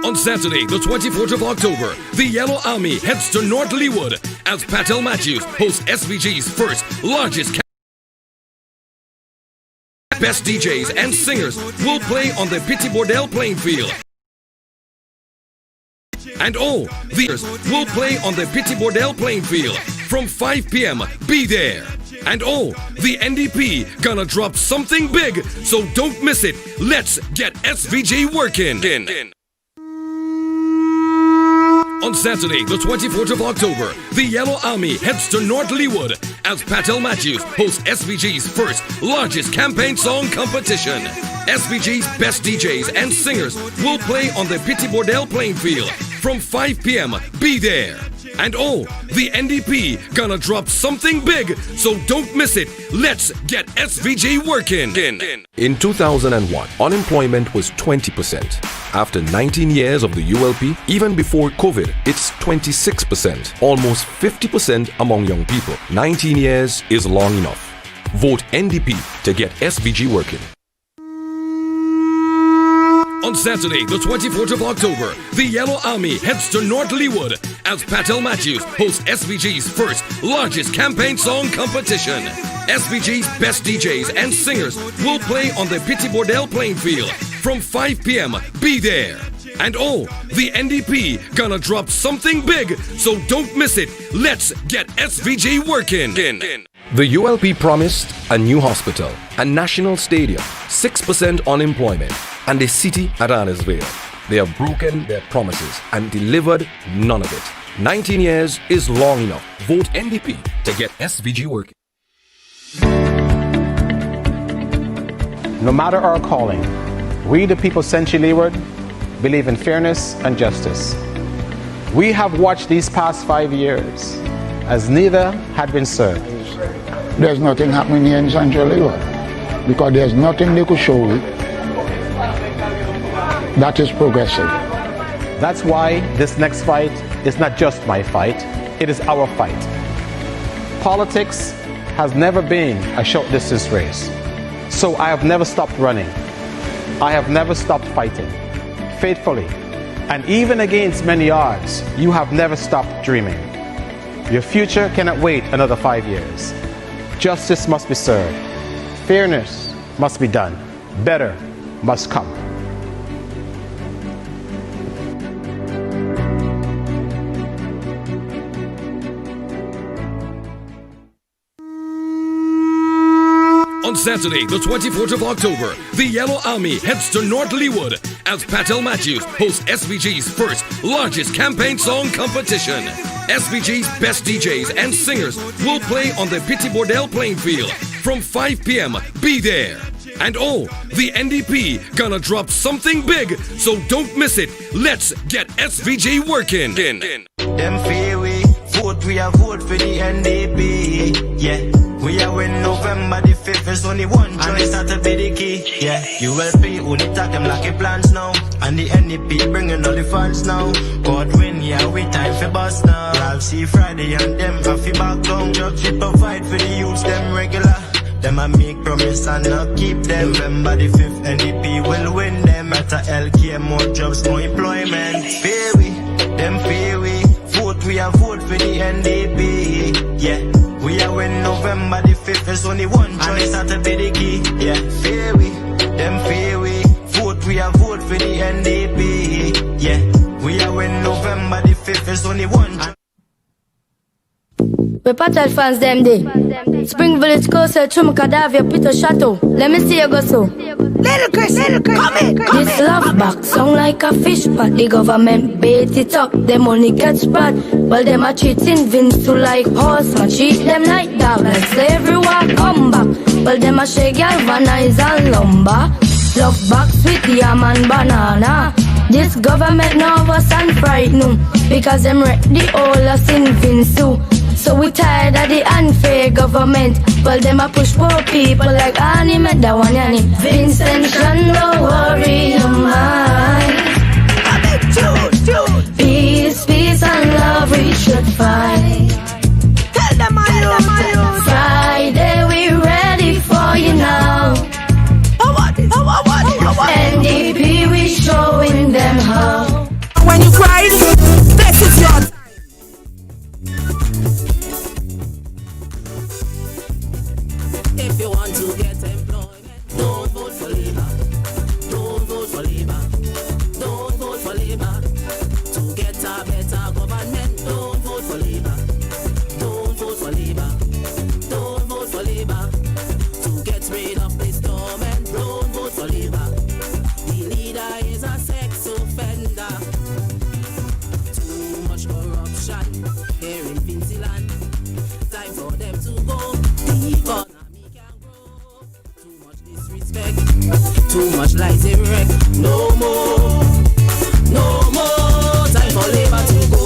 On Saturday, the 24th of October, the Yellow Army heads to North Leeward as Patel Matthews hosts SVG's first, largest best DJs and singers will play on the Petit Bordel playing field. And all the will play on the Petit Bordel playing field from 5 p.m. Be there. And all the NDP gonna drop something big, so don't miss it. Let's get SVG working. On Saturday, the 24th of October, the Yellow Army heads to North Leeward as Patel Matthews hosts SVG's first, largest campaign song competition. SVG's best DJs and singers will play on the Petit Bordel playing field from 5 p.m. Be there. And all the NDP gonna drop something big, so don't miss it. Let's get SVG working. In 2001, unemployment was 20%. After 19 years of the ULP, even before COVID, it's 26%, almost 50% among young people. 19 years is long enough. Vote NDP to get SVG working. On Saturday, the 24th of October, the Yellow Army heads to North Leeward as Patel Matthews hosts SVG's first, largest campaign song competition. SVG's best DJs and singers will play on the Petit Bordel playing field from 5 p.m. Be there. And all the NDP gonna drop something big, so don't miss it. Let's get SVG working. The ULP promised a new hospital, a national stadium, 6% unemployment, and a city at Annisvale. They have broken their promises and delivered none of it. 19 years is long enough. Vote NDP to get SVG working. No matter our calling, we the people Century Leeward believe in fairness and justice. We have watched these past 5 years as neither had been served. There's nothing happening here in Central Leeward because there's nothing they could show you that is progressive. That's why this next fight is not just my fight, it is our fight. Politics has never been a short distance race, so I have never stopped running. I have never stopped fighting, faithfully, and even against many odds, you have never stopped dreaming. Your future cannot wait another 5 years. Justice must be served. Fairness must be done. Better must come. On Saturday, the 24th of October, the Yellow Army heads to North Leeward as Patel Matthews hosts SVG's first, largest campaign song competition. SVG's best DJs and singers will play on the Petit Bordel playing field from 5 p.m. Be there. And all the NDP gonna drop something big, so don't miss it. Let's get SVG working. Them fear we vote, we are vote for the NDP. Yeah. We are when November the 5th is only one choice, and it's not to be the key. Yeah, ULP only talk them like a plans now, and the NDP bringing all the funds now. God win, yeah, we time for bust now. I'll see Friday and them have to back down. Jobs we provide for the youths, them regular. Them I make promise and not keep them. November the 5th, NDP will win them. Better LK, more jobs, more employment. Fear we, them fear we. Vote, we are vote for the NDP. Yeah. We are when November the 5th is only one choice, and it's not to be the key. Yeah, fear we, them fear we. Vote, we are vote for the NDP. Yeah, we are when November the 5th is only one choice. We Patel fans them day. Spring Village closer to Macadavia, Peter Chateau. Let me see you go so. Little Chris, come in. This love box sound like a fish pot. The government bait it up, them money gets spread. Well, them a treating Vince to like horse, man treat them like dog, like slavery walk come back. Well, them a shake galvanize and lumber. Love box with yam and banana. This government nervous and frightened because them wreck the whole of St. Vince too. So we tired of the unfair government. Well, them a push poor people like Annie met that one yanny. Vincent, don't worry your mind. Peace, peace and love we should fight. Tell them I know. Friday we ready for you now. What? NDP we showing them how. Too much lies in wreck. No more. No more. Time for labor to go.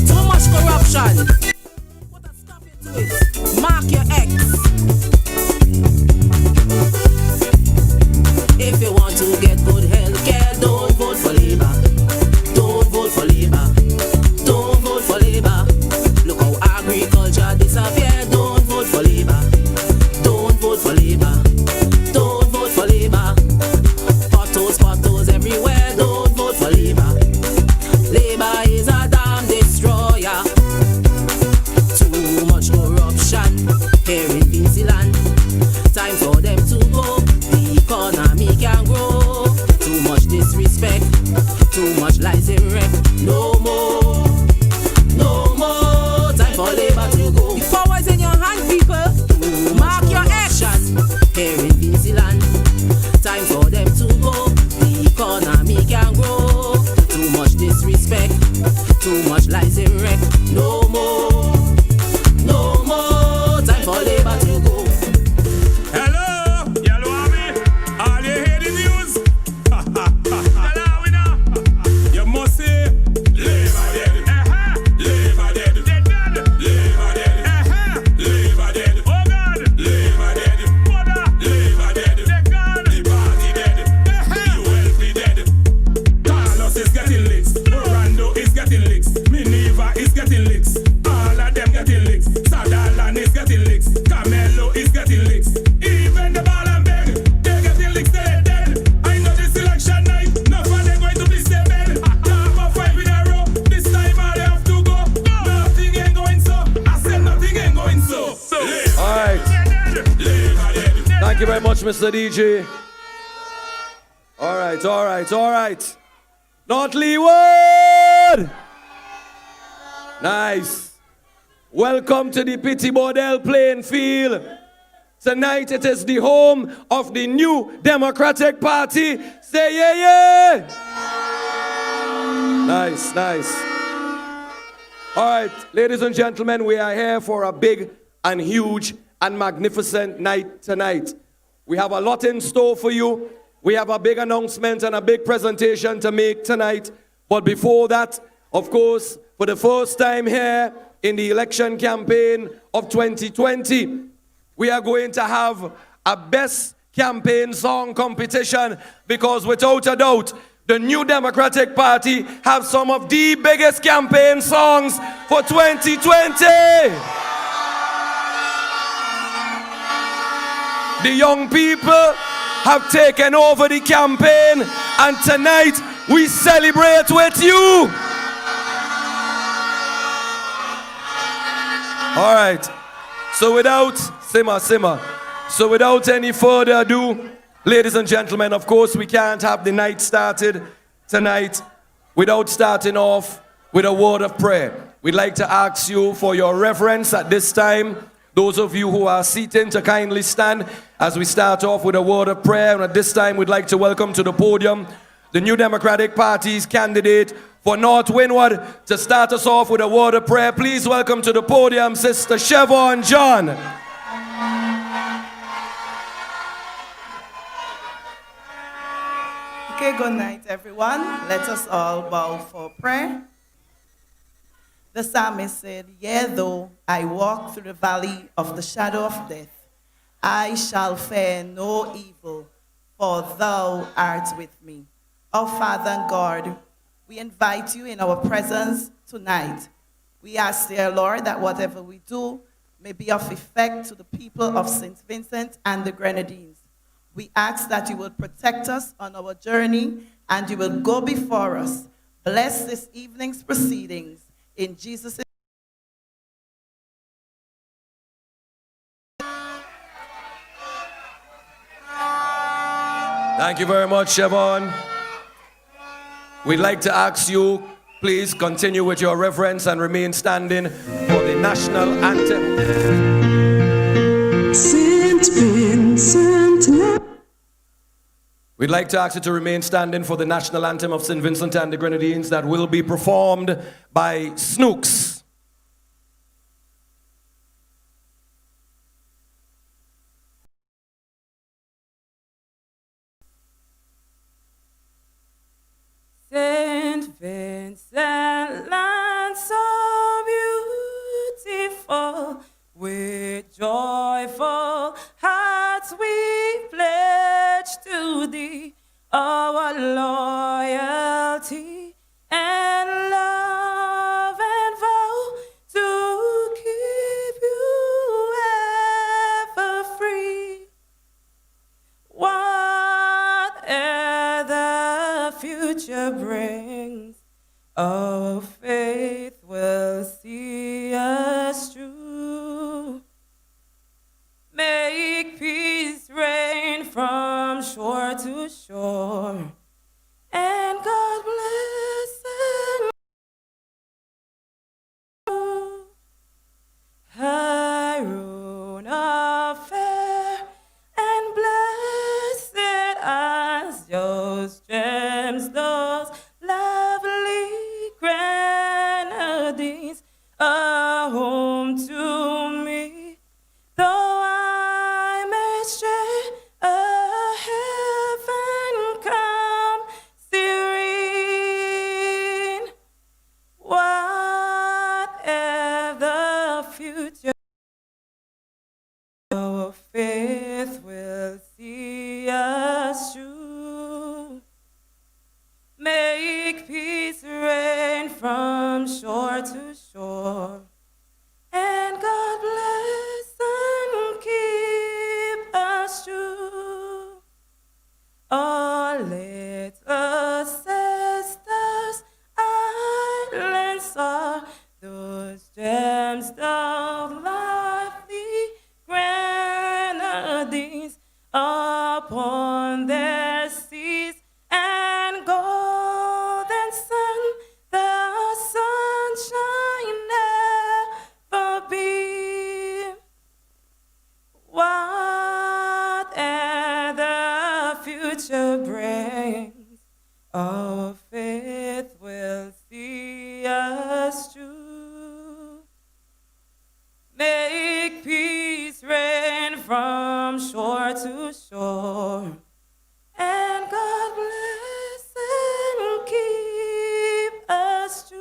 Too much corruption. Put a stop into it. Mark your X. If you want to get good health care, don't vote for labor. Don't vote for labor. Don't vote for labor. Look how agriculture disappear. Don't vote for labor. Don't vote for labor. Don't vote for labor. Potholes everywhere. Don't vote for labor. Labor is a damn destroyer. Too much corruption here in Vinceland. Time for them to go. The economy can grow. Too much disrespect. Too much lies in wreck. No more. No more. Time for labor to go. The power is in your hand, people. Mark your action. Here in Vinceland. Time for them to go. The economy can grow. Too much disrespect. Too much lies in wreck. No more. No more. Time for labor to go. Hello, Yellow Army. All you hear the news? Hello, we know. You must say, labor dead. Labor dead. They dead. Labor dead. Labor dead. Oh God. Labor dead. Mother. Labor dead. They gone. The party dead. The ULP dead. Carlos is getting licks. Orlando is getting licks. Minerva is getting licks. All of them getting licks. Sadalan is getting licks. Camelo is getting licks. Even the ball and bang, they're getting licks, they're dead. I know this election night, no fun they're going to be stable. Top of 5 in a row, this time all they have to go. Nothing ain't going so, I said nothing ain't going so. All right. Thank you very much, Mr. DJ. All right. North Leeward. Nice. Welcome to the Petit Bordel playing field. Tonight it is the home of the new Democratic Party. Say yeah. Nice. All right, ladies and gentlemen, we are here for a big and huge and magnificent night tonight. We have a lot in store for you. We have a big announcement and a big presentation to make tonight. But before that, of course, for the first time here in the election campaign of 2020, we are going to have a best campaign song competition because without a doubt, the new Democratic Party have some of the biggest campaign songs for 2020. The young people have taken over the campaign, and tonight we celebrate with you. All right, so without simmer. So without any further ado, ladies and gentlemen, of course we can't have the night started tonight without starting off with a word of prayer. We'd like to ask you for your reverence at this time. Those of you who are seated to kindly stand as we start off with a word of prayer. And at this time we'd like to welcome to the podium the new Democratic Party's candidate for North Windward to start us off with a word of prayer. Please welcome to the podium Sister Siobhan John. Okay, good night, everyone. Let us all bow for prayer. The psalmist said, "Yea, though I walk through the valley of the shadow of death, I shall fear no evil, for thou art with me." Our Father and God, we invite you in our presence tonight. We ask, dear Lord, that whatever we do may be of effect to the people of St. Vincent and the Grenadines. We ask that you will protect us on our journey and you will go before us. Bless this evening's proceedings. In Jesus' Thank you very much, Siobhan. We'd like to ask you, please continue with your reverence and remain standing for the national anthem. St. Vincent. We'd like to ask you to remain standing for the national anthem of St. Vincent and the Grenadines that will be performed by Snooks. thee our loyalty and love and vow to keep you ever free. Whatever the future brings, our faith will see us through. Make peace reign from shore to shore, and God bless and Haroon affair, and blessed as those gems, those lovely grenadines, a home to me, though I may stray, a heaven come serene. Whatever the future, our faith will see us through. Make peace reign from shore to shore, and God bless and keep us true. Our little sisters' islands are those gems of lovely grenadines upon their seas, and golden sun, the sunshine never beam. Whatever the future brings, our faith will see us through. Make peace reign from shore to shore, and God bless and keep us true.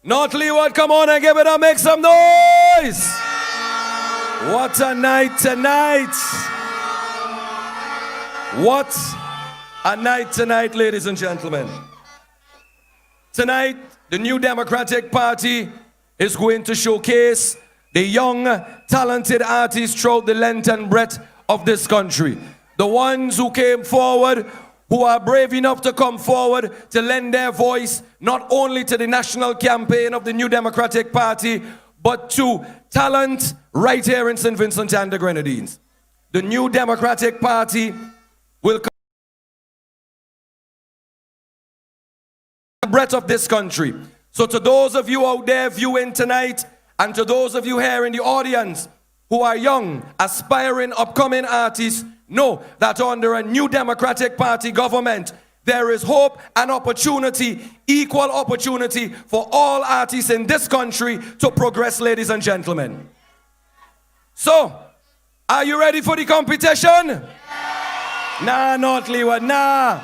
North Leeward, come on and give it up, make some noise! What a night tonight! What a night tonight, ladies and gentlemen. Tonight, the New Democratic Party is going to showcase the young, talented artists throughout the length and breadth of this country. The ones who came forward, who are brave enough to come forward to lend their voice not only to the national campaign of the New Democratic Party, but to talent right here in St. Vincent and the Grenadines. The New Democratic Party will come the breadth of this country. So to those of you out there viewing tonight, and to those of you here in the audience who are young, aspiring, upcoming artists, know that under a New Democratic Party government, there is hope and opportunity, equal opportunity for all artists in this country to progress, ladies and gentlemen. So, are you ready for the competition? Nah, not Leeward, nah.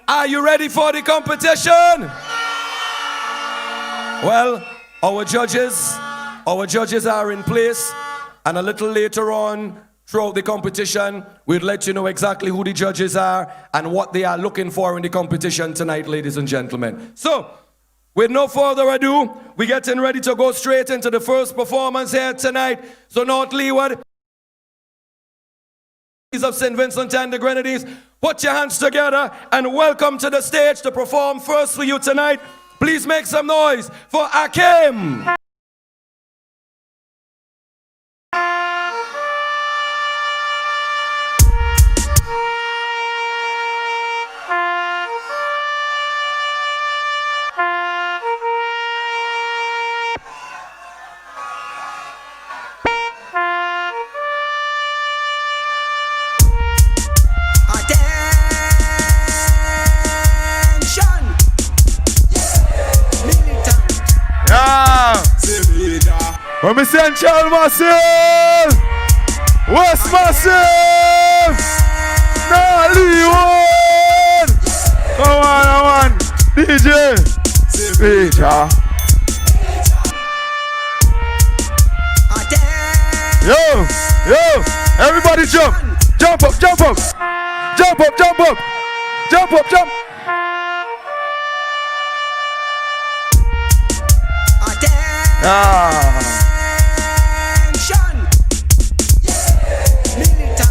Are you ready for the competition? Well, our judges are in place, and a little later on throughout the competition, we'll let you know exactly who the judges are and what they are looking for in the competition tonight, ladies and gentlemen. So, with no further ado, we're getting ready to go straight into the first performance here tonight. So, North Leeward of St. Vincent and the Grenadines, put your hands together and welcome to the stage to perform first for you tonight. Please make some noise for Akim. From Essential Massive, West Massive, North Leeward. Come on, DJ. Peter. Yo, yo, everybody jump. Jump up, jump up. Jump up, jump up. Jump up, jump.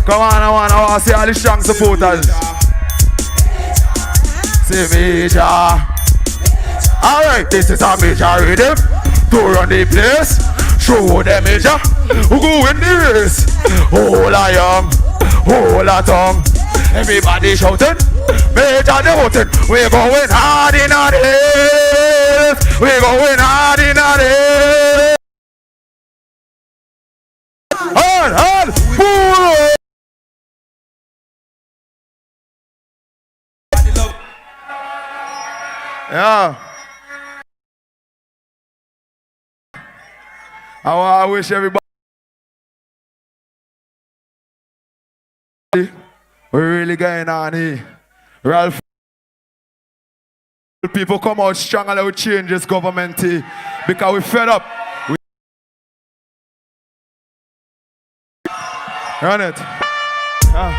Come on, I want to see all the strong supporters. See Major. Alright, this is a Major rhythm. To run the place. Show them Major. Who go in the race? Hold a young, hold a tongue. Everybody shouting. Major the voting. We're going hard in our days. We're going hard in our days. Hard, hard, pull. Yeah. I wish everybody. We're really going on here. Ralph. People come out strong and we change this government here because we're fed up. Run it. Yeah.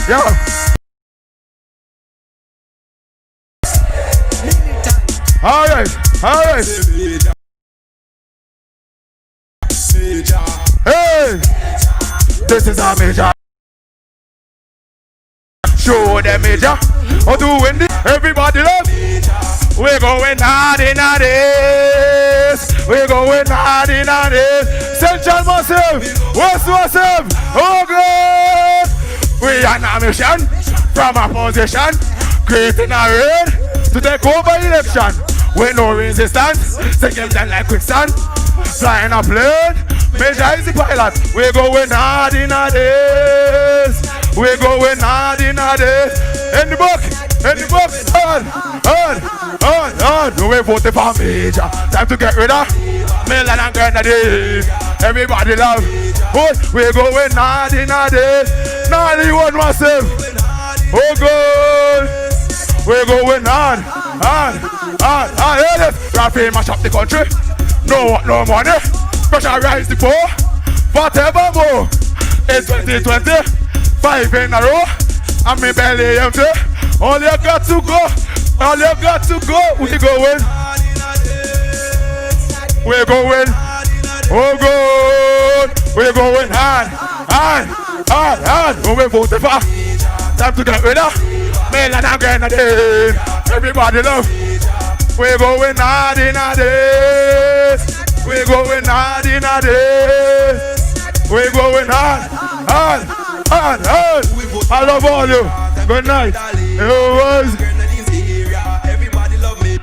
Yeah. All right. Hey, this is our Major. Show them Major. How doing this? Everybody love. We're going hard in our days. We're going hard in our days. Central Massive, West Massive. Oh God. We are on a mission from a position, creating a raid to take over election. With no resistance, take them down like quicksand. Flying a plane, Major is the pilot. We're going hard in our days. We're going hard in our days. In the book, on. No way voting for Major. Time to get rid of Milan and Grenadine. Everybody love. We're going hard in our days. Nollywood Massive. Oh God. We're going hard. Hear this. Rafi mash up the country. No money. Pressurize the poor. Whatever more. It's 2020. 5 in a row. And me belly empty. All you got to go. We're going. Oh God. We're going hard. We're voting for. Time to get rid of Milan and Grenadine. Everybody love. We're going hard in our days. We're going hard in our days. We're going hard. I love all you. Good night. Everybody love me.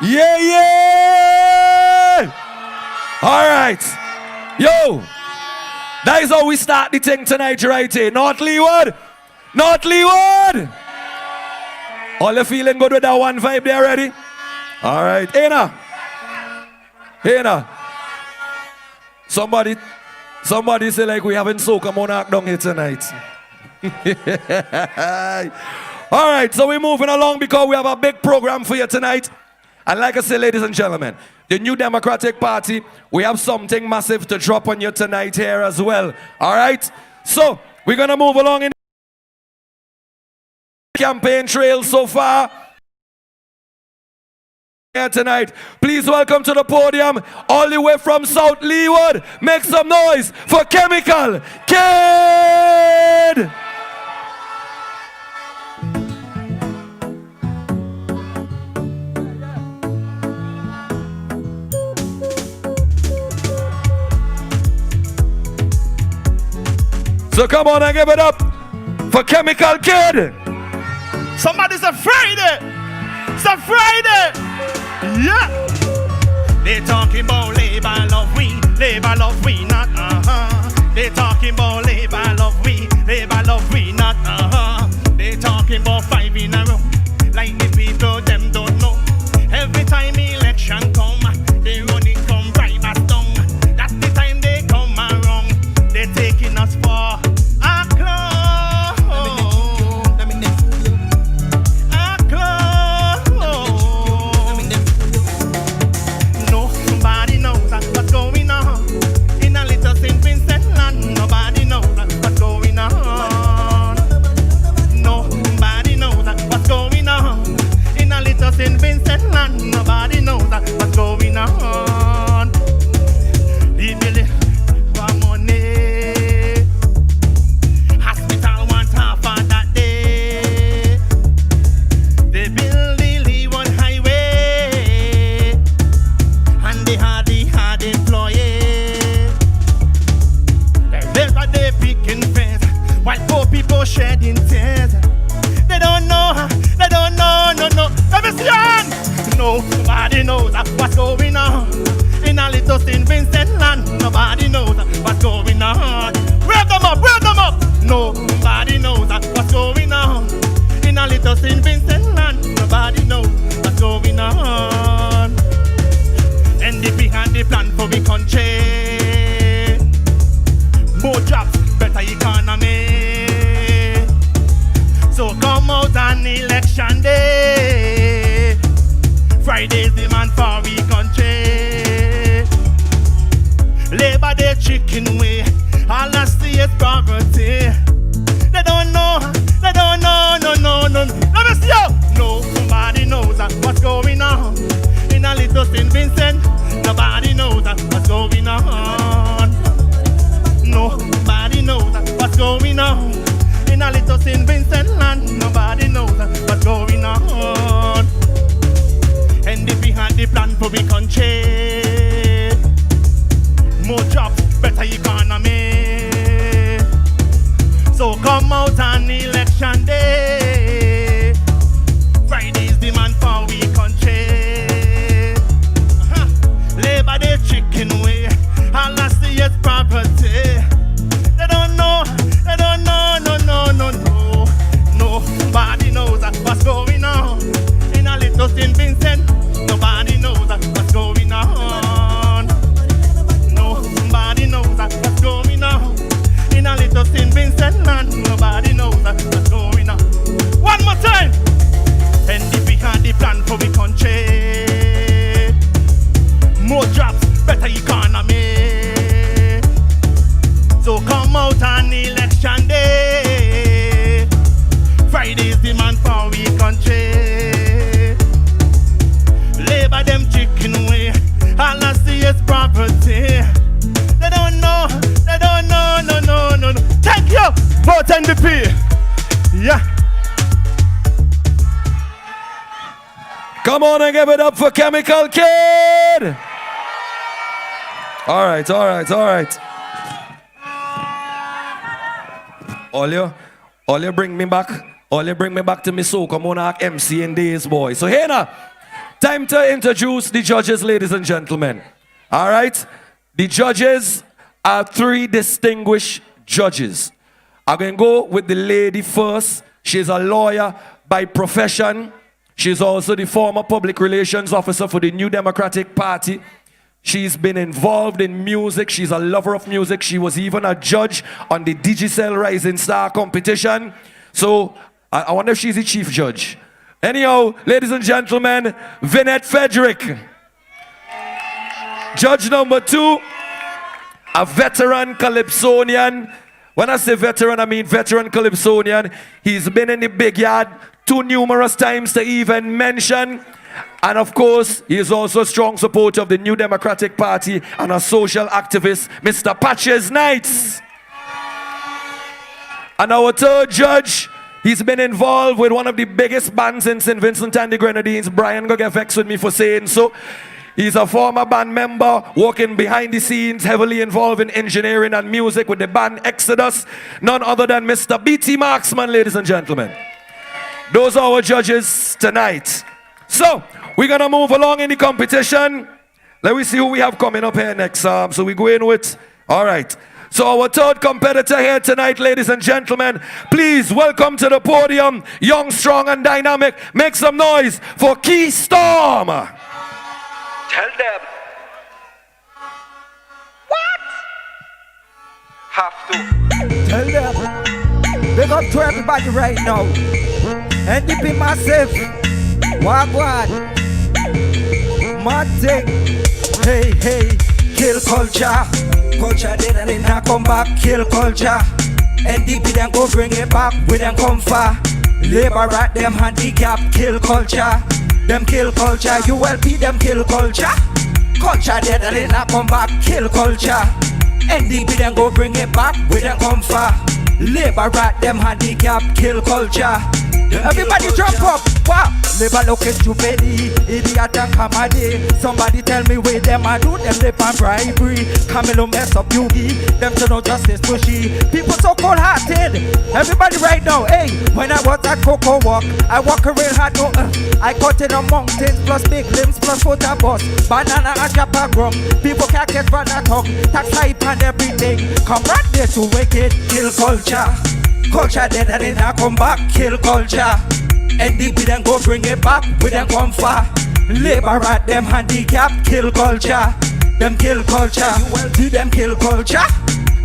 Yeah. All right. Yo. That is how we start the thing tonight right here. North Leeward. All you feeling good with that one vibe there already? All right. Hey now. Somebody say like we haven't Soca Monarch down here tonight. All right, so we're moving along because we have a big program for you tonight. And like I said, ladies and gentlemen, the New Democratic Party, we have something massive to drop on you tonight here as well. All right? So, we're going to move along in the campaign trail so far. Here tonight, please welcome to the podium, all the way from South Leeward. Make some noise for Chemical Kid! So come on and give it up for Chemical Kid. Somebody's afraid. It's a Friday. Yeah. They talking about labor love we not They talking about labor love we not They talking about 5 in a row. Like the people them don't know. Every time election come, they run it come right back down. That's the time they come around. They taking us for a close. no shedding tears. They don't know, no. Let me see your hand. Nobody knows what's going on in a little St. Vincent land. Nobody knows what's going on. Wake them up. Nobody knows what's going on in a little St. Vincent land. Nobody knows what's going on. NDP had the plan for the country. More jobs, better economy. So come out on election day. Friday's demand for we country. Labor Day chicken way. All I see is poverty. They don't know, no. Let me see you. Nobody knows what's going on in a little St. Vincent. Nobody knows what's going on. Nobody knows what's going on in a little St. Vincent land. Nobody knows what's going on. NDP had the plan for the country. More jobs, better economy. So come out on election day. Friday's demand for we country. Labor Day chicken way. All I see is poverty. They don't know, no. Nobody knows what's going on in a little St. Vincent. Nobody knows what's going on. Nobody knows what's going on in a little St. Vincent land. Nobody knows what's going on. One more time. NDP had the plan for the country. More jobs, better economy. So come out on election day. Friday's demand for we country. Labor them chicken way. All I see is property. They don't know, no. Thank you. Vote NDP. Yeah. Come on and give it up for Chemical Kid. All right. All you bring me back to me soca monarch MC in days, boy. So here now, time to introduce the judges, ladies and gentlemen. All right, the judges are 3 distinguished judges. I'm going to go with the lady first. She's a lawyer by profession. She's also the former public relations officer for the New Democratic Party. She's been involved in music. She's a lover of music. She was even a judge on the Digicel Rising Star competition. So I wonder if she's the chief judge. Anyhow, ladies and gentlemen, Vinette Frederick. Judge number 2, a veteran Calypsonian. When I say veteran, I mean veteran Calypsonian. He's been in the big yard too numerous times to even mention. And of course, he is also a strong supporter of the New Democratic Party and a social activist, Mr. Patches Knights. And our 3rd judge, he's been involved with one of the biggest bands in St. Vincent and the Grenadines. Brian go get vexed with me for saying so. He's a former band member, working behind the scenes, heavily involved in engineering and music with the band Exodus. None other than Mr. B.T. Marksman, ladies and gentlemen. Those are our judges tonight. So, we're going to move along in the competition. Let me see who we have coming up here next. So we go in with, all right. So our 3rd competitor here tonight, ladies and gentlemen, please welcome to the podium, young, strong, and dynamic. Make some noise for Key Storm. Tell them. What? Have to. Tell them. Big up to everybody right now. NDP massive. Wagwan. Mad thing. Hey. Kill culture. Culture dead and it not come back. Kill culture. NDP then go bring it back. We them come far. Labor right them handicap. Kill culture. Them kill culture. ULP them kill culture. Culture dead and it not come back. Kill culture. NDP then go bring it back. We them come far. Labor right them handicap. Kill culture. Everybody jump up. Wow. Never look at you, baby. Idiot and comedy. Somebody tell me where them I do. Them live on bribery. Camilo mess up Yugi. Them to no justice pushy. People so cold-hearted. Everybody right now, hey. When I was at Cocoa Walk, I walk a real hard. I cut in on mountains plus big limbs plus foot a bus. Banana and chopper grum. People can't get from that tongue. Tax hype and everything. Come right there to wicked. Kill culture. Culture dead and then I come back. Kill culture. NDP then go bring it back. We then come far. Labor at them handicap. Kill culture. Them kill culture. Do them kill culture.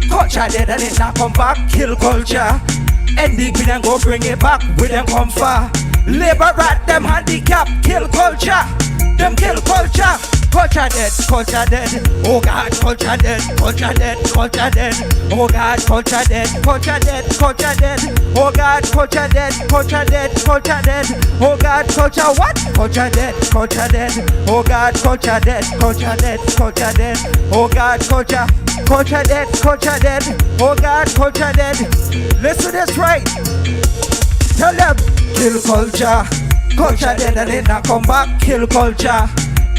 Culture dead and then I come back. Kill culture. NDP then go bring it back. We then come far. Labor at them handicap. Kill culture. Them kill culture. Culture dead, culture dead. Oh God, culture dead, culture dead, culture dead. Oh God, culture dead, culture dead, culture dead. Oh God, culture dead, culture dead, culture dead. Oh God, culture what? Culture dead, culture dead. Oh God, culture dead, culture dead, culture dead. Oh God, culture dead, culture dead. Oh God, culture dead. Listen to this right. Tell them, kill culture. Culture dead and then I come back. Kill culture.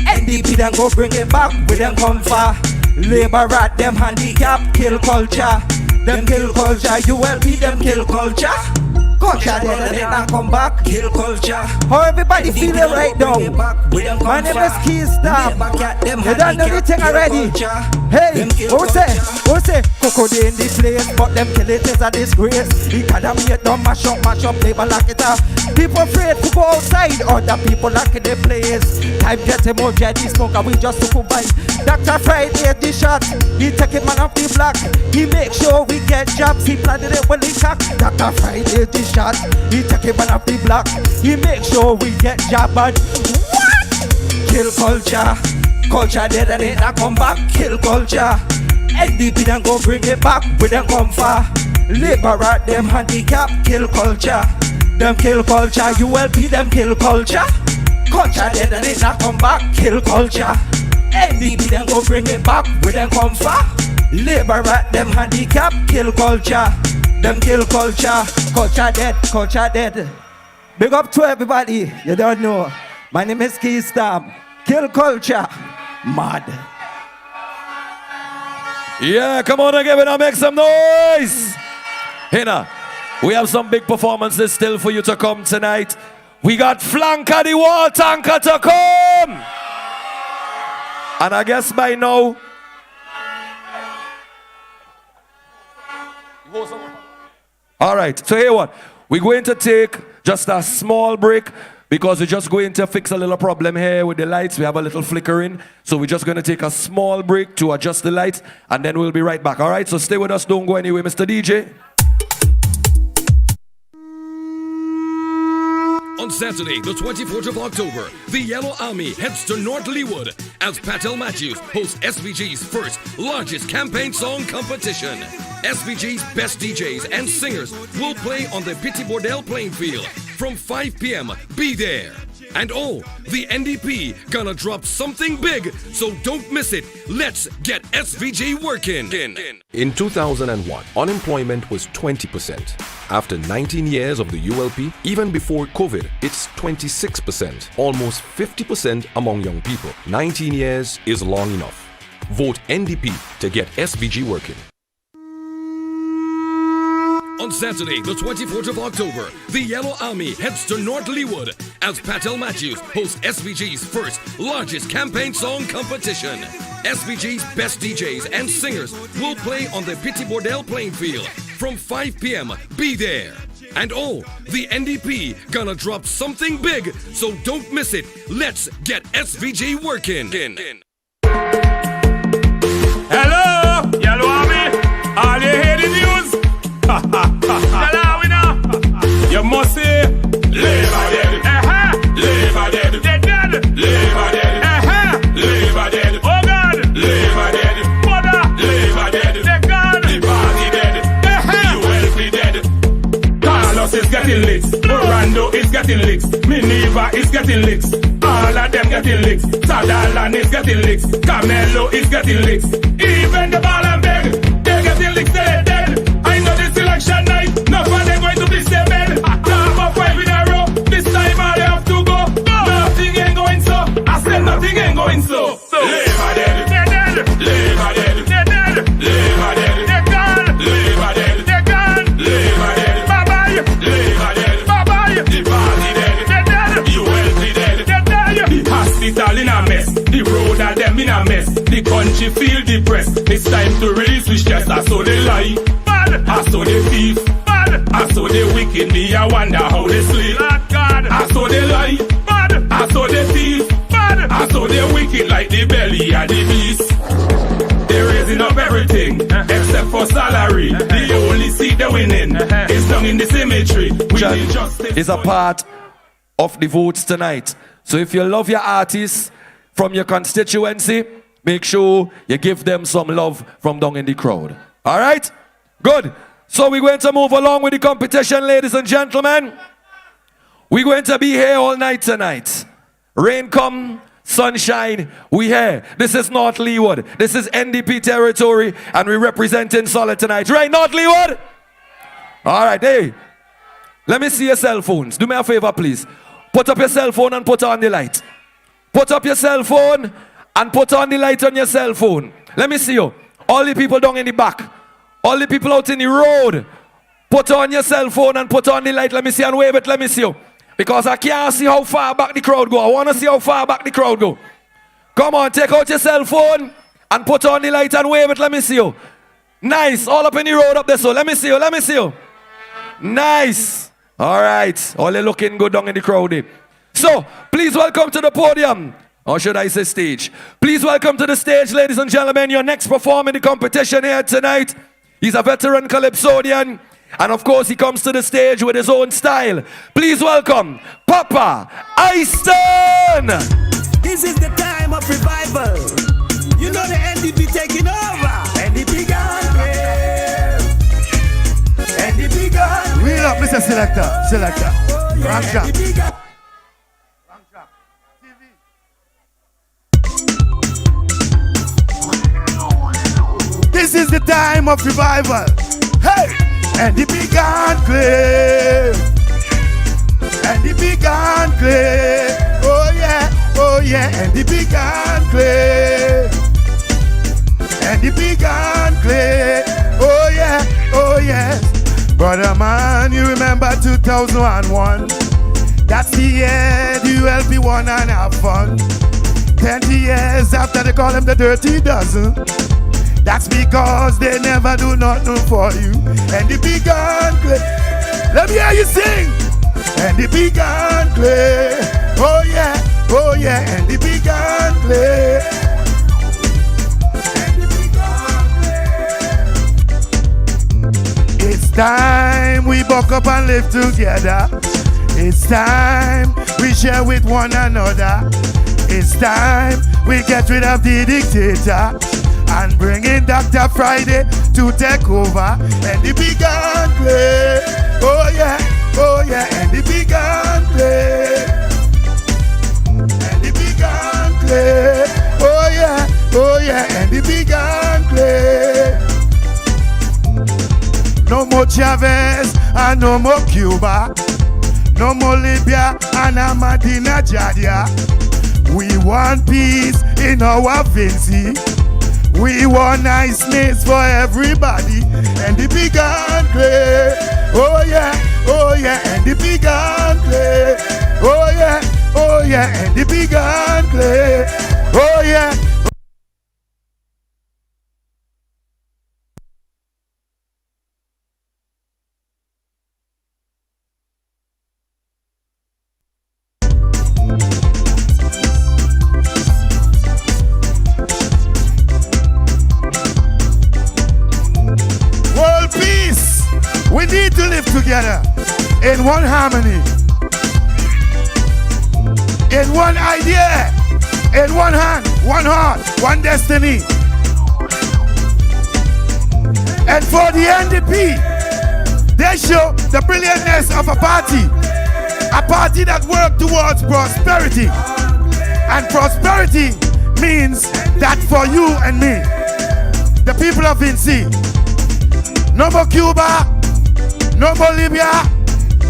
NDP then go bring it back, we then come far. Labor at them handicap, kill culture. Them kill culture, ULP them kill culture. Culture dead and then I come back, kill culture. How everybody feeling right now? My name is Keystar. You don't know anything already. Hey, who say? Coco they in the place, but them kill it is a disgrace. Economy don't mash up, labor lock it up. People afraid to go outside, other people lock in the place. Time get him more jetty smoke and we just to buy. Dr. Friday the shot, he take him man off the block. He make sure we get jobs, he planted it when he cock. Dr. Friday the shot, he take him man off the block. He make sure we get job and what? Kill culture. Culture dead and then I come back. Kill culture. NDP then go bring it back, we then come far. Labor at them handicap, kill culture. Them kill culture, ULP them kill culture. Culture dead and then I come back. Kill culture. NDP then go bring it back, we then come far. Labor at them handicap, kill culture. Them kill culture. Culture dead, culture dead. Big up to everybody, you don't know. My name is Keystar. Kill culture. Mad. Yeah, come on and give it up, make some noise. Hey now, we have some big performances still for you to come tonight. We got Flanker the Wall Tanker to come. And I guess by now, all right, so here what? We're going to take just a small break because we're just going to fix a little problem here with the lights. We have a little flickering. So we're just going to take a small break to adjust the lights and then we'll be right back. All right, so stay with us. Don't go anywhere, Mr. DJ. On Saturday, the 24th of October, the Yellow Army heads to North Leeward as Patel Matthews hosts SVG's first, largest campaign song competition. SVG's best DJs and singers will play on the Petit Bordel playing field from 5 p.m. Be there. And oh, the NDP gonna drop something big, so don't miss it. Let's get SVG working. In 2001, unemployment was 20%. After 19 years of the ULP, even before COVID, it's 26%, almost 50% among young people. 19 years is long enough. Vote NDP to get SVG working. On Saturday, the 24th of October, the Yellow Army heads to North Leeward as Patel Matthews hosts SVG's first, largest campaign song competition. SVG's best DJs and singers will play on the Petit Bordel playing field from 5 p.m. Be there. And oh, the NDP gonna drop something big, so don't miss it. Let's get SVG working. Hello, Yellow Army. All you hear the news? Hello, we know. You must say, Labor dead. Labor dead. Dead dead. Labor dead. Labor dead. Oh God. Labor dead. Mother. Labor dead. Dead God. The party dead. ULP dead. Carlos is getting licks. Orlando is getting licks. Minerva is getting licks. All of them getting licks. Sadalan is getting licks. Camelo is getting licks. Even the ball and beg, they're getting licks. They're dead. I know this election night. No fun, they're going to be stable. Top of 5 in a you feel depressed, it's time to release with stress. I saw they lie, bad. I saw they thief, bad. I saw they wicked, me I wonder how they sleep. Lord God, I saw they lie, bad. I saw they thief, bad. I saw they wicked like the belly and the beast. They're raising up everything except for salary. The only seat they're winning is down in the cemetery. Is a part of the votes tonight. So if you love your artists from your constituency, make sure you give them some love from down in the crowd. All right? Good. So we're going to move along with the competition, ladies and gentlemen. We're going to be here all night tonight. Rain come, sunshine, we here. This is North Leeward. This is NDP territory, and we're representing Solid tonight. Right, North Leeward? All right, hey. Let me see your cell phones. Do me a favor, please. Put up your cell phone and put on the light. Put up your cell phone and put on the light on your cell phone. Let me see you. All the people down in the back. All the people out in the road. Put on your cell phone and put on the light. Let me see and wave it. Let me see you. Because I can't see how far back the crowd go. I want to see how far back the crowd go. Come on, take out your cell phone and put on the light and wave it. Let me see you. Nice. All up in the road up there. So let me see you. Let me see you. Nice. All right. All you looking good down in the crowd. So, please welcome to the podium. Or should I say stage? Please welcome to the stage, ladies and gentlemen, your next performer in the competition here tonight. He's a veteran calypsonian. And of course, he comes to the stage with his own style. Please welcome Papa Easton. This is the time of revival. You know the NDP taking over. NDP gone. NDP gone. Real up, Mr. Selector. Selector. Wrong track. This is the time of revival. Hey! NDP gone clear. NDP gone clear. Oh yeah, NDP gone clear. NDP gone clear. Oh yeah. Brother man, you remember 2001? That's the year the ULP won and have fun. 20 years after they call him the dirty dozen. That's because they never do nothing for you. And the big gun clear. Let me hear you sing. And the big gun clear. Oh yeah, and the big gun clear. And the big gun clear. It's time we buck up and live together. It's time we share with one another. It's time we get rid of the dictator and bring in Dr. Friday to take over. And the big gun play. Oh yeah, and the big gun play. And the big gun play. Oh yeah, and the big gun play. No more Chavez and no more Cuba. No more Libya and Ahmadinejad. We want peace in our Vinci. We want niceness for everybody. And the big gun play. Oh yeah, and the big gun play. Oh yeah, and the big gun play. Oh yeah. We need to live together in one harmony, in one idea, in one hand, one heart, one destiny. And for the NDP, they show the brilliantness of a party that works towards prosperity. And prosperity means that for you and me, the people of Vinci, no more Cuba, no more Libya,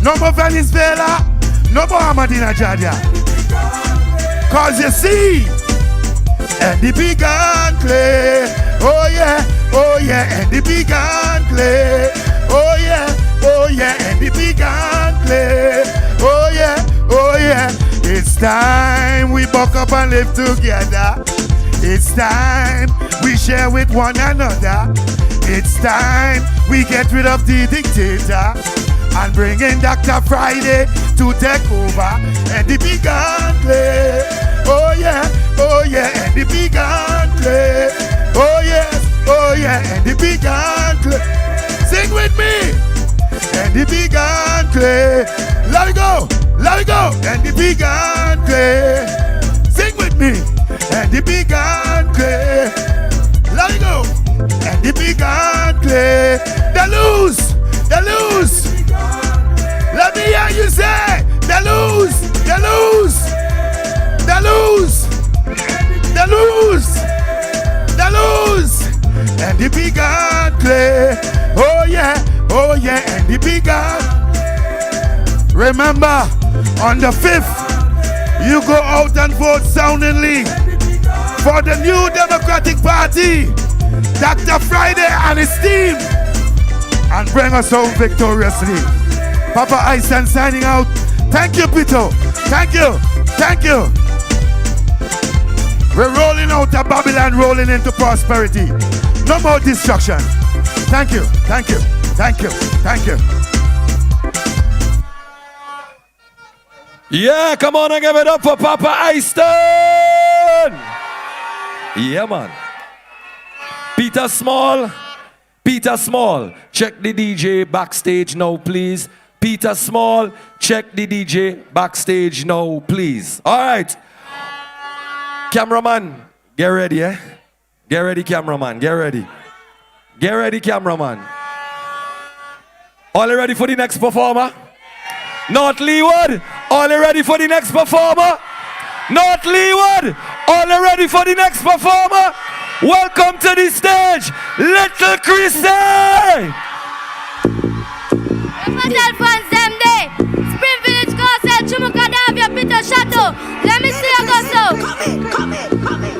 no more Venezuela, no more Ahmadinejad. Cause you see, NDP gun play. Oh yeah, NDP gun play. Oh yeah, NDP gun play. Oh yeah, it's time we buck up and live together. It's time we share with one another. It's time we get rid of the dictator and bring in Dr. Friday to take over NDP gauntlet. Oh yeah, NDP gauntlet. Oh yeah, NDP gauntlet. Sing with me, NDP gauntlet. Let it go, NDP gauntlet. Sing with me, NDP gauntlet. Let it go, NDP gauntlet. They lose. Let me hear you say, they lose. NDP gauntlet. Oh yeah, NDP gauntlet. Remember, on the 5th, you go out and vote soundingly for the new Democratic Party, Dr. Friday and his team, and bring us home victoriously. Papa Einstein signing out. Thank you, Pito. Thank you. We're rolling out of Babylon, rolling into prosperity. No more destruction. Thank you. Yeah, come on and give it up for Papa Einstein. Yeah, man. Peter Small, check the DJ backstage now, please. Peter Small, check the DJ backstage now, please. All right. Cameraman, get ready, eh? Get ready, cameraman, get ready. Get ready, cameraman. All ready for the next performer? North Leeward, all ready for the next performer? North Leeward, all ready for the next performer? Welcome to the stage, Little Chrissy! Hotel fans them day. Spring Village Castle, Chumukadavia, Peter Chateau. Let me see you go so. Come in.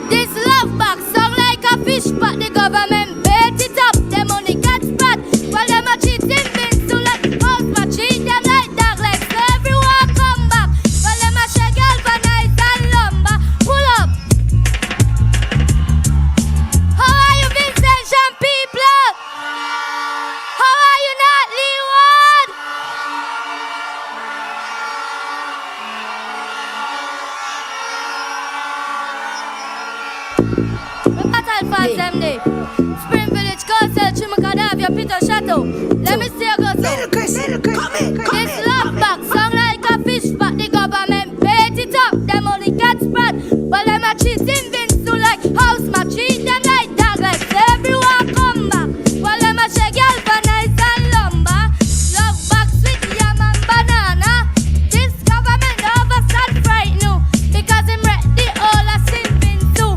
This love box song like a fish pot. The government bait it up. Them only get spat. While them a cheating bins to let house my cheat them like dog legs. So everyone come back. While them a shake galvanize and lumber. Pull up. How are you, Vincentian people? How are you not, Leeward? Battle fans them day. Spring Village Castle, Chumukadavia, Peter Chateau. Let me see you go so. This love box song like a fish pot. The government bait it up. Them only cat spread. While them a cheating Vince to like house my cheat them like dog like everyone come back. While them a shake galvanize and lumber. Love box with yam and banana. This government overstand frightened because him ready all a sin Vince too.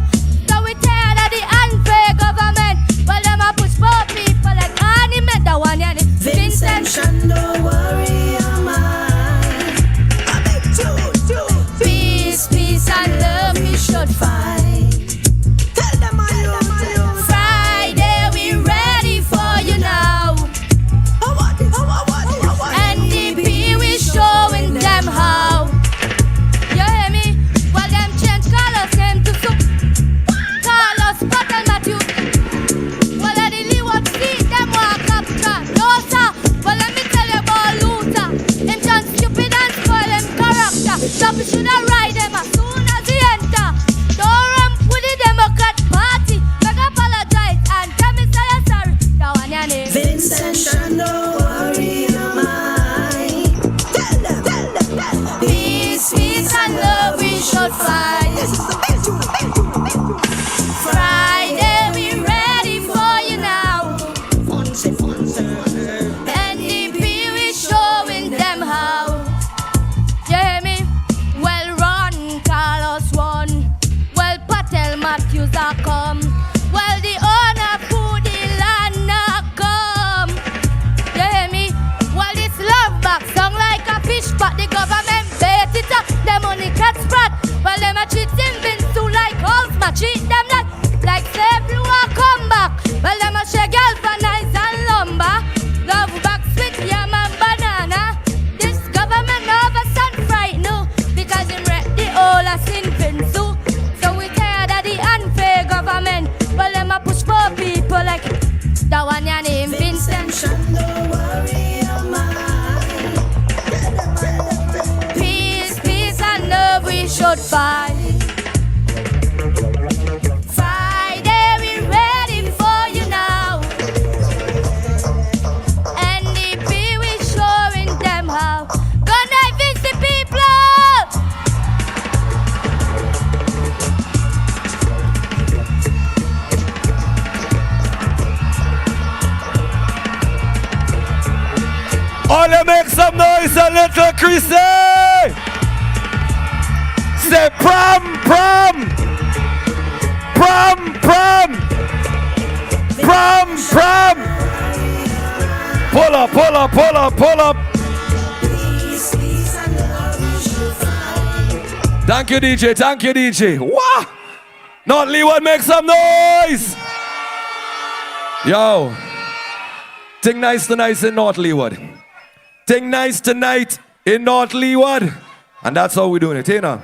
So we tired of the unfair government. While them a push for people like Annie met the one yani Vincent. Don't worry, am I? Peace and love we should find. Tell them I Friday we ready for you now. NDP we showing them how. You hear me? While them change colors name to soup. Call us Bottle Matthew. While the Leeward feet them walk up track. No sir, well let me tell you about fight. Friday, we ready for you now. NDP, we showing them how. Connive the people. All you make some noise, a little Chrissy. Say prom, prom, prom, prom, prom, prom. Pull up, pull up, pull up, pull up. Thank you, DJ. Thank you, DJ. Wow. North Leeward, make some noise. Yo. Think nice tonight in North Leeward. Think nice tonight in North Leeward. And that's how we're doing it, you know.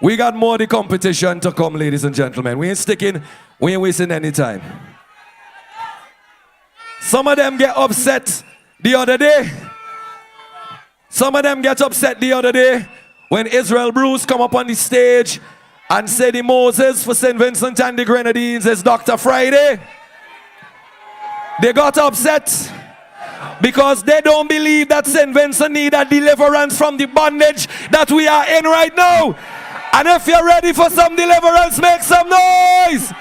We got more of the competition to come, ladies and gentlemen. We ain't wasting any time. Some of them get upset the other day. Some of them get upset the other day when Israel Bruce come up on the stage and say the Moses for St. Vincent and the Grenadines is Dr. Friday. They got upset because they don't believe that St. Vincent need a deliverance from the bondage that we are in right now. And if you're ready for some deliverance, make some noise.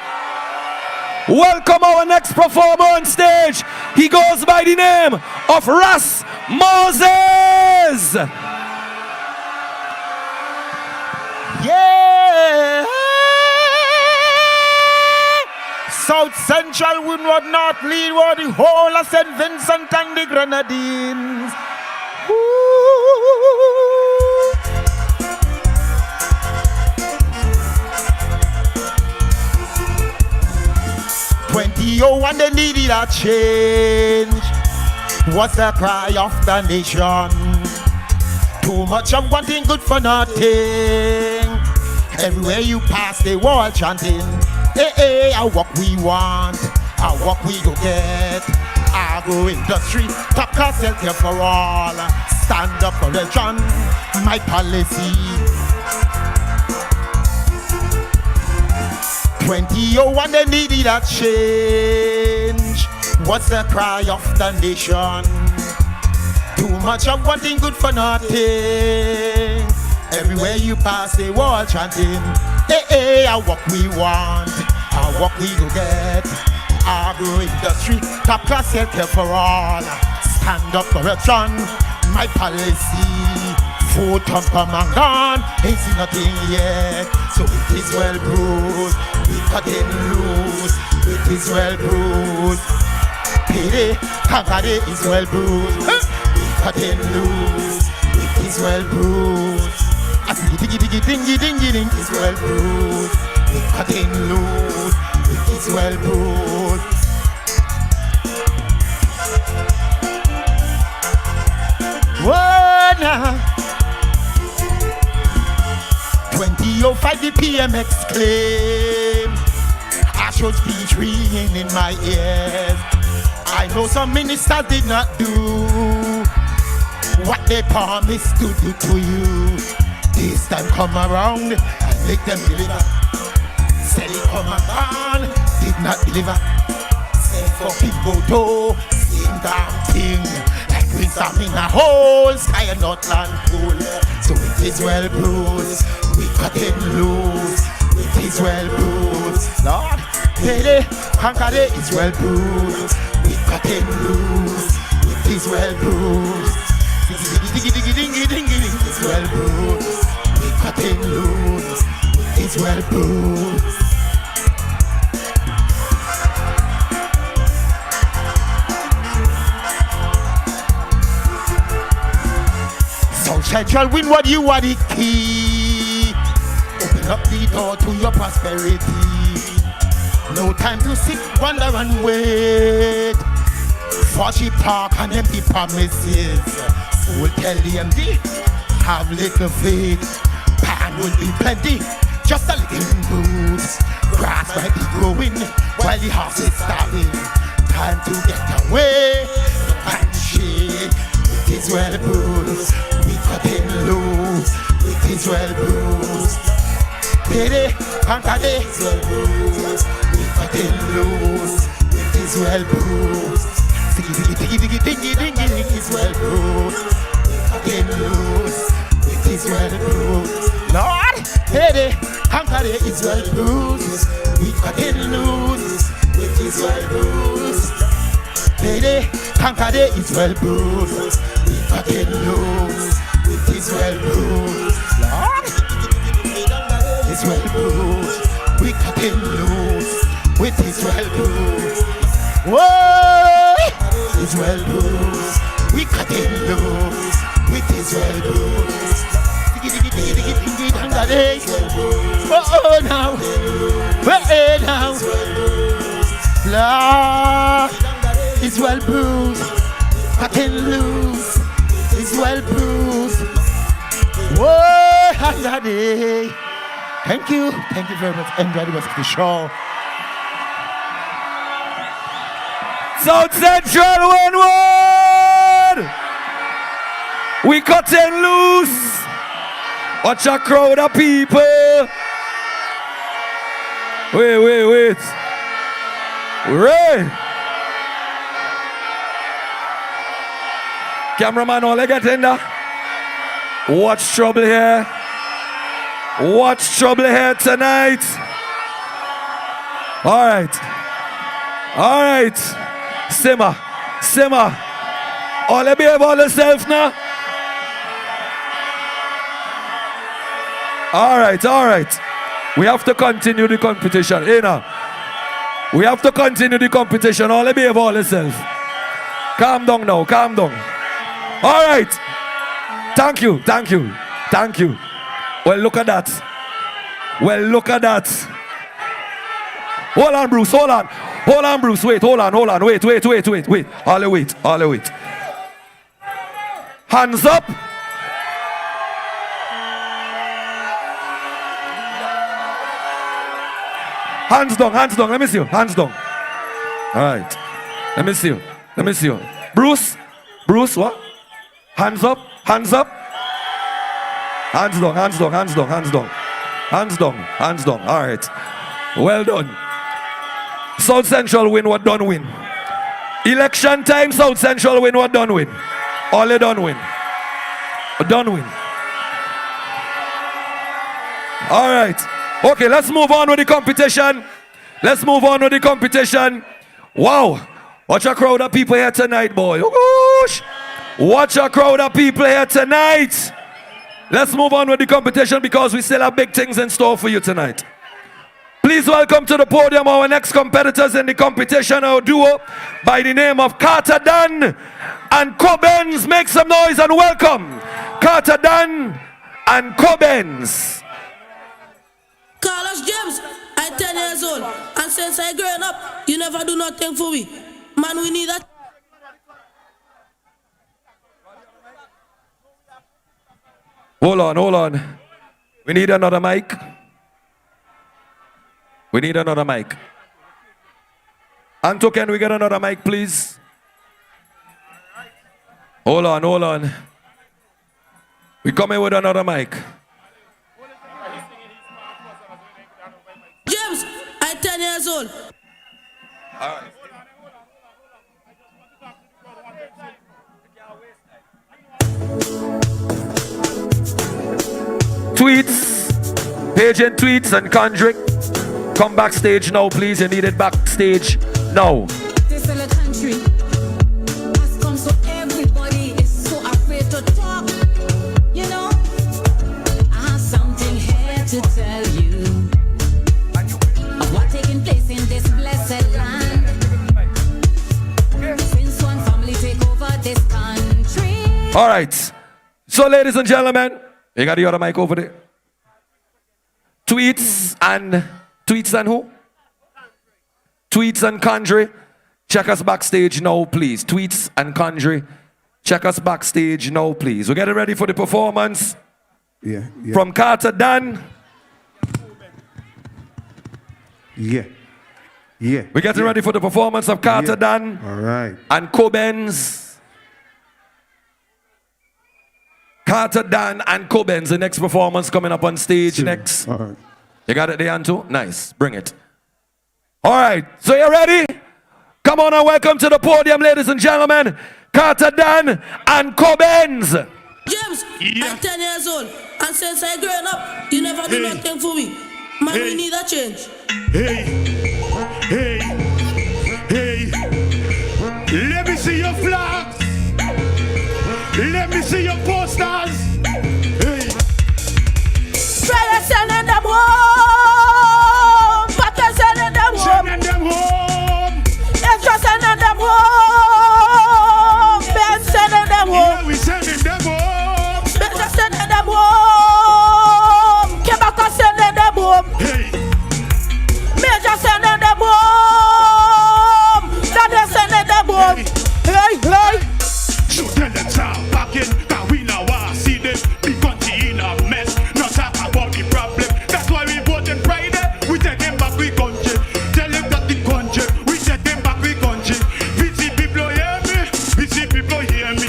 Welcome our next performer on stage. He goes by the name of Ras Moses. Yeah. South Central, Windward, North Leeward, the whole of St. Vincent and the Grenadines. Ooh. 2001 they needed a change. What's the cry of the nation? Too much of one thing, good for nothing. Everywhere you pass, they all chanting. Hey, hey, what we want, what we go get. Agro industry, top class healthcare for all. Stand up for religion, my policy. 2001 they needed a change. What's the cry of the nation? Too much of one thing, good for nothing. Everywhere you pass, they all chanting. Hey, hey, what we want, what we go get. Agro industry, top class healthcare for all. Stand up corruption, my policy. Food come and gone, ain't seen nothing yet. So it is well bruised, we cut it loose. It is well bruised. Pity, Kankade is well bruised. We cut it loose. It is well bruised. I see diggy diggy dingy dingy ding is well bruised. We cut it loose. It is well bruised. Whoa, now. 2005 the PM exclaim. I should speech ringing in my ears. I know some ministers did not do what they promised to do to you. This time come around and make them deliver. Say come around, did not deliver. Say for people to same damn thing. Like with some in a hole, sky and not land pool. So it is well bruised. We cut it loose, it is well bruised. Lord, Pele, Kankade is well bruised. We cut it loose, it is well bruised. Diggy diggy diggy diggy diggy, it's well bruised. We cut it loose, it is well bruised. South Central Windward, you are the key. Open up the door to your prosperity. No time to sit, wonder and wait for cheap talk and empty promises. We'll tell the MD, have little faith. Pan will be plenty, just a little boots. Grass might be growing while the house is starving. Time to get away and shake. It is well bruised, we cut it loose. It is well bruised. conquer the Israel Bruce. We cutting loose with Israel Bruce. Diggy, diggy, diggy, diggy, diggy, diggy, Israel Bruce. We cutting loose with Israel Bruce. Lord, hey, they conquer the Israel Bruce. We cutting loose with Israel Bruce. Hey, they conquer the Israel Bruce. We cutting loose with Israel Bruce. Lord, Israel Bruce. We cutting loose with Israel Bruce. Whoa, Israel Bruce. We cutting loose with Israel Bruce. Oh now, now, Lord, Israel Bruce, cutting loose, Israel Bruce. Whoa, Daddy. Thank you very much. Enjoy the rest of the show. South Central Winwood! We cutting loose! Watch a crowd of people! Wait. Ray! Cameraman, all I get in there. Watch trouble here. Watch trouble here tonight. All right. Simmer. All I behave all yourself now. All right. We have to continue the competition. We have to continue the competition. All I behave all yourself. Calm down now. All right. Thank you. Well, look at that. Hold on, Bruce. Wait. All wait. Hands up. Hands down. Let me see you. Hands down. All right. Let me see you. Bruce, what? Hands up. Hands down. All right. Well done. South Central win what done win. Election time, South Central win what done win. All they done win. Done win. All right. Okay, let's move on with the competition. Wow. Watch a crowd of people here tonight, boy. Whoosh. Watch a crowd of people here tonight. Let's move on with the competition because we still have big things in store for you tonight. Please welcome to the podium our next competitors in the competition, our duo by the name of Carter Dunn and Cobbins. Make some noise and welcome Carter Dunn and Cobbins. Carlos James, I'm 10 years old, and since I grown up, you never do nothing for me. Man, we need that. Hold on. We need another mic. Anto, can we get another mic, please? Hold on. We coming with another mic. James, I'm 10 years old. All right. Tweets, Pagent Tweets and Kendrick, come backstage now, please. You need it backstage now. This is a country has come so everybody is so afraid to talk. You know, I have something here to tell you of what taking place in this blessed land. Since one family take over this country. All right. So, ladies and gentlemen, you got the other mic over there. Tweets and who? Tweets and Condry. Check us backstage now, please. Tweets and Condry. Check us backstage now, please. We're getting ready for the performance. Yeah. From Carter Dunn. Yeah. We're getting ready for the performance of Carter Dunn. All right. And Cobbins. Carter Dunn and Cobbins, the next performance coming up on stage next. All right. You got it, Deanto? Nice. Bring it. All right. So you ready? Come on and welcome to the podium, ladies and gentlemen. Carter Dan and Cobbins. James, I'm 10 years old, and since I grown up, you never do nothing for me. Man, we need a change. Hey, let me see your flags. Let me see your posters. Hey. Try to send them home. But they send them home. Send them home. It's just sending them home. Ben sending them home. Yeah, we sending them home. Ben just sending them home. Kebaka sending them home. Hey. Major sending them home. Daniel sending them home. Hey. So tell them stop backing, cause we now see them. The country in a mess. Not talk about the problem. That's why we voted Friday. We take them back we country. Tell them that the country. We take them back we country. Busy people hear me. Busy people hear me.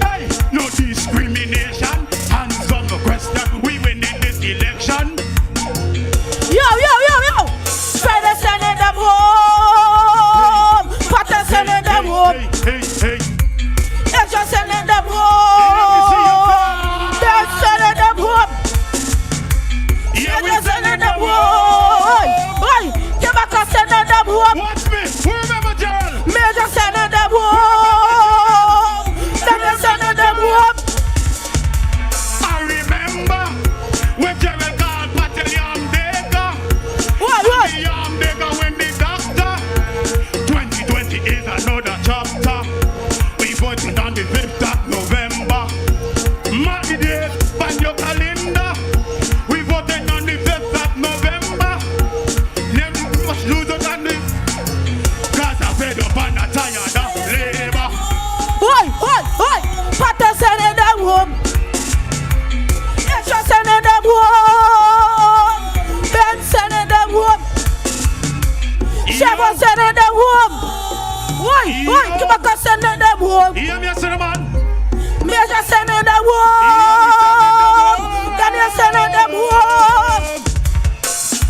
Hey, no discrimination. Hands on the question. We winning this election. Yo. Try to send them home. But they sending them home. Hey. It's just sending them home. They're sending them home. Yeah, They're sending them home. Hey, Kebaka sending them home. Watch me. Who remember Gerald? Major sending them home. They're sending them home. I remember when Gerald called Patel Yamdeka. What? The Yamdeka when the doctor. 2020 is another chapter. We voted on the 5th of November. Mark the date on your calendar. We voted on the 5th of November. Never must lose us on the. Cause I fed up and I tired of labor. Oi. But they're sending them home. It's just sending them home. Ben sending them home. Chevron sending them home. Oi. Kebaka sending them home. Hear me, son, man. Major sending them home. Daniel sending them home.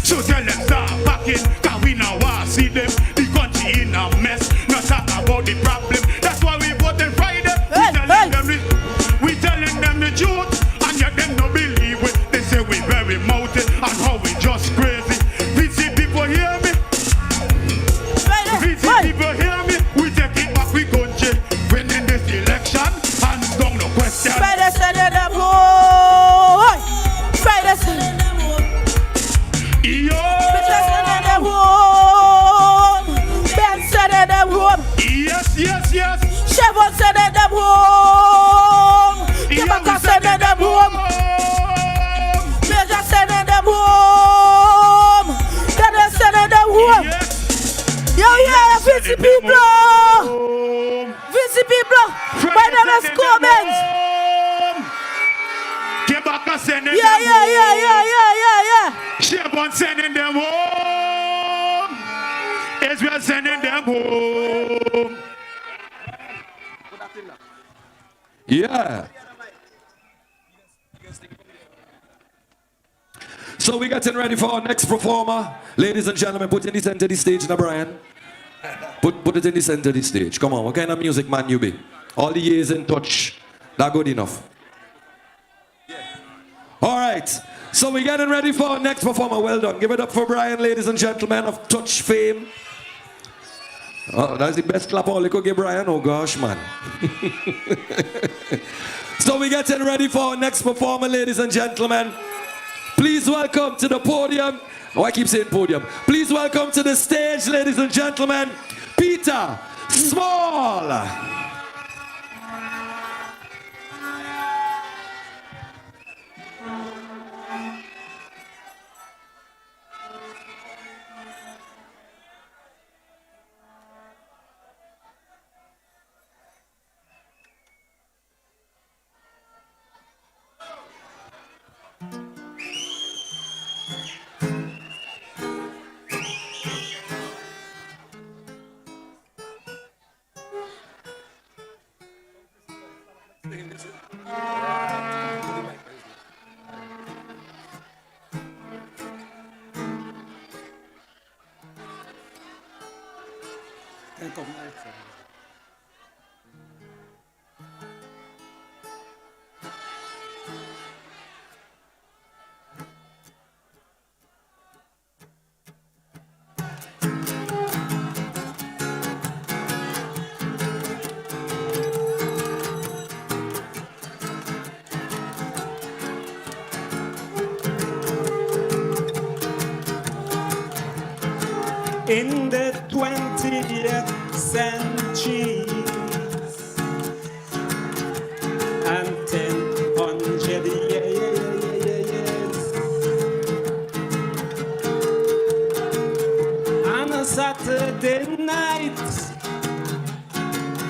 So tell them stop backing, cause we now see them. The country in a mess, not talk about the problem. That's why we voted Friday. We telling them the truth, and yet them no believe it. They say we very mounted, and how we just crazy. Busy people hear me. Busy people hear me. We take it back, we country. Winning this election, hands down, no question. Friday sending them home. Friday sending them home. Yo. Major sending them home. Ben sending them home. Yes. Chevron sending them home. Kebaka sending them home. Major sending them home. Daniel sending them home. Yo, VC people. My name is Cobbins. Kebaka sending Yeah. Chevron sending them home. Israel sending them home. Yeah. So we're getting ready for our next performer. Ladies and gentlemen, put in the center of the stage now, Brian. Put it in the center of the stage. Come on, what kind of music man you be? All the years in touch. That good enough. All right. So we're getting ready for our next performer. Well done. Give it up for Brian, ladies and gentlemen, of Touch fame. Oh, that's the best clap all you could give Brian. Oh gosh, man. So we're getting ready for our next performer, ladies and gentlemen. Please welcome to the podium. Oh, I keep saying podium. Please welcome to the stage, ladies and gentlemen, Peter Small. in the 20th century. And 1000 years. On a Saturday night,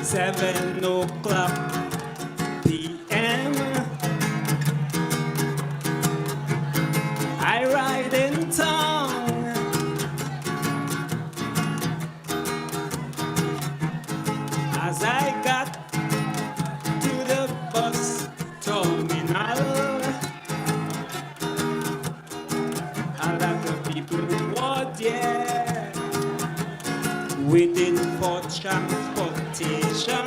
7:00 p.m. I ride in town. As I got to the bus terminal, a lot of people were there waiting for transportation.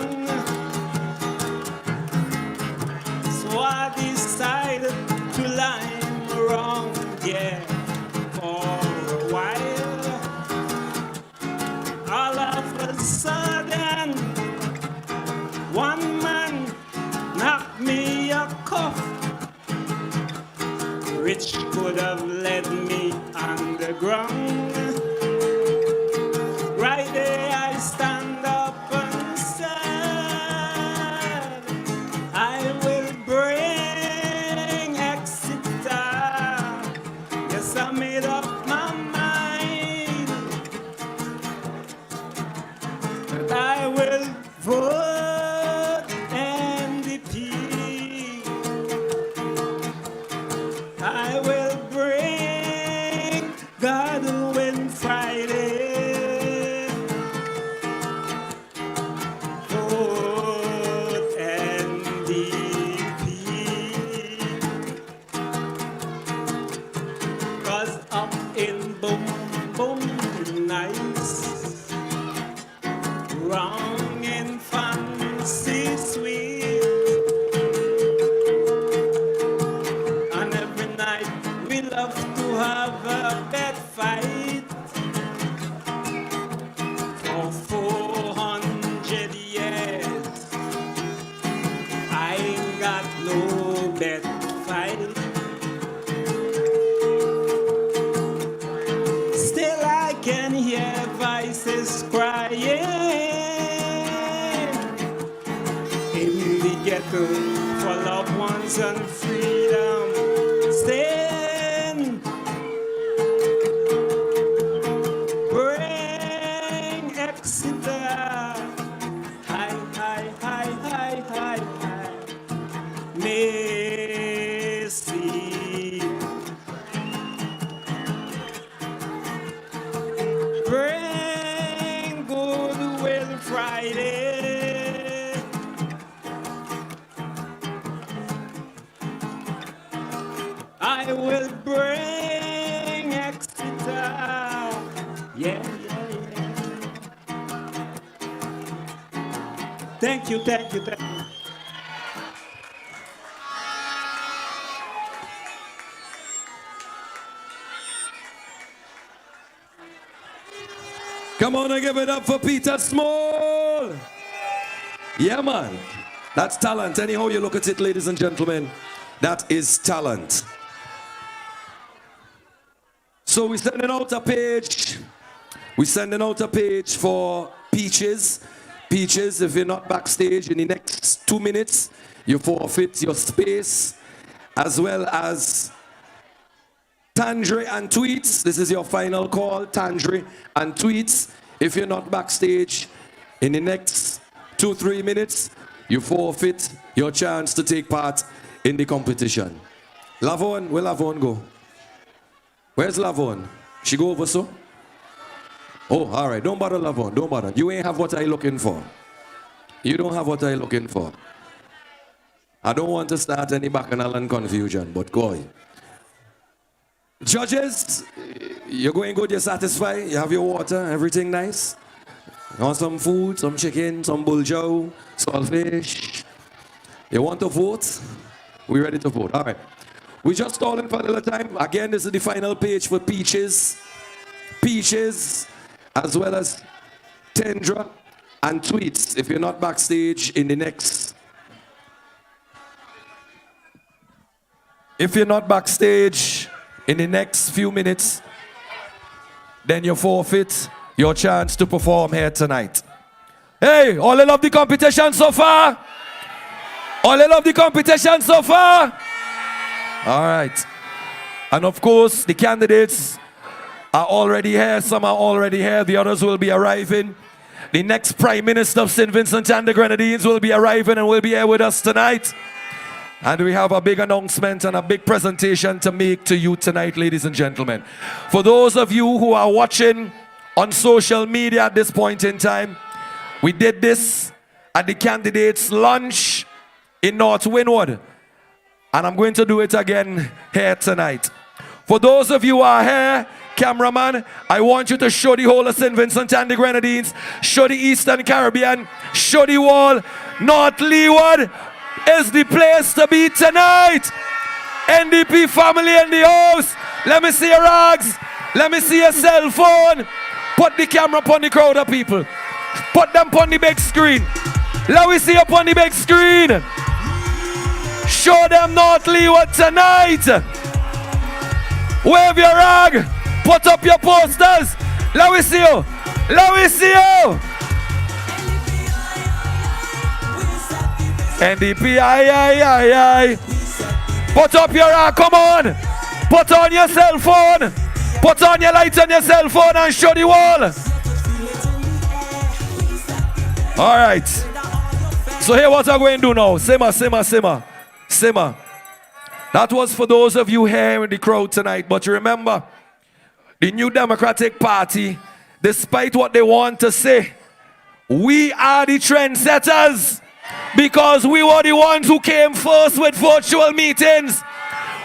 So I decided to line around there for a while. All of a sudden, one man knocked me a cuff, which could have led me underground. Right there I stand up and said, I will bring Exeter. Yes, I made up my mind that I will vote NDP. I will bring God win Friday. Vote NDP. 'Cause up in boom boom nice, wrong in fancy sweet, and every night we love to have a bed fight. For 400 years I ain't got no bed fight. Still I can hear voices crying in the ghetto for loved ones and freedom. Stand, bring Exeter. Hi, hi, hi, hi, hi, hi. Mercy. Bring Goodwill Friday. I will bring Exeter. Yeah, yeah, yeah. Thank you, thank you, thank you. Come on and give it up for Peter Small. Yeah, man. That's talent. Anyhow you look at it, ladies and gentlemen, that is talent. So we're sending out a page. We're sending out a page for Peaches. Peaches, if you're not backstage in the next 2 minutes, you forfeit your space, as well as Tandre and Tweets. This is your final call, Tandre and Tweets. If you're not backstage in the next 2-3 minutes, you forfeit your chance to take part in the competition. Lavon, where Lavon go? Where's Lavon? She go over so? Oh, all right. Don't bother, Lavon. Don't bother. You ain't have what I looking for. You don't have what I looking for. I don't want to start any bacchanal and confusion, but go ahead. Judges, you're going good, you're satisfied, you have your water, everything nice? You want some food, some chicken, some buljo, saltfish? You want to vote? We're ready to vote. All right. We're just stalling for a little time. Again, this is the final page for Peaches. Peaches, as well as Tendra and Tweets. If you're not backstage in the next... If you're not backstage in the next few minutes, then you forfeit your chance to perform here tonight. Hey, all I love the competition so far? All I love the competition so far? All right. And of course, the candidates are already here. Some are already here. The others will be arriving. The next Prime Minister of St. Vincent and the Grenadines will be arriving and will be here with us tonight. And we have a big announcement and a big presentation to make to you tonight, ladies and gentlemen. For those of you who are watching on social media at this point in time, we did this at the candidates' lunch in North Windward. And I'm going to do it again here tonight. For those of you who are here, cameraman, I want you to show the whole of St. Vincent and the Grenadines, show the Eastern Caribbean, show the wall. North Leeward is the place to be tonight. NDP family in the house. Let me see your rags. Let me see your cell phone. Put the camera upon the crowd of people. Put them upon the big screen. Let me see up on the big screen. Show them North Leeward tonight. Wave your rag. Put up your posters. Let me see you. Let me see you. NDP, aye. Put up your rag. Come on. Put on your cell phone. Put on your lights on your cell phone and show the wall. All right. So here what I'm going to do now. Simmer. That was for those of you here in the crowd tonight. But remember, the New Democratic Party, despite what they want to say, we are the trendsetters because we were the ones who came first with virtual meetings.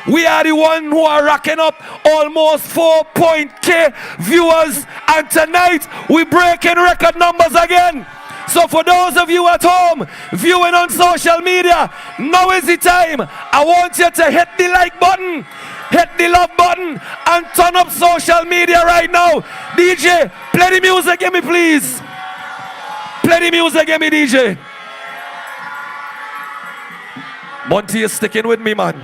We are the ones who are racking up almost 4.k viewers, and tonight we're breaking record numbers again. So for those of you at home viewing on social media, now is the time. I want you to hit the like button, hit the love button, and turn up social media right now. DJ, play the music, give me please. Play the music, give me DJ. Monty is sticking with me, man.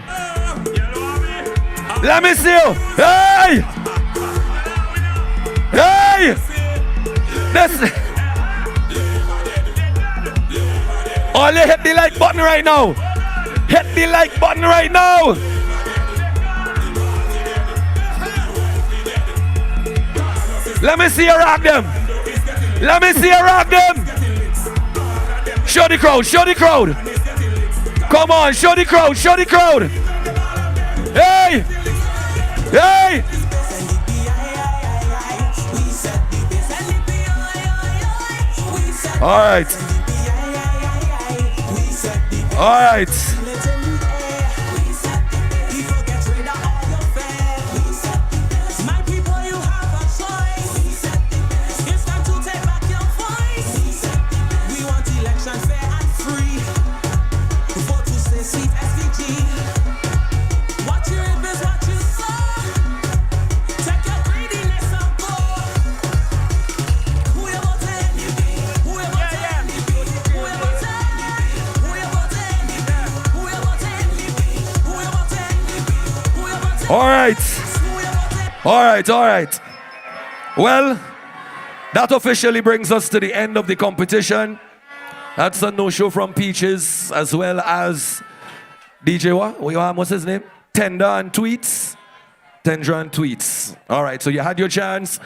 Let me see you. Hey! This. Only hit the like button right now. Hit the like button right now. Let me see you rock them. Let me see you rock them. Show the crowd. Come on, show the crowd. Hey! All right. All right. Well, that officially brings us to the end of the competition. That's a no-show from Peaches, as well as DJ what's his name? Tender and Tweets. All right, so you had your chance.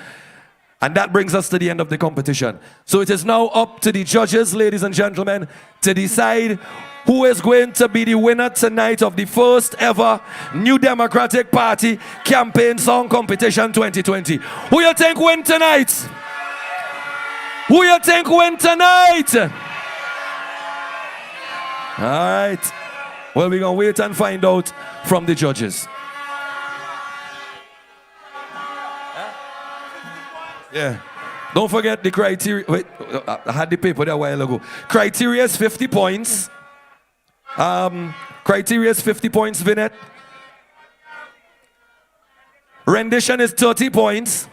And that brings us to the end of the competition. So it is now up to the judges, ladies and gentlemen, to decide who is going to be the winner tonight of the first ever New Democratic Party Campaign Song Competition 2020. Who you think win tonight? All right. Well, we're going to wait and find out from the judges. Yeah. Don't forget the criteria. Wait, I had the paper there a while ago. Criteria is 50 points. Criteria is 50 points, Vinette. Rendition is 30 points.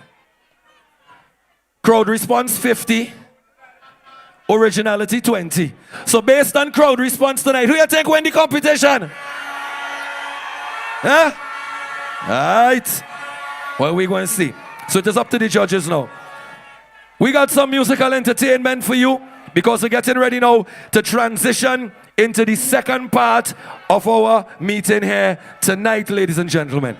Crowd response 50. Originality 20. So based on crowd response tonight, who you think win the competition? Huh? All right. Well, we're going to see. So it is up to the judges now. We got some musical entertainment for you because we're getting ready now to transition into the second part of our meeting here tonight, ladies and gentlemen.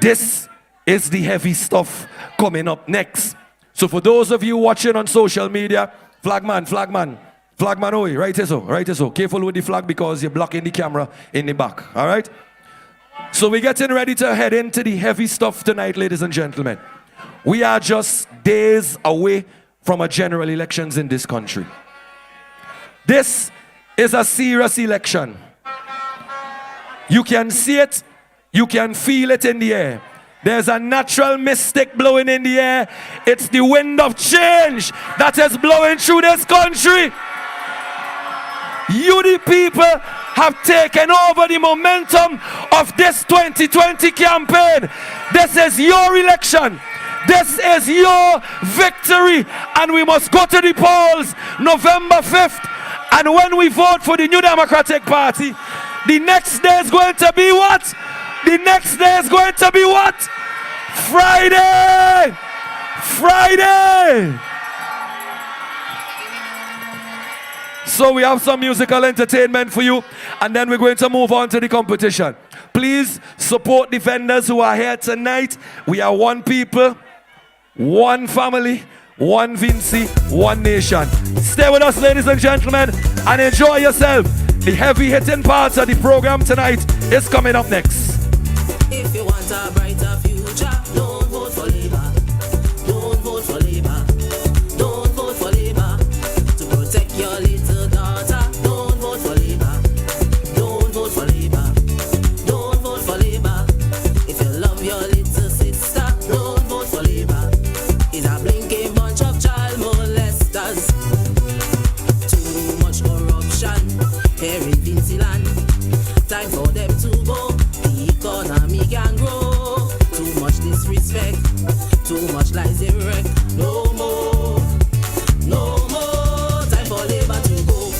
This is the heavy stuff coming up next. So for those of you watching on social media, flagman, oi, right so. Careful with the flag because you're blocking the camera in the back, all right? So we're getting ready to head into the heavy stuff tonight, ladies and gentlemen. We are just days away from a general elections in this country. This is a serious election. You can see it, you can feel it in the air. There's a natural mystic blowing in the air. It's the wind of change that is blowing through this country. You, the people, have taken over the momentum of this 2020 campaign. This is your election. This is your victory. And we must go to the polls November 5th. And when we vote for the New Democratic Party, the next day is going to be what? The next day is going to be what? Friday! Friday! So we have some musical entertainment for you, and then we're going to move on to the competition. Please support the vendors who are here tonight. We are one people, one family, one Vinci, one nation. Stay with us, ladies and gentlemen, and enjoy yourself. The heavy hitting parts of the program tonight is coming up next. If you want a brighter future, don't vote for Labour. Don't vote for Labour. Don't vote for Labour. To protect your little daughter, don't vote for Labour. Don't vote for Labour. Don't vote for Labour. If you love your little sister, don't vote for Labour. It's a blinking bunch of child molesters. Too much corruption here in Vinceland. Time for them to go. The economy can grow. Too much disrespect. Too much lies they wreck. No more. No more. Time for Labour to go.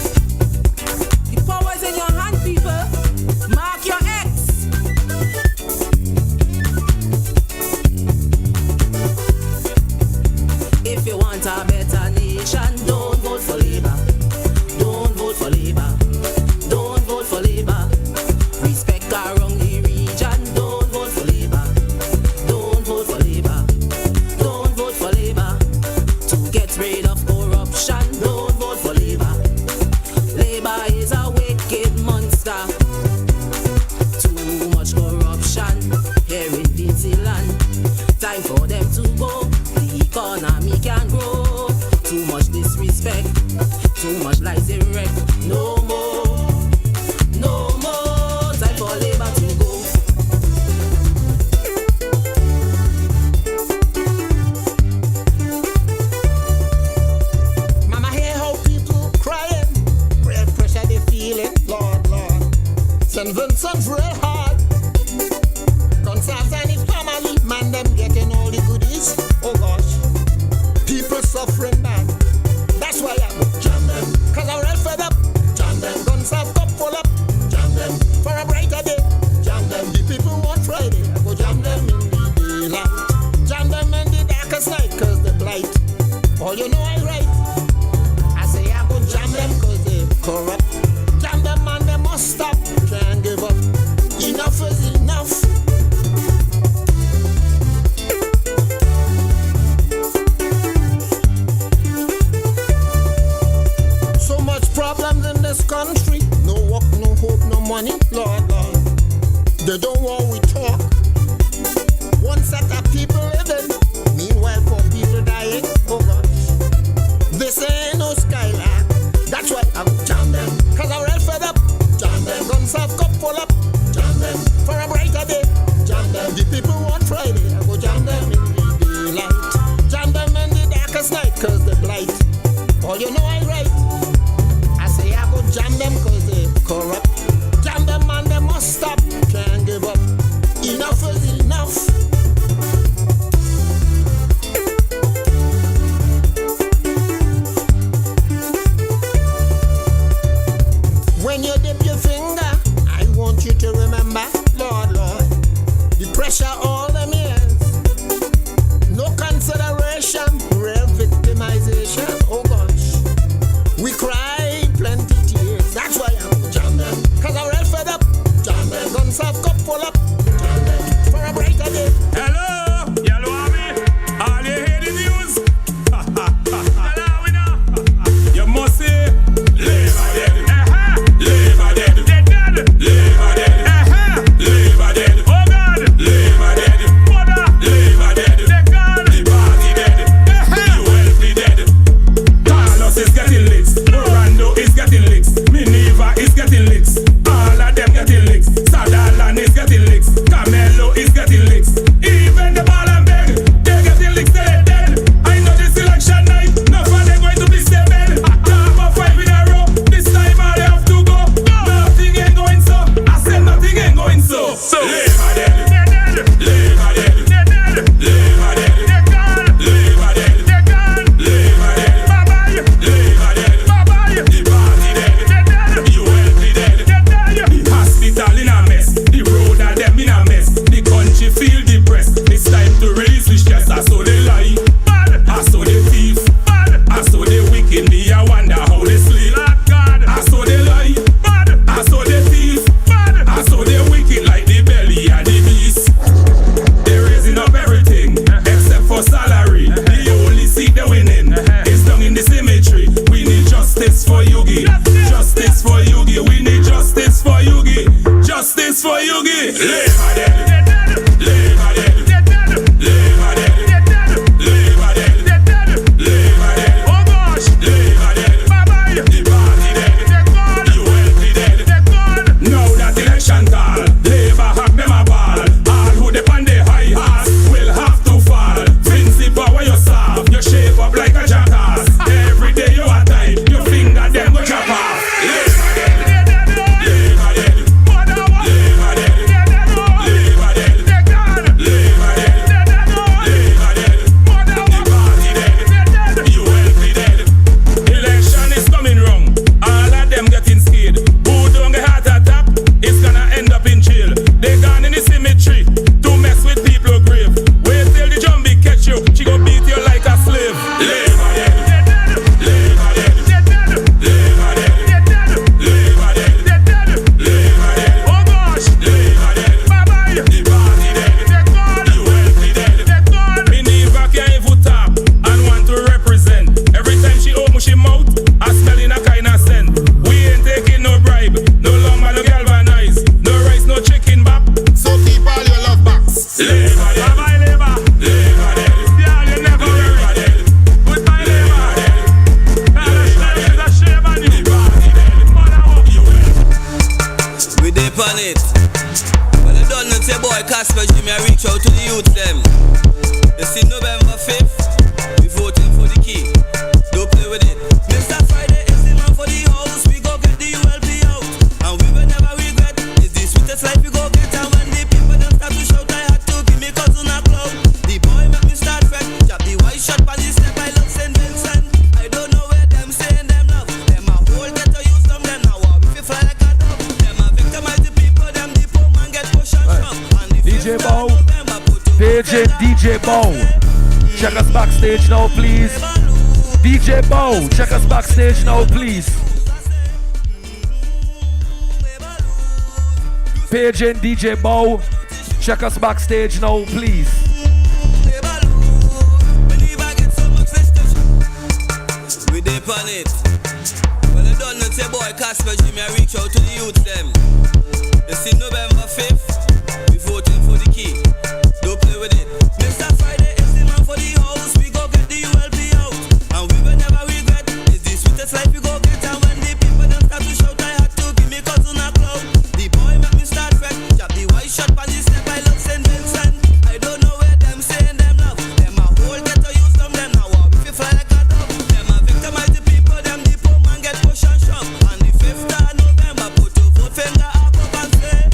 The power is in your hand, people. Mark your X. If you want a better nation, don't vote for Labour. Don't vote for Labour. Don't vote for Labour. Respect around the region. Don't vote for Labour. Don't vote for Labour. Don't vote for Labour. To get rid of corruption. Don't vote for Labour. Labour is a wicked monster. Too much corruption here in Vinceland. Time for them to go. The economy can grow. Too much disrespect. Too much lies they wreck. No more. No more. Time for Labour to go. Mama hear how people crying, real pressure they feeling, Lord, Lord. St. Vincent's real hard. Concerns and his family, man them getting all the goodies. Oh gosh, people suffering bad. That's why I go jam them, cause I'm real fed up. Jam them, guns have cup full up. Jam them, for a brighter day. Jam them, the people want Friday. I go jam them in the daylight. Jam them in the darkest night, cause they blight. All you know I right. I say I go jam them cause they corrupt. Jam them and they must stop. Can't give up. Enough is enough. So much problems in this country. No work, no hope, no money. Lord, Lord. They don't want we talk. One set of people living. Meanwhile, poor people dying. Oh gosh. This ain't no skyline. That's why I go jam them. Cause I'm real fed up. Jam them. Guns have cup full up. Jam them. For a brighter day. Jam them. The people want Friday. I go jam them in the daylight. Jam them in the darkest night. Cause they blight. All you know I right. I say I go jam them cause they corrupt. Jam them and they must stop. Can't give up. Enough is enough. When you dip your finger, I want you Labor dead. Labor dead. Labor dead. Labor dead. Labor dead. Oh gosh. Labor dead. Bye bye. The party dead. You will be dead. Now that election call, Labor have them a ball. All who depend the high horse will have to fall. Principal where you serve, you shape up like a jackass. Every day you are tight, your finger them go chop off. Labor dead. Labor dead. Labor dead. Labor dead. Labor dead. Labor dead. The party dead. You will be dead. Election is coming wrong. All of them getting scared. Who don't get heart attack is gonna end up in jail. They gone in the cemetery to mess with people grave. Wait till the zombie catch you, she go beat you like a slave. Labor dead. Labor dead. Labor dead. Labor dead. Labor dead. Oh gosh. Labor dead. Bye bye. The party dead. You will be dead. Me never can even talk and want to represent. Every time she open she mouth, I smell in a kind of scent. We ain't taking no bribe, no lumber, no galvanize, no rice, no chicken back. So keep all your love back. Labor dead. Bye bye labor. Labor dead. Yeah, you never labor dead. Goodbye labor dead. There's a shame on you. The party dead. We dip on it. Well, I don't know, say boy, Casper Jimmy, I reach out to the youth them. You see November 5th, we voting for the key. Don't play with it. Mr. Friday is the man for the house. We go get the ULP out. And we will never regret. It's the sweetest life we go get. And when the people don't start to shout, I had to give me cousin a cloud. The boy make me start fret. Jab the white shot on the step. I love St. Vincent. I don't know where them saying them love. Them a whole get to use them. Them now we feel fly like a dog. Them a victimize the people. Them the poor man get push and shove. And the DJ Bow, Page and DJ Bow. Check us backstage now, please. DJ Bow, check us backstage now, please. Page and DJ Bow, check us backstage now, please. We dip on it. Well, I don't know, say boy, Casper Jimmy, I reach out to the youth them. You see November 5th, we voting for the key. Don't play with it. Mr. Friday is the man for the house. We go get the ULP out. And we will never regret. It's the sweetest life we go get. And when the people don't start to shout, I had to give me cousin a cloud. The boy make me start fret. Jab the white shot on the step. I love St. Vincent. I don't know where them saying them love. Them a whole get to use them. Them now we feel fly like a dog. Them a victimize the people. Them the poor man get push and shove. And the 5th of November, put your vote finger up and say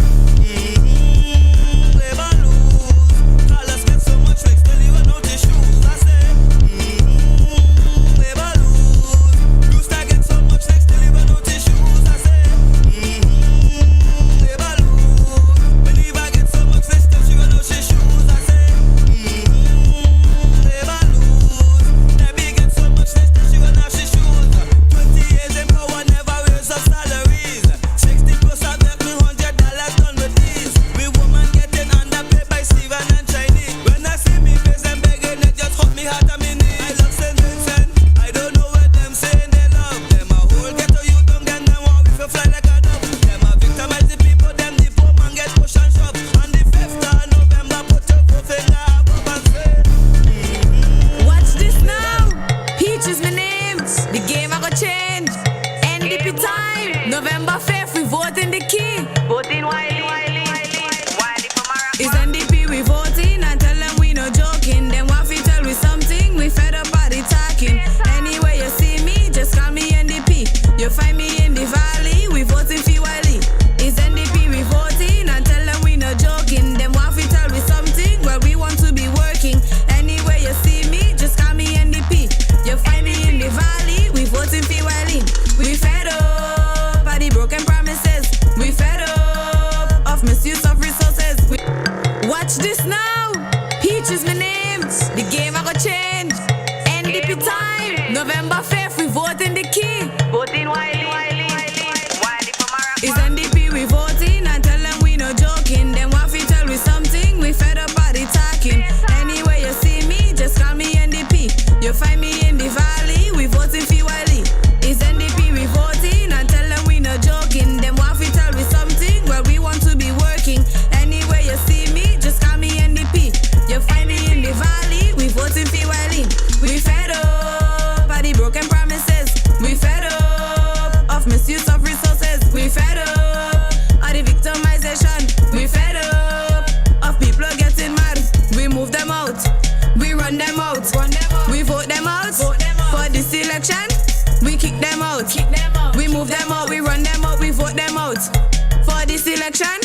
For this election,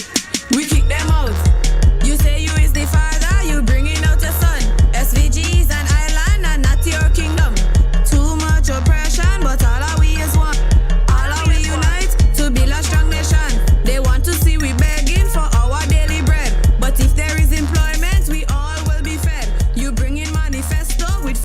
we kick them out. You say you is the father, you bringing out your son. SVG's an island and not your kingdom. Too much oppression, but all of we is one. All of we unite to build a strong nation. They want to see we begging for our daily bread. But if there is employment, we all will be fed. You bring in manifesto with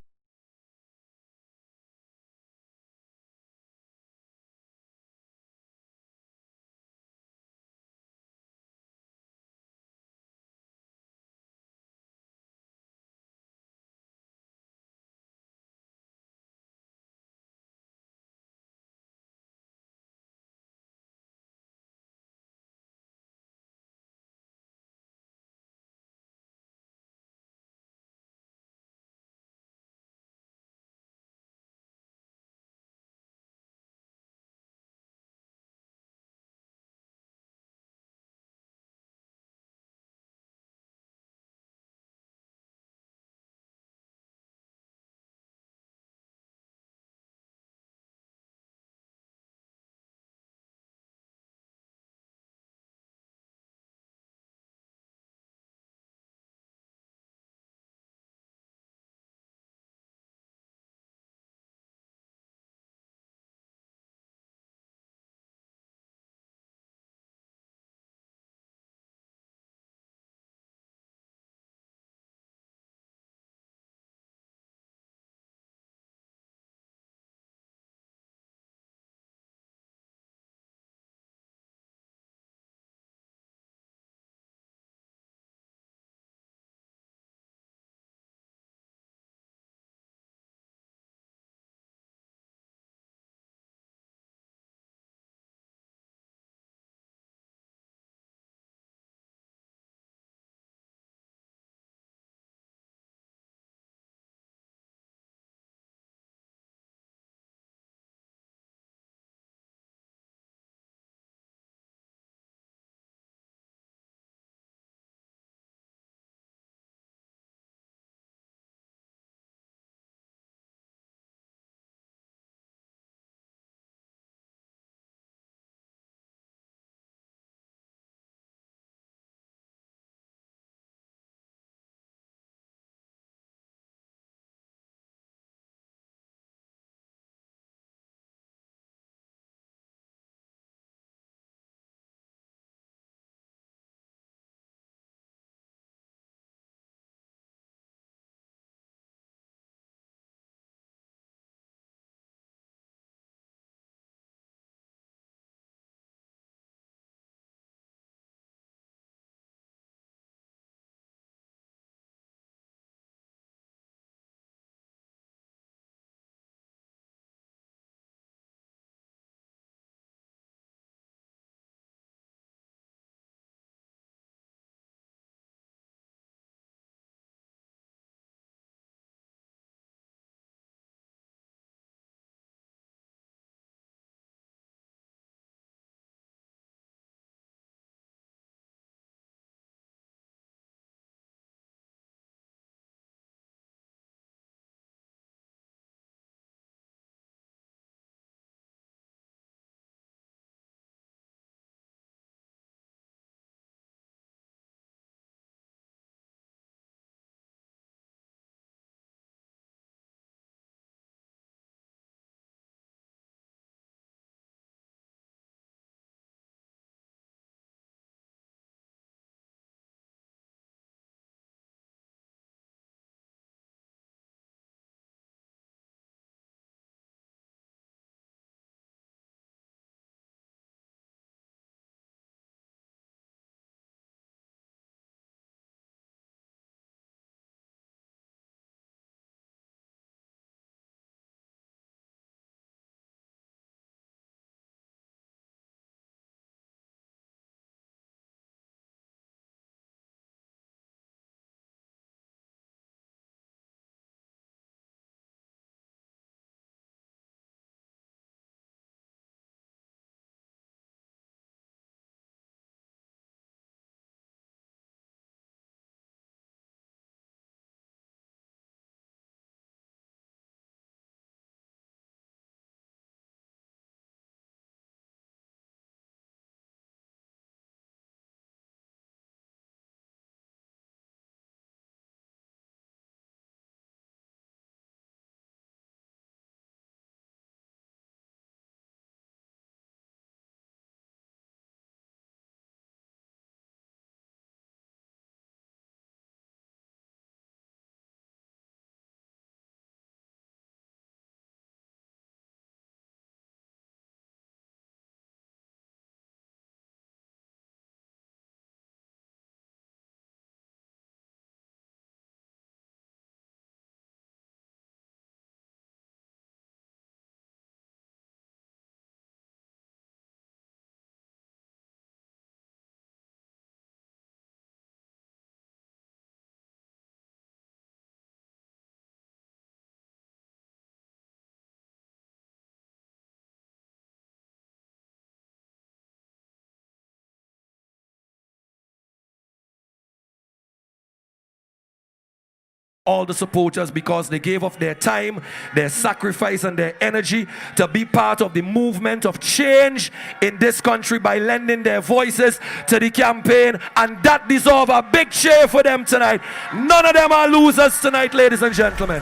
all the supporters because they gave of their time, their sacrifice, and their energy to be part of the movement of change in this country by lending their voices to the campaign, and that deserves a big cheer for them tonight. None of them are losers tonight, ladies and gentlemen.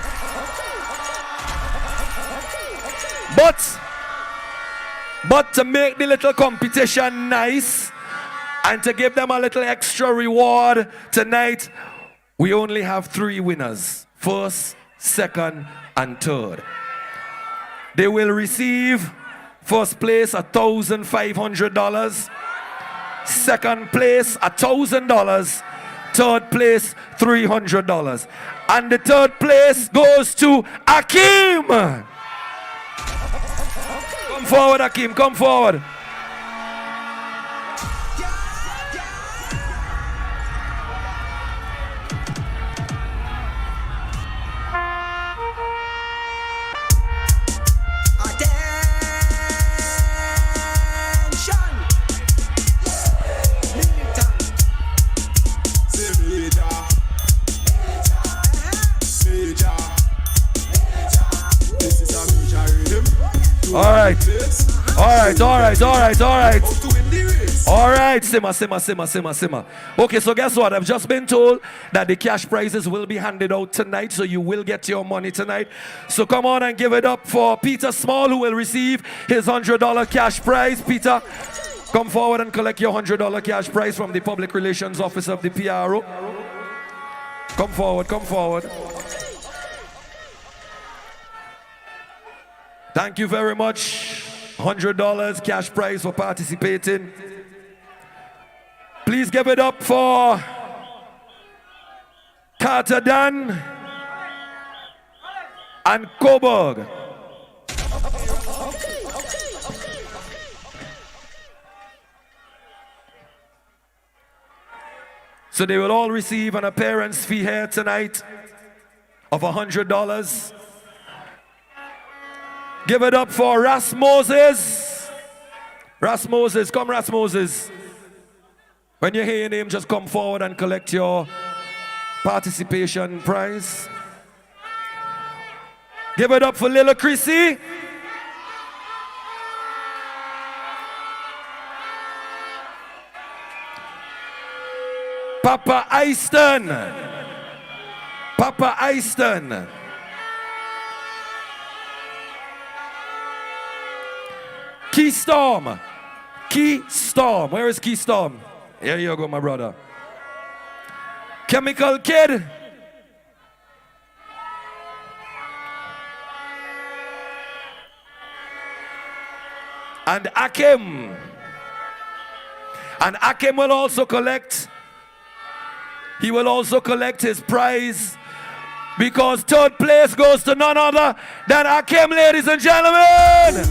But to make the little competition nice and to give them a little extra reward tonight, we only have 3 winners. First, second, and third. They will receive first place $1,500, second place $1,000, third place $300. And the third place goes to Akeem. Come forward, Akeem, come forward. All right, simmer. Okay, so guess what? I've just been told that the cash prizes will be handed out tonight, so you will get your money tonight. So come on and give it up for Peter Small, who will receive his $100 cash prize. Peter, come forward and collect your $100 cash prize from the Public Relations Office of the PRO. Come forward. Thank you very much. $100 cash prize for participating. Please give it up for Carter Dan and Coburg. So they will all receive an appearance fee here tonight of $100. Give it up for Ras Moses. Ras Moses, come Ras Moses. When you hear your name, just come forward and collect your participation prize. Give it up for Lila Chrissy. Papa Easton. Keystorm. Where is Keystorm? Here you go, my brother. Chemical Kid. And Akim. And Akim will also collect. He will also collect his prize, because third place goes to none other than Akim, ladies and gentlemen.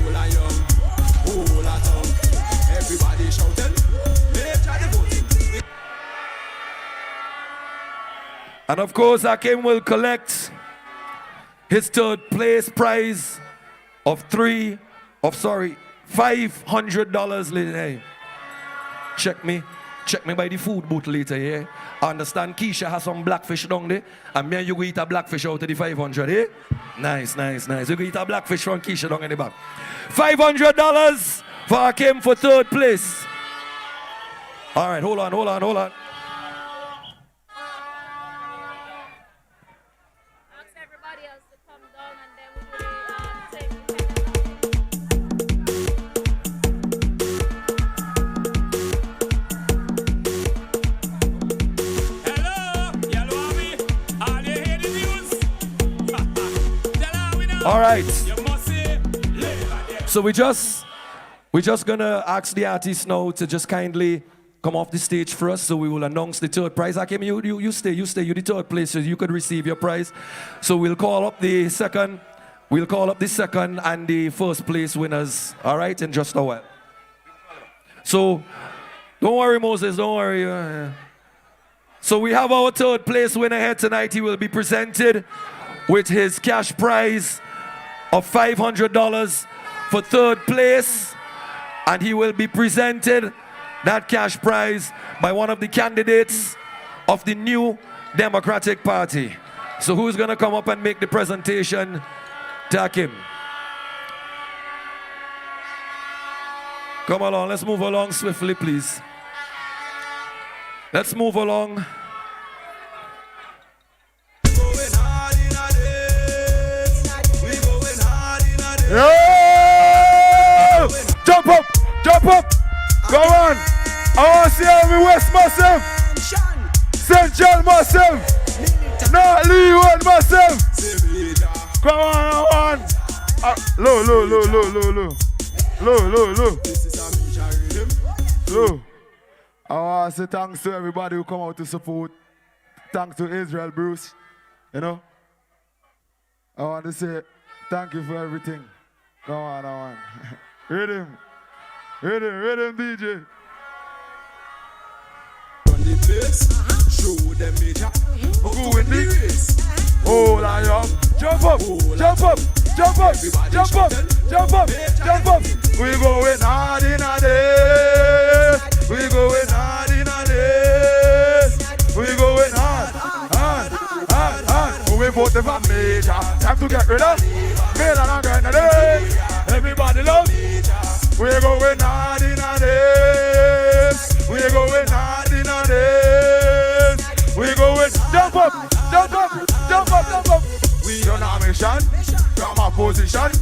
And of course, Akim will collect his third place prize of $500. Hey, check me by the food booth later, yeah? I understand Keisha has some blackfish down there, and me and you go eat a blackfish out of the 500, eh? Nice. You go eat a blackfish from Keisha down in the back. $500 for Akim for third place. All right, hold on. All right. So we just gonna ask the artists now to just kindly come off the stage for us. So we will announce the third prize. Akim, you stay. You're the third place, so you could receive your prize. So we'll call up the second and the first place winners. All right, in just a while. So don't worry, Moses. Don't worry. So we have our third place winner here tonight. He will be presented with his cash prize of $500 for third place, and he will be presented that cash prize by one of the candidates of the new Democratic Party. So who's gonna come up and make the presentation? Takim. Come along, let's move along swiftly, please. Let's move along. Yo! Jump up! Jump up! Go on! I want to see every West Massive! Central Massive! Not Leeward Massive! Come on! Low. I want to say thanks to everybody who come out to support. Thanks to Israel Bruce. You know? I want to say thank you for everything. Come on. Rhythm, DJ. On the place, show them major. Who win the race? Hold on, yo. Jump up. We going hard in a day. We going hard. We vote for major. Time to get rid of Male and Grenade. Everybody love. We're going hard in a day. We're going hard in a day. We're going jump up. We on a mission from a position,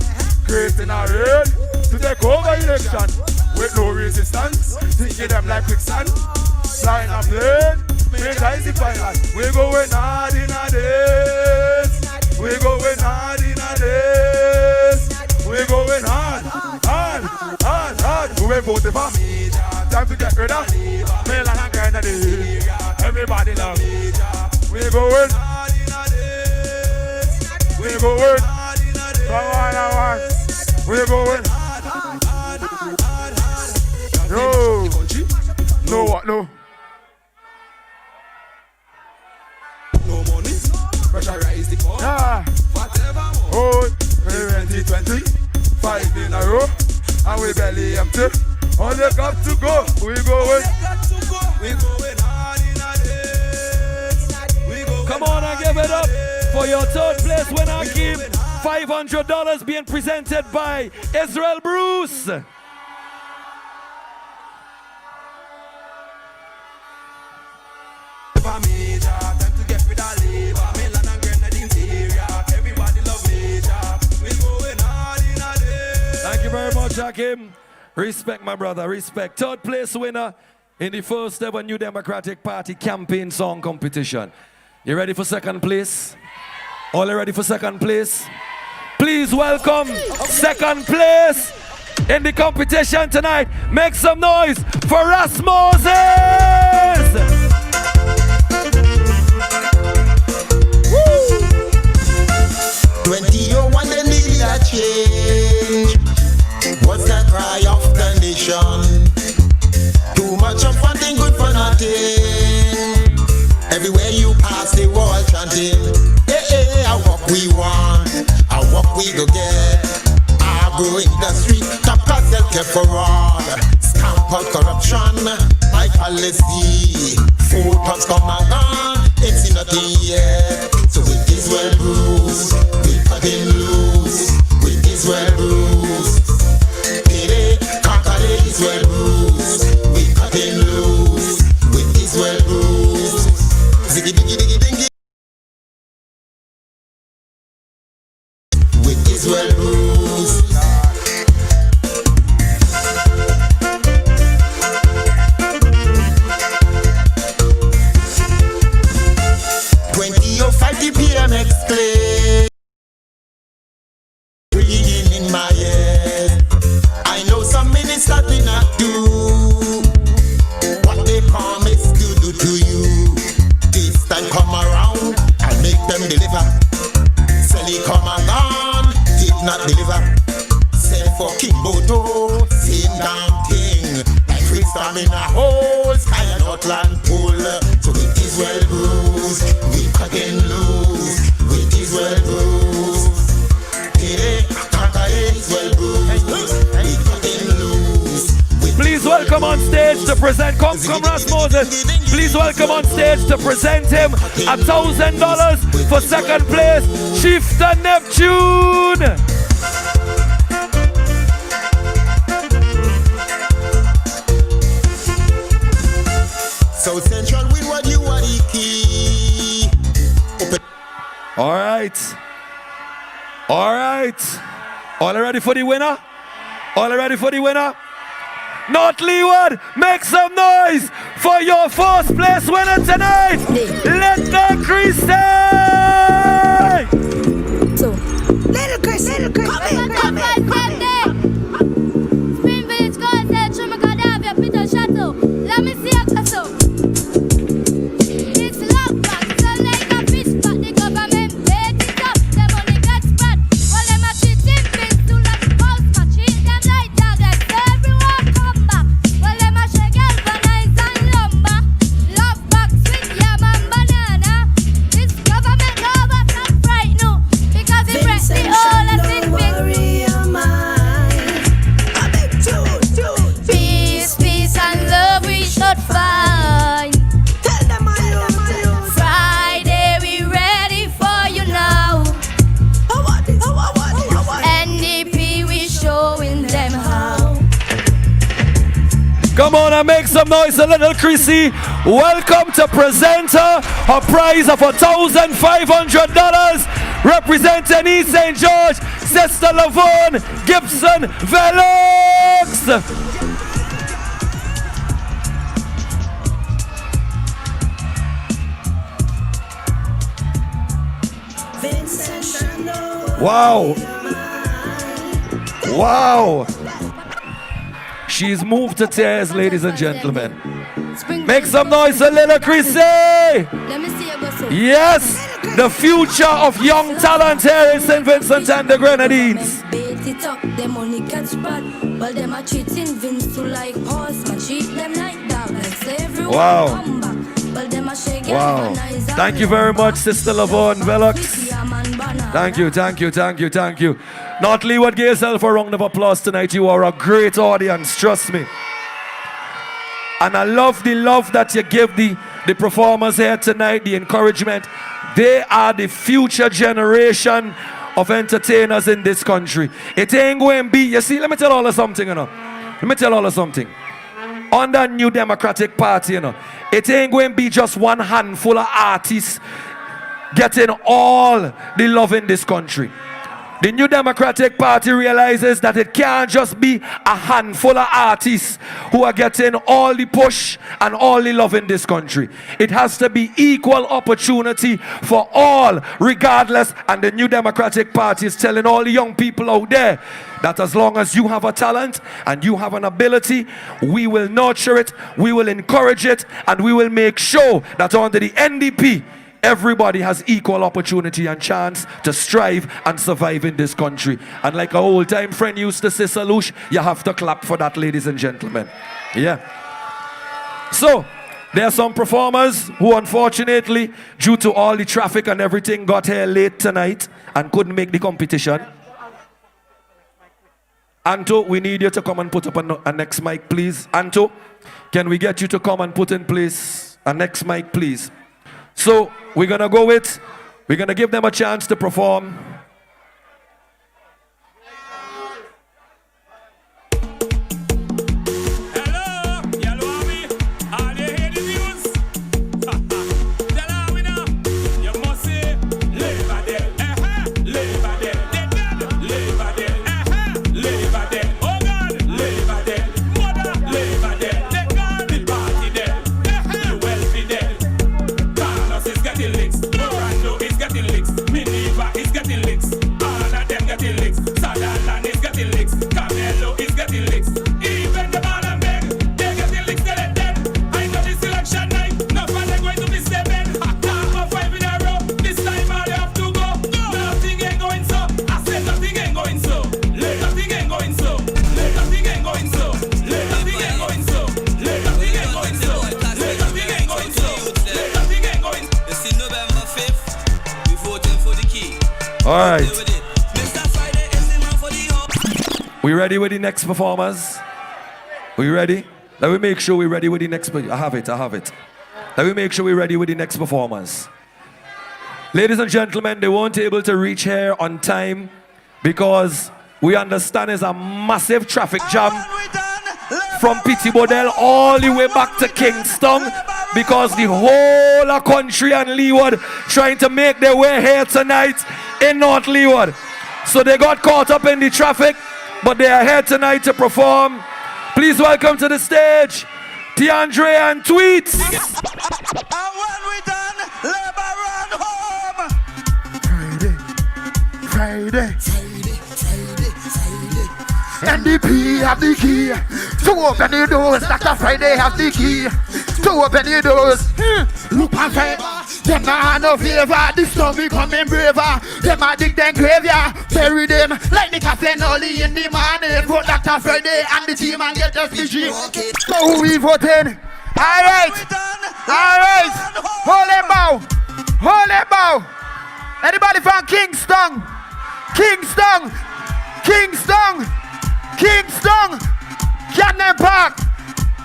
creating a raid to take over election with no resistance. Thinking them like quicksand, flying a plane. Major is the pilot. We're going hard in a day. We're going hard in a day. We're going hard. We voted for time to get rid of Male and Grenade. Everybody love. We're going hard in a day. We're going come on. We're going yo. No what no. No money, pressurize the phone. Whatever more. Oh, 2020, 5 in a row, and we barely empty. Only got to go. We going hard in a day. Come on and give it up for your third place winner, Kim. $500 being presented by Israel Bruce. Thank you very much, Hakim. Respect, my brother, respect. Third place winner in the first ever New Democratic Party campaign song competition. You ready for second place? All ready for second place? Please welcome second place in the competition tonight. Make some noise for Ras Moses! 2001 they needed a change. What's the cry of the nation? Too much of one thing, good for nothing. Everywhere you pass, they all chanting. Hey, what we want, what we go get. Agro industry, capital healthcare for all. Stamp out corruption, my policy. Food pumps come and gone, ain't seen nothing yet. So with Israel Bruce, we cutting loose. With Israel Bruce, Israel Bruce, we cutting loose. With Israel Bruce, ziggy diggy diggy dingy. With Israel Bruce. 20:05 the PM exclaim. Ringing in my head. I know some ministers did not do what they promised to do to you. This time come around and make them deliver. Sally come along, did not deliver. Sell for King Boto, same damn thing. Like freestyle in a whole sky and outland pool. So with Israel Bruce, we cutting loose. With Israel Bruce, Israel Bruce. Please welcome on stage to present. Come, Ras Moses. Please welcome on stage to present him $1,000 for second place, Chieftain Neptune. South Central with what you are the key. All right. All right. All ready for the winner? All ready for the winner? North Leeward, make some noise for your first place winner tonight. Let the Chris say. So, little Chris, come in. Spring Village, go and say, Chuma Gadavia, Peter Chateau. Let me see a castle. It's love back, so like a fish pot. The government paid it up, them only got spread. Well, them a cheating fish to like house, ma treat them like dogs. Everyone come back. Well, them a shake galvanize and lumber. Love back, sweet yam and banana. This government love us not right now, because it breaks the whole of it. Peace, peace and love we should find. Tell them Friday we ready for you now. NDP we showing them how. Come on and make some noise, a little Chrissy. Welcome to presenter a prize of $1,500. Representing East St. George, Sister Lavone Gibson Velox. Wow. Wow. She's moved to tears, ladies and gentlemen. Make some noise, a little Chrissy. Yes, the future of young talent here in St. Vincent and the Grenadines. Them only catch bad, while them are treating Vince to like horse, man treat them like dog, like everyone come back. Well, them are shaking. Wow. Thank you very much, Sister Lavone Velox. Thank you, thank you, thank you, thank you. North Leeward, give yourself a round of applause tonight. You are a great audience, trust me. And I love the love that you give the performers here tonight, the encouragement. They are the future generation of entertainers in this country. It ain't going to be, you see, let me tell all of something, you know. Let me tell all of something. On the New Democratic Party, you know, it ain't going to be just one handful of artists getting all the love in this country. The New Democratic Party realizes that it can't just be a handful of artists who are getting all the push and all the love in this country. It has to be equal opportunity for all, regardless. And the New Democratic Party is telling all the young people out there that as long as you have a talent and you have an ability, we will nurture it, we will encourage it, and we will make sure that under the NDP, everybody has equal opportunity and chance to strive and survive in this country. And like our old time friend used to say, Salush, you have to clap for that, ladies and gentlemen. Yeah. So, there are some performers who unfortunately, due to all the traffic and everything, got here late tonight and couldn't make the competition. Anto, we need you to come and put up a next mic, please. Anto, can we get you to come and put in place a next mic, please? So, we're going to go with, we're going to give them a chance to perform. All right. We ready with the next performers? We ready? Let me make sure we're ready with the next. I have it. Let me make sure we're ready with the next performance. Ladies and gentlemen, they weren't able to reach here on time because we understand there's a massive traffic jam from Petit Bordel all the way back to Kingston because the whole of country and Leeward trying to make their way here tonight in North Leeward. So they got caught up in the traffic, but they are here tonight to perform. Please welcome to the stage, DeAndre and Tweets. And when we done, labor run home. Friday. NDP have the key to open the doors. Dr. Friday have the key to open the doors. Look on favor, them not no favor. This storm becoming braver. Them a dig them graveyard, bury them like the caffeine early in the morning. Vote Dr. Friday and the team and get the FPG. So who we voting? Alright, hold them bow. Anybody from Kingston?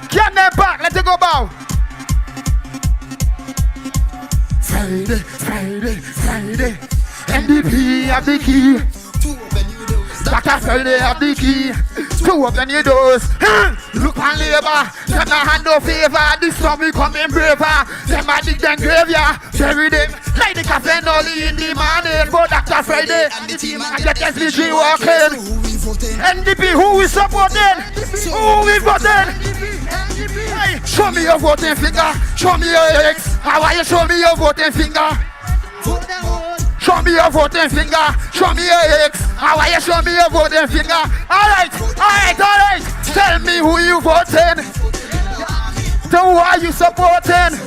Cannon Park, let it go bow. Friday, NDP have the key. Dr. Friday have the key to open your doors. Look on labor, them not hand no favor. This storm will come in braver. Them a dig them graveyard, bury them like the caffeine early in the morning. But Dr. Friday and the team and get SVG walking. NDP, who we supporting? Who we voting? Hey, show me your voting finger. Show me your X. How are you? Show me your voting finger. Show me your voting finger. Show me your X. How are you? Show me your voting finger. Alright. Tell me who you voting. So who are you supporting?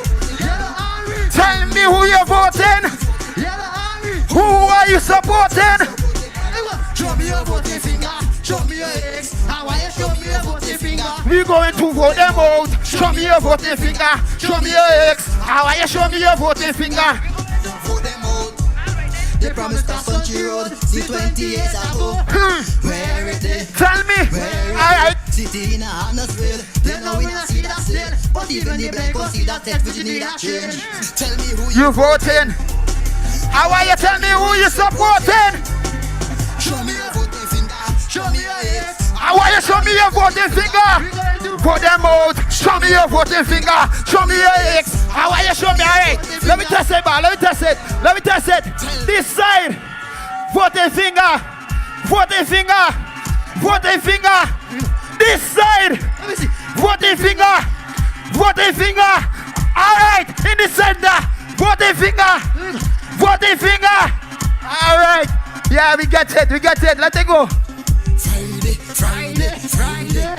Tell me who you're voting. Who are you supporting? Show me your voting finger. Show me your X. How are you? Show me your voting finger. We going to vote them out. Show me your voting finger. Show me your X. How are you? Show me your voting finger. Vote them out. They promised us country road, see 20 years ago. Where it is? Tell me. Alright. City in a Hannesville. They know we not see that still. But even the black will see that set, we need that change. Tell me who you voting. How are you? Tell me who you supporting. Show me your voting finger. Show me your X. How are you? Show me your voting finger. Vote them out. Show me your voting finger. Show me your X. How are you? Show me. Alright. Let me test it, man. Let me test it. This side. Voting finger. This side. Voting finger. Alright. In the center. Voting finger. Alright. Yeah, we get it. Let it go. Friday.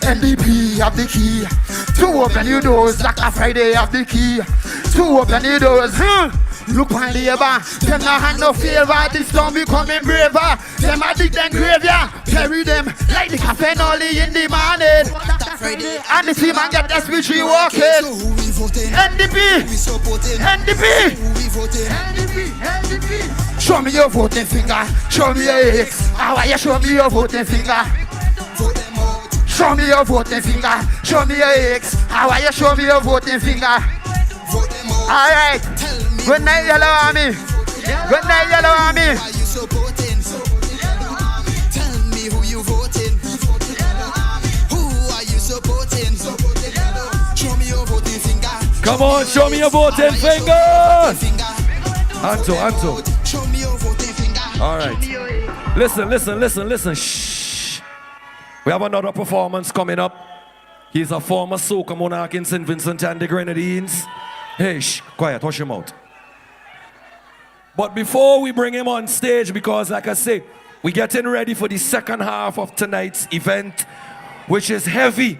NDP have the key to open your doors. Dr. Friday have the key to open your doors. Look on labor, them not hand no favor. This storm becoming braver. Them a dig them graveyard, bury them like the caffeine early in the morning. And the team and get SPG walking. NDP. Show me your voting finger. Show me your X. How are you? Show me your voting finger. Show me your voting finger. Show me your X. How are you? Show me your voting finger. Alright. Good night, Yellow Army. Good night, Yellow Army. Tell me who you voting. Who are you supporting? Show me your voting finger. Come on, show me your voting finger. Anto. Show me your voting finger. All right. Listen. Shh. We have another performance coming up. He's a former soca monarch in St. Vincent and the Grenadines. Hey, shh, quiet, hush him out. But before we bring him on stage, because like I say, we're getting ready for the second half of tonight's event, which is heavy.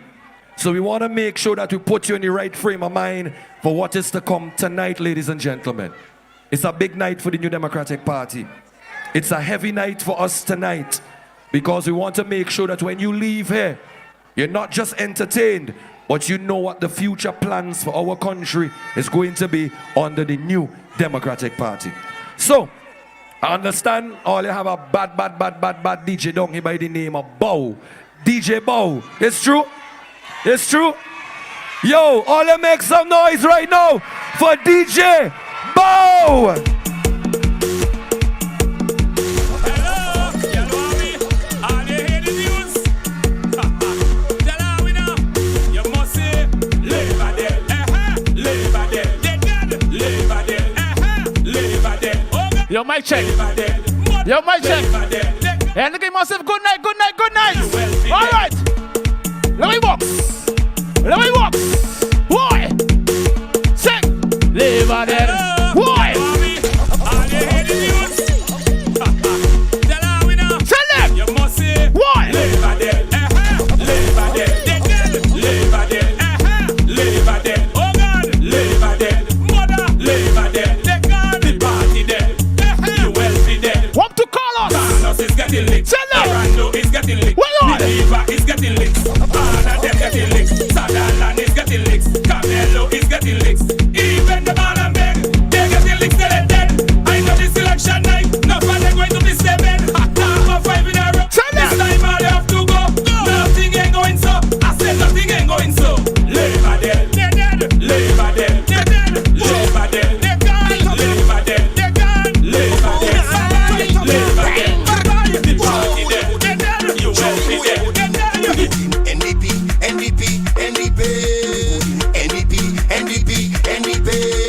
So we want to make sure that we put you in the right frame of mind for what is to come tonight, ladies and gentlemen. It's a big night for the New Democratic Party. It's a heavy night for us tonight because we want to make sure that when you leave here, you're not just entertained, but you know what the future plans for our country is going to be under the New Democratic Party. So, I understand all you have a bad DJ down here by the name of Bow. DJ Bow. It's true? It's true. Yo, all them make some noise right now for DJ Bow. Yo, mic check. Yo, mic check. And look at myself. Good night, good night, good night. All right. Let me walk. Let me walk. Boy. Sing. Live on it. Boy. Tell them. You must say. Why? Live on it. Live on it. Live on it. Live on it. Oh God. Live on it. Mother. Live on it. What to call us? Thanos is getting licked. Rando is getting licked. Believer is getting licked. All of them getting licked. Sutherland is getting licked. Carmelo is getting licked. Even the ball and beg, they're getting licked till they're dead. I know this election night, no fun they're going to be 7. Now 5 in a row. This time all they have to go. Nothing ain't going so. I said nothing ain't going so. Labor dead. They're dead. Labor dead. They're dead. Labor dead. They're gone. Labor dead. They're gone. Labor dead.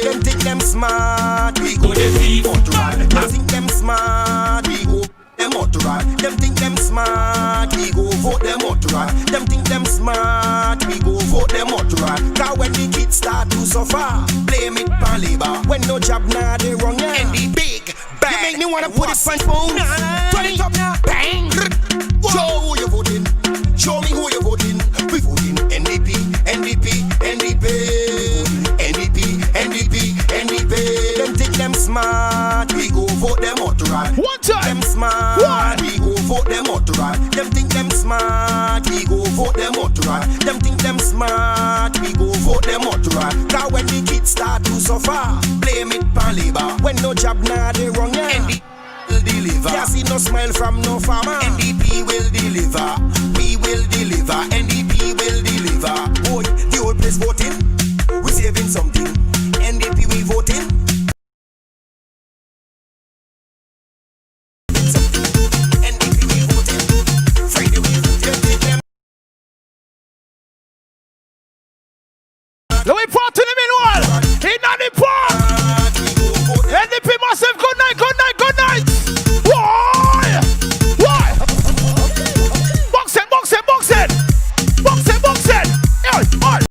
Them think them smart, we go them motoral. Them think them smart, we go them motoral. Them think them smart, we go vote them motoral. Them think them smart, we go vote them motoral. Cause when the kids start to suffer, blame it for labor. When no job now they wrong ya. And the big bang, you make me wanna put it punch phone. Turn it up now, bang. Show who you voting. Show me who you voting. We voting NDP, NDP, NDP. NDP, NDP, NDP. Them think them smart, we go vote them motoral. One time. Them smart, we go vote them motoral. Them think them smart, we go vote them motoral. Them think them smart, we go vote them motoral. Cause when the kids start to suffer, blame it for labor. When no job now they wrong ya. NDP will deliver. Can't see no smile from no farmer. NDP will deliver. We will deliver. NDP will deliver. Boy, the old place voting. We saving something. NDP we voting. NDP we voting. Friday we voting. Let me part to the meanwhile. In the park. NDP massive. Good night, good night, good night. Why? Why? Box it, box it, box it. Box it, box it. All right.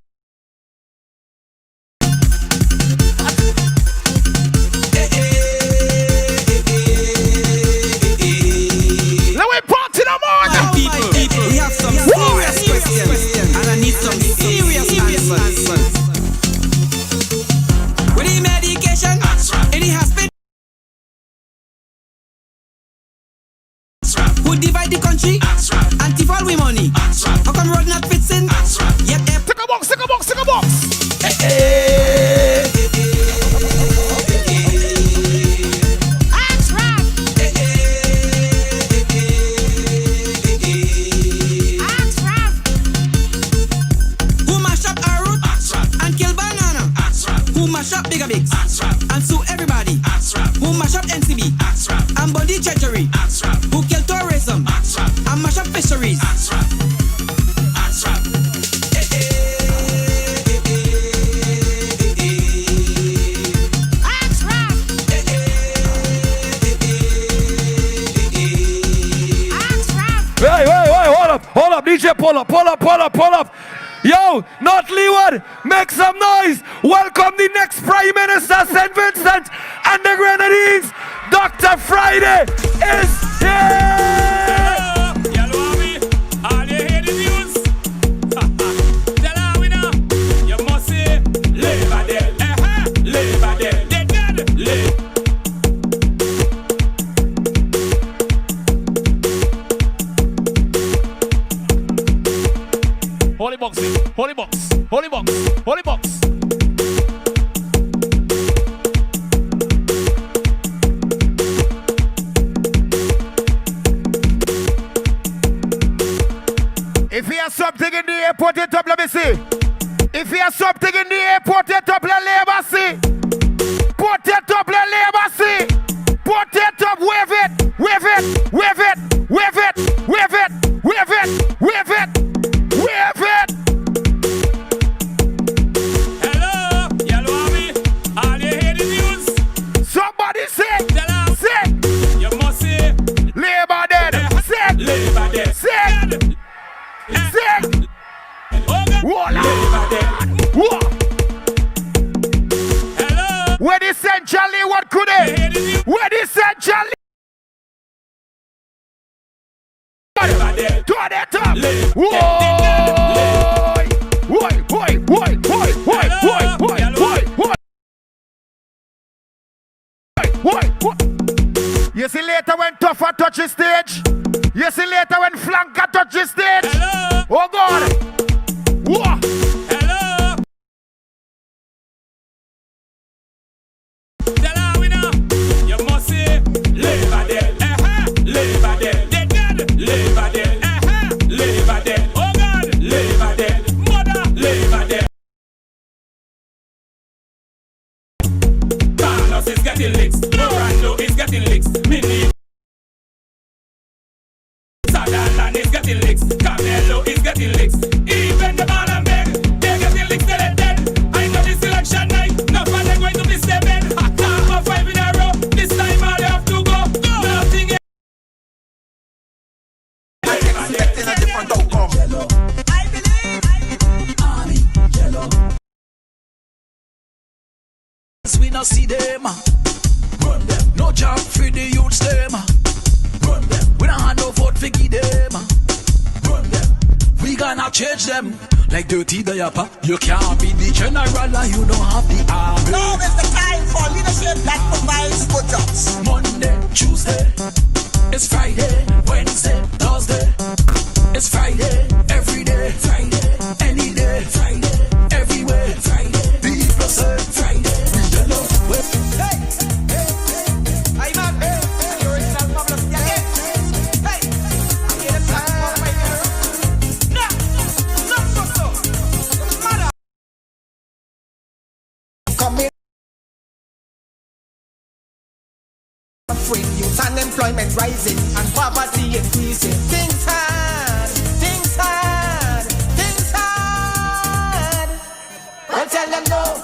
We have some serious questions, and I need some serious answers. We need medication in the hospital. Who divide the country? Anti-fall we money. How come road not fits in? Yet take a box, take a box, take a box. Mash up bigger bigs and sue everybody who mash up NCB and body treachery who kill tourism and mash up fisheries. Hey, hold up, DJ, pull up. Yo, North Leeward, make some noise. Welcome the next Prime Minister, St. Vincent and the Grenadines. Dr. Friday is here. Yellow Army, all you hear the news? Tell her we know. You must say, Labor Day, Labor Day, they dead, Holy box, holy box, holy box, holy box. Jolly, what could it? Where they said Jolly? To the top. You see later when Tougher touch the stage? You see later when Flanker touch the stage? Hello. Oh God. Whoa. Hello. Tell her we know. You must say, live a day. Live a day. They dead. Live a day. Live a day. Oh God. Live a day. Mother. Live a day. Carlos is getting licks. Morando is getting licks. Mini. Sutherland is getting licks. Carmelo is getting licks. Even the ball and beg, they're getting licks till they're dead. I know this election night, no fun they're going to miss their bed. Top of 5 in a row, this time all they have to go. Nothing else. I'm expecting a different outcome. I believe. Army, yellow. We not see them. Run them. No job for the youths them. Run them. We don't have no vote for give them. Run them. We gonna change them. Like dirty diaper. You can't be the general and you don't have the army. Now is the time for leadership that provides good jobs. Monday, Tuesday, it's Friday, Wednesday, Thursday, it's Friday, every day, Friday, any day, Friday, everywhere, Friday. People say Friday, we don't know where. Hey, hey, hey, I'm not hey, the original Pablo Stiaget. Hey, I'm here to talk about my girl. No, so. Mother. Come in. Bring youth unemployment rising and poverty increasing. Things hard, things hard, things hard. Well, tell them no.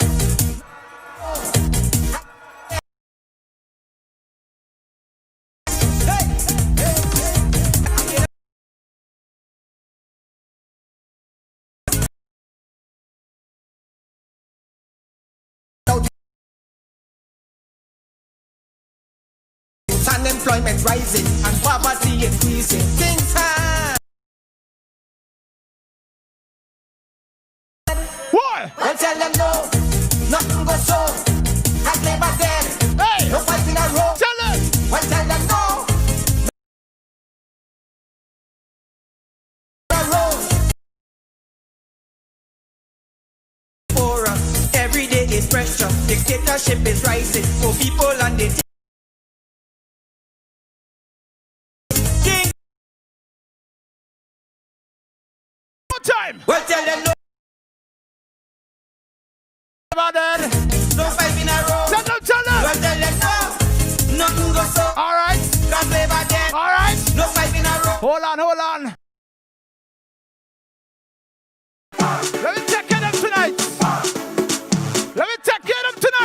Unemployment rising and poverty increasing. Things hard. What? Well, tell them no, nothing goes so. Has never dead. Hey, no fight in a row. Tell them. Well, tell them no. For us, every day is pressure. Dictatorship is rising for people and they. Time. Well, tell them no. About that. No fight in a row. Tell them. Well, tell them no. Nothing goes so. All right. Can't play back then. All right. No fight in a row. Hold on. Let me take care of them tonight.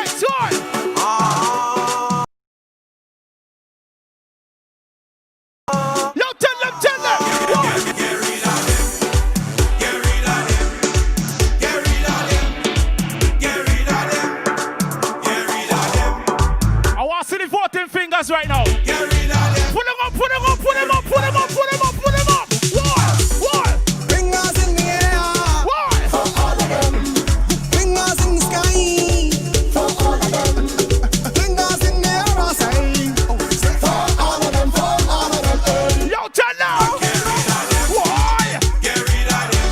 Sorry. Yo, tell them. I want to see the 14 fingers right now. Put them up. What? Fingers in the air. What? For all of them. Fingers in the sky. For all of them. Fingers in the air. I say. For all of them. Yo, tell them. Why? Get rid of them.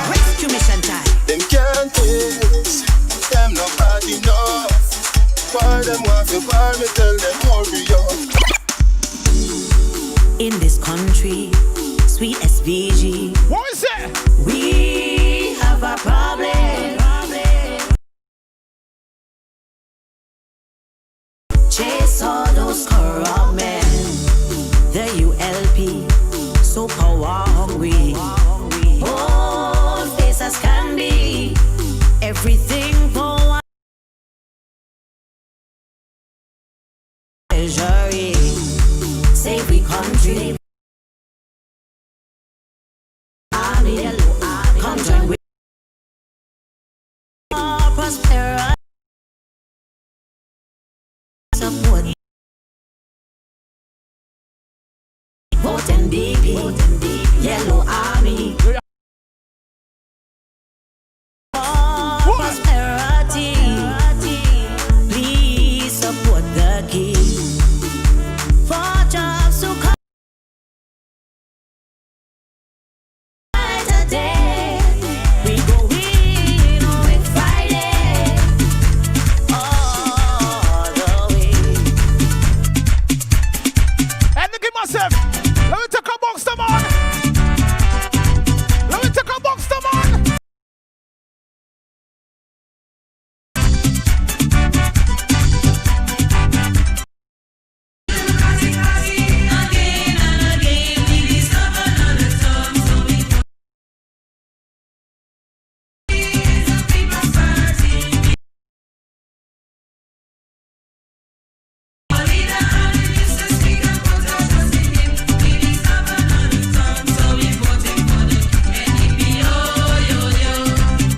Rescue mission time. Them can't taste, them nobody knows. Why them want to buy me, tell them hurry up. In this country, sweet SVG. What is it? We have a problem. Chase all those corrupt men. The ULP, so power hungry. Bold faces can be everything for one. Treasury, save we country. Yellow Army. Prosperity. Please support the king. For jobs to come today. We go in with Friday. All the way. And look at myself. Let me take a box, come on. Let me take a box, come on.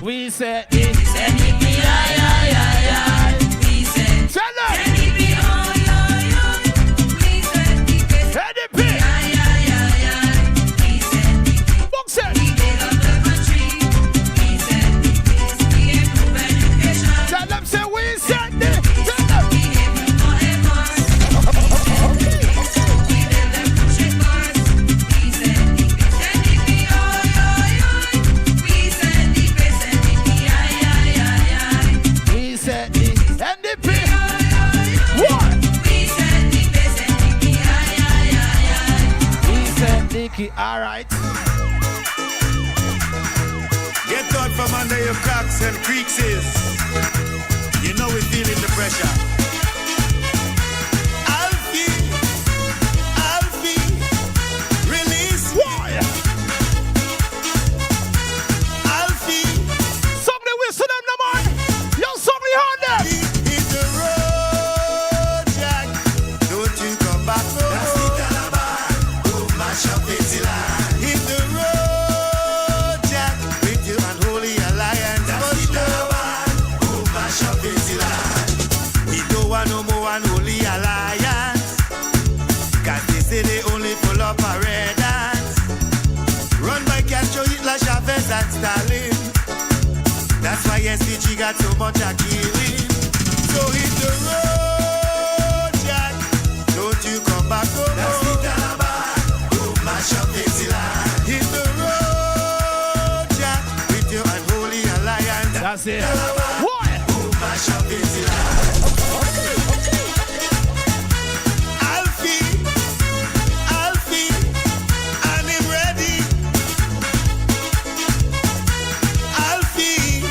We said it. NDP, we said. Tell them. NDP, we said. NDP, we said. Box it. We build up the country. We said we improve education. Tell them say we said it. Tell them. We improve more efforts. We build them pushing bars. We said NDP, we said we said NDP. What? We said NDP. We said Nicky. All right. Get out from under your cracks and creaks. You know we're feeling the pressure. Alfie, release. Why? Alfie. Song the whistle them no man. Yo, song the hand them. Hit the road, Jack. Don't you come back no more. That's the Taliban who mash up the land. Hit the road, Jack. With your unholy alliance. That's the Taliban who mash up the land. We don't want no more unholy alliance. Cause they say they only pull up a red dance. Run by Castro, Hitler, Chavez and Stalin. That's why SPG got so much a killing. So hit the road, Jack. Don't you come back no more. That's the Taliban who mash up the land. Hit the road, Jack. With your unholy alliance. That's it. Taliban What? who mash up the land. Alfie, and him ready. Alfie.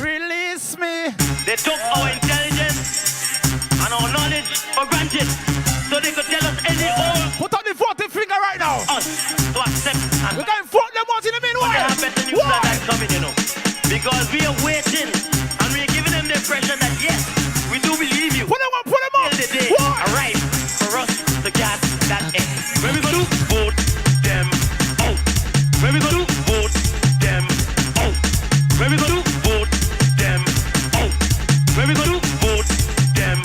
Release me. They took our intelligence and our knowledge for granted, so they could tell us any old. Put on the 40 finger right now. Us to accept. And we can vote them out in the meanwhile. they have better news than that coming, you know. Because we are waiting and we are giving them the impression that yes, we do believe you. Put them up, put them up. Till the day arrive for us to get that end. Where we gonna do? Vote them out. Where we gonna do? Vote them out. Where we gonna do? Vote them out. Where we gonna do? Vote them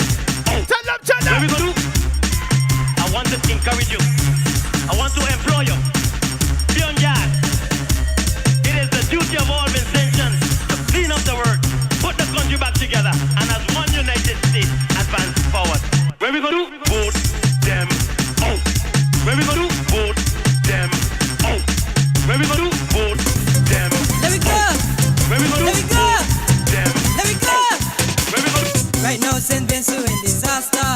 out. Tell them. Where we gonna do? I want to encourage you. I want to employ you. Be on guard. It is the duty of all Vincentians to clean up the work, put the country back together, and as one United States advance forward. Where we gonna do? Vote them out. Where we gonna do? Vote them out. Where we gonna do? Vote them. Let me go. Where we gonna do? Let me go. Them. Let me go. Where we gonna do? Right now, St. Vincent in disaster.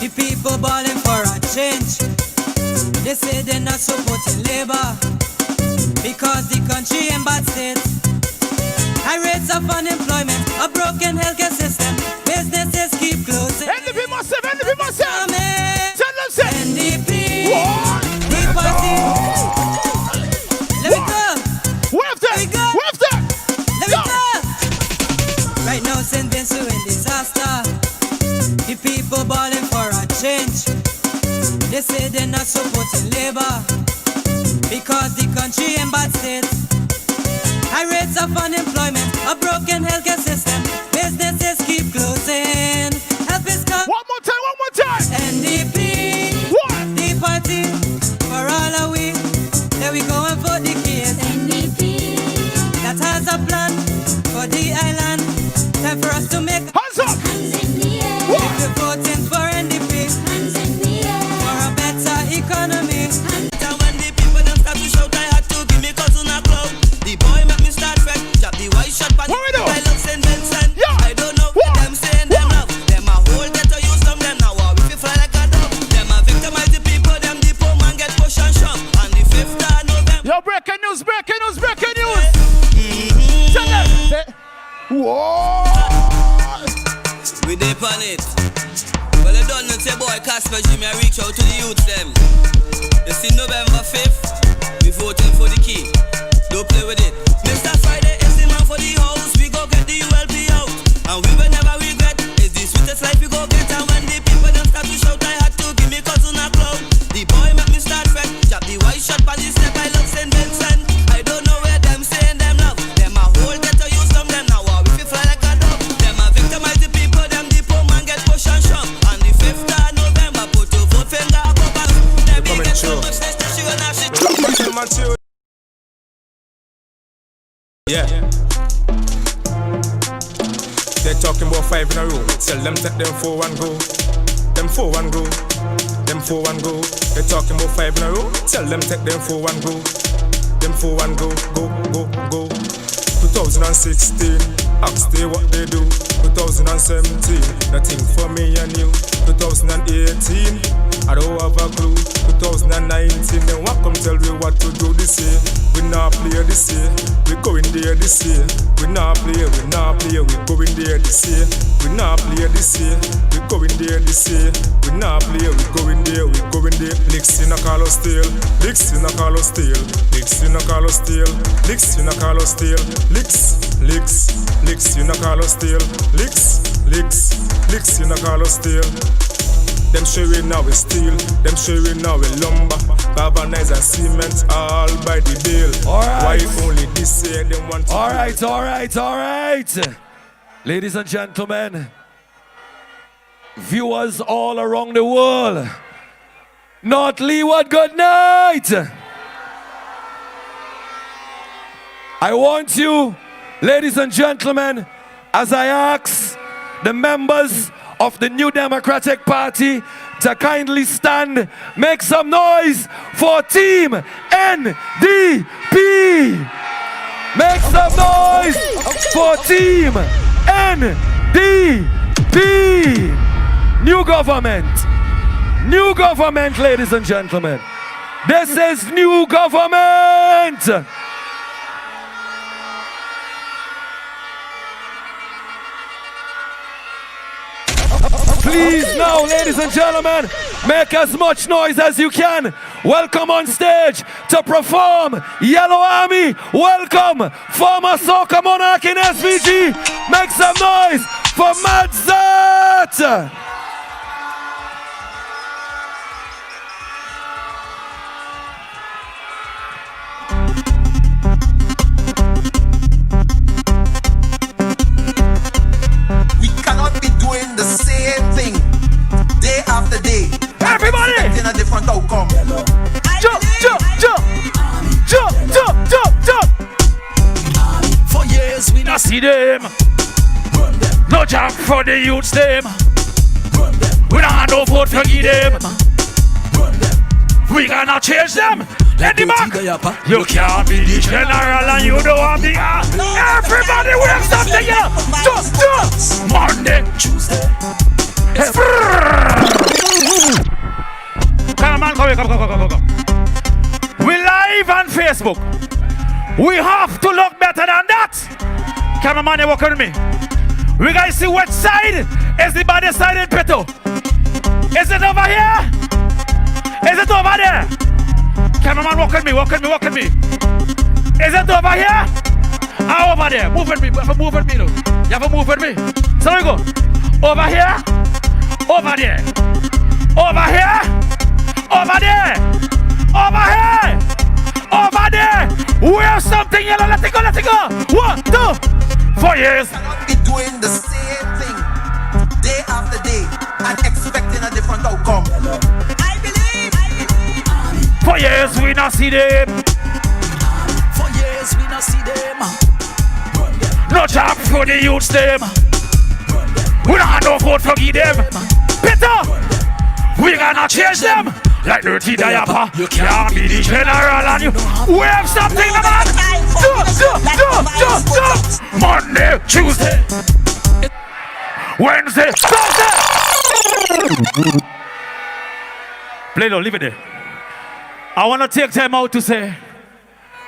The people balling for a change. They say they're not supporting labor because the country in bad state. High rates of unemployment, a broken healthcare system. Businesses keep closing. NDP massive. Tell them say. NDP. The party. Let me go. Wave them. Let me go. Right now, St. Vincent in disaster. The people balling for a change. They say they're not supporting labor because the country in bad state. High rates of unemployment, a broken healthcare system. Businesses keep closing. Help is coming. One more time. NDP. What? The party. Well, I don't know, say boy, Casper Jimmy, I reach out to the youth them. You see, November 5th, we voting for the key. Don't play with it. Mr. Friday is the man for the house. We go get the ULP out, and we will never regret. It's the sweetest life we go get. And when the people them start to shout, I had to give me cousin a clown. The boy make me start fret. Chop the white shot by the step. I love St. Vincent. I don't know where them saying them love. Them a whole get to use them. Them now we feel fly like a dog. Them a victimize the people. Them the poor man get push and shove. And the 5th of November put to vote finger up up and them get so much this that she gonna shit. Yeah. They're talking about 5 in a row. Tell them take them 4-1 go. Them 4-1 go. Them 4-1 go. They're talking about 5 in a row. Tell them take them 4-1 go. Them 4-1 go. Go, go, go. 2016. Ask they what they do. 2017. Nothing for me and you. 2018. I don't have a clue. 2019. Then what come tell me what to do this year? We not play this year. We going there this year. We not play. We not play. We going there this year. We not play this year. We going there this year. We not play. We going there. We going there. Licks in a Carlos Steel. Licks in a Carlos Steel. Licks in a Carlos Steel. Licks in a Carlos Steel. Licks. Licks. Licks in a Carlos Steel. Licks. Licks. Licks in a Carlos Steel. Them showing now with steel, them showing now with lumber, galvanize and cement, all by the bill. Alright. Why only this year they want to Alright. Ladies and gentlemen, viewers all around the world, North Leeward, good night. I want you, ladies and gentlemen, as I ask the members of the New Democratic Party to kindly stand, make some noise for Team NDP. Make some noise for Team NDP. New government, ladies and gentlemen. This is new government. Please now, ladies and gentlemen, make as much noise as you can. Welcome on stage to perform Yellow Army. Welcome, former Soca Monarch in SVG. Make some noise for Madzat. We cannot be doing the same thing day after day. Everybody! Expecting a different outcome. Jump, jump, jump! Jump, jump, jump, jump! For years we not see them. No job for the youths them. We don't have no vote for give them. We gonna change them. Let them back. You can't be the general and you don't have the everybody we have something here. Jump, jump! Monday, Tuesday. Come on, come. We live on Facebook. We have to look better than that. Cameraman, you walk with me. We guys see which side is the body side in Peto. Is it over here? Is it over there? Cameraman, walk with me. Is it over here? Or over there? Move with me. You have to move with me though. You have to move with me. So we go. Over here. Over there. Over here. Over there. Over here. Over there. We have something yellow. Let it go. 1, 2, 4 years. Cannot be doing the same thing day after day and expecting a different outcome. I believe. 4 years we not see them. 4 years we not see them. No job for the youths them. We don't have no vote for give them. Peter, we gonna change them. Like dirty diaper, you can't be the general and you. We have something about. Jump. Monday, Tuesday, Wednesday, Thursday. Play no, leave it there. I want to take time out to say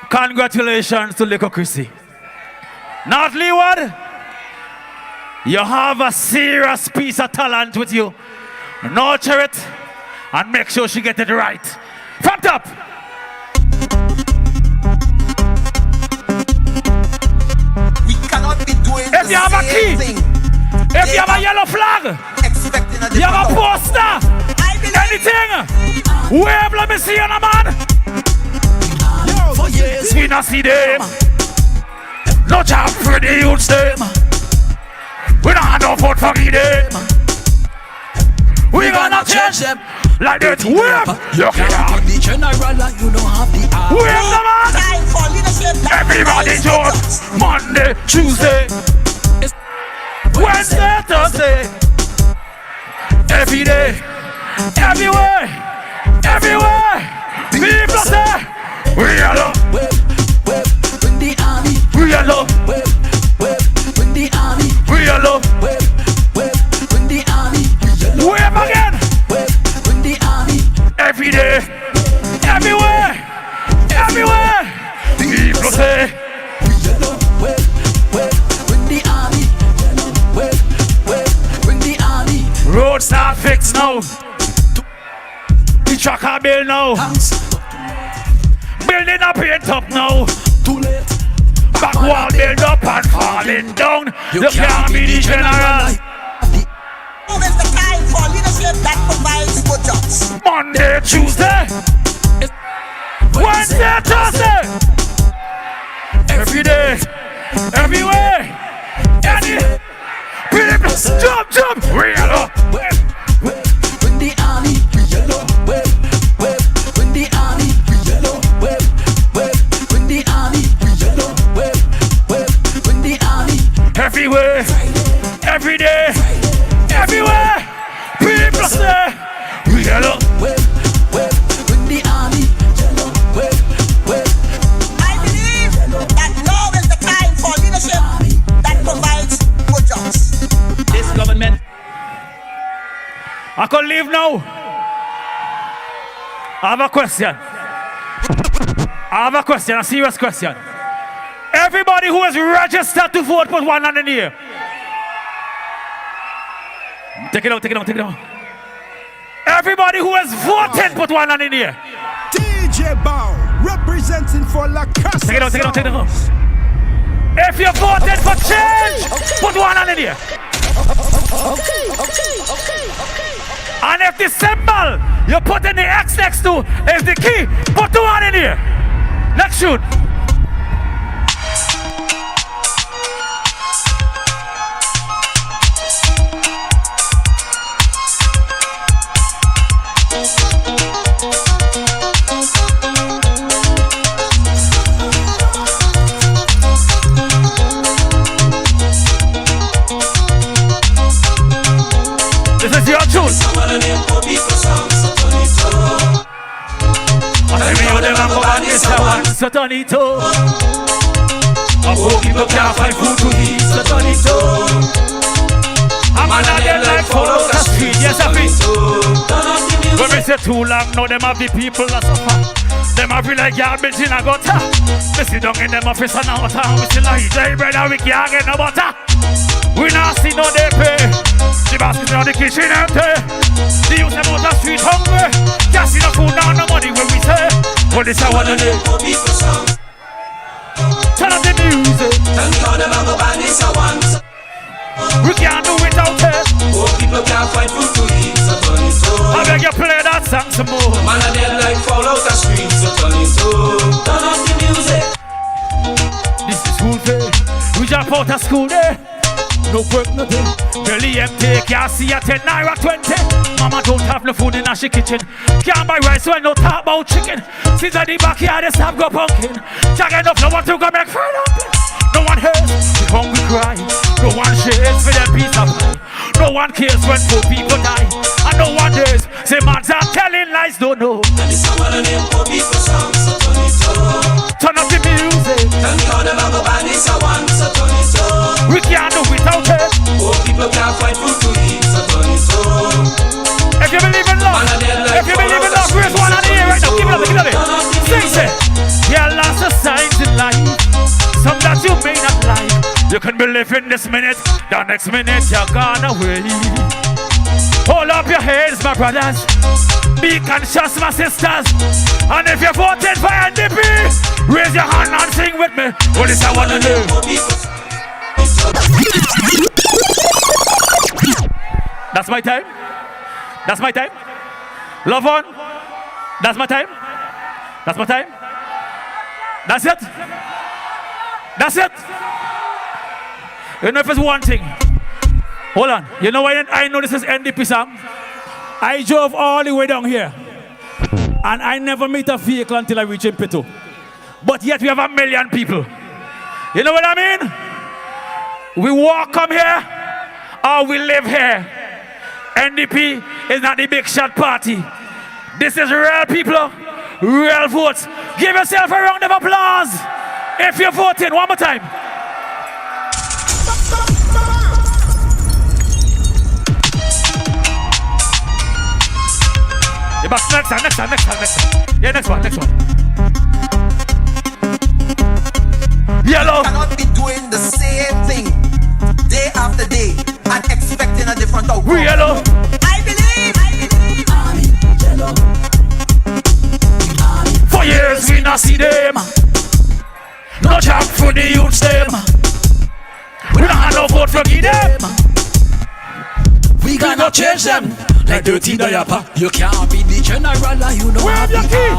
congratulations to Little Chrissy. North Leeward, You have a serious piece of talent with you. Nurture it and make sure she get it right. From top. We cannot be doing If you have a key, if you have a yellow flag, you have a poster, anything, wave, let me see you, man. For years we not see them. No job for the youths them. We don't have no vote for them. We gonna change them like that. Wave, you can't be general like you don't have the eye. Wave the man. Everybody join. Monday, Tuesday, Wednesday, Thursday. Every day, everywhere, everywhere. People say we are love. Bring the army. We are love. Bring the army. We are love. Bring the army. Wave again. Bring the army. Every day, everywhere, everywhere. People say bring the army. Bring the army. Roads not fixed now. The tracker bill now. Building up paint up now. Too late. Back wall build up and falling down. You can't be the general. Who is the time for leadership that provides good jobs? Monday, Tuesday, Wednesday, Thursday. Every day, everywhere, any people jump, real up. Bring the army, bring the army, bring the army, bring the army. Everywhere, every day, everywhere, people say, real up. Bring the army. I believe that now is the time for leadership that provides good jobs. This government, I can leave now. I have a question, a serious question. Everybody who is registered to vote, put one hand in the air. Take it out. Everybody who has voted, put one hand in the air. DJ Bow, representing for La Casa. Take it out. If you voted for change, put one hand in the air. And if the symbol you put in the X next to is the key, put two hand in the air. Let's shoot. This is your tune. So turn it on. I hope people can't find food to eat. So turn it on. I'm an adult like follow the street. Yes, I feel. When we say too long, now them have the people that suffer. Them have feel like garbage in a gutter. We sit down in them office and out. We still like dry bread and we can't get no butter. We not see no they pay. The basket in the kitchen empty. The youth them out the street hungry. Can't see no food now, no money when we say. What is our one day? Turn up the music. Tell me how them have a band is a want. We can't do without it. Poor people can't find food to eat, so turn it on. I beg you play that song some more. Man are dead like fall out the street, so turn it on. Turn up the music. This is school day. We jump out of school day. No work, nothing. Belly empty, can't see a 10 naira 20. Mama don't have no food in her kitchen. Can't buy rice when no talk about chicken. Since at the backyard, they stop go pumpkin. Jagging up, no one to go make friend up. No one hears the hungry cry. No one shares for their piece of pie. No one cares when poor people die. And no one dares say man's are telling lies, don't know. And it's someone on them poor people song, so turn it on. Turn up the music. Tell me how them have a band is a one, so turn it on. We can't do without it. Poor people can't find food to eat, so turn it on. If you believe in love, raise one on the air right now. Give it up. Sing it. Yeah, lots of signs in life. Some that you may not like. You couldn't believe in this minute. The next minute you're gone away. Hold up your heads, my brothers. Be conscious, my sisters. And if you voted for NDP, raise your hand and sing with me. What is I wanna do? That's my time. That's my time. Love on. That's my time. That's my time. That's it. That's it. You know if it's one thing. Hold on. You know why I know this is NDP song? I drove all the way down here. And I never meet a vehicle until I reach in Pito. But yet we have 1 million people. You know what I mean? We walk come here or we live here. NDP is not the big shot party. This is real people, real votes. Give yourself a round of applause if you're voting. One more time. Yeah, but next time. Yeah, next one. Yellow. Cannot be doing the same thing day after day and expecting a different outcome. We yellow. I believe. Yellow. For years we not see them. No job for the youths them. We don't have no vote for them. We gonna change them. Like dirty diaper. You can't be the general and you know where your key?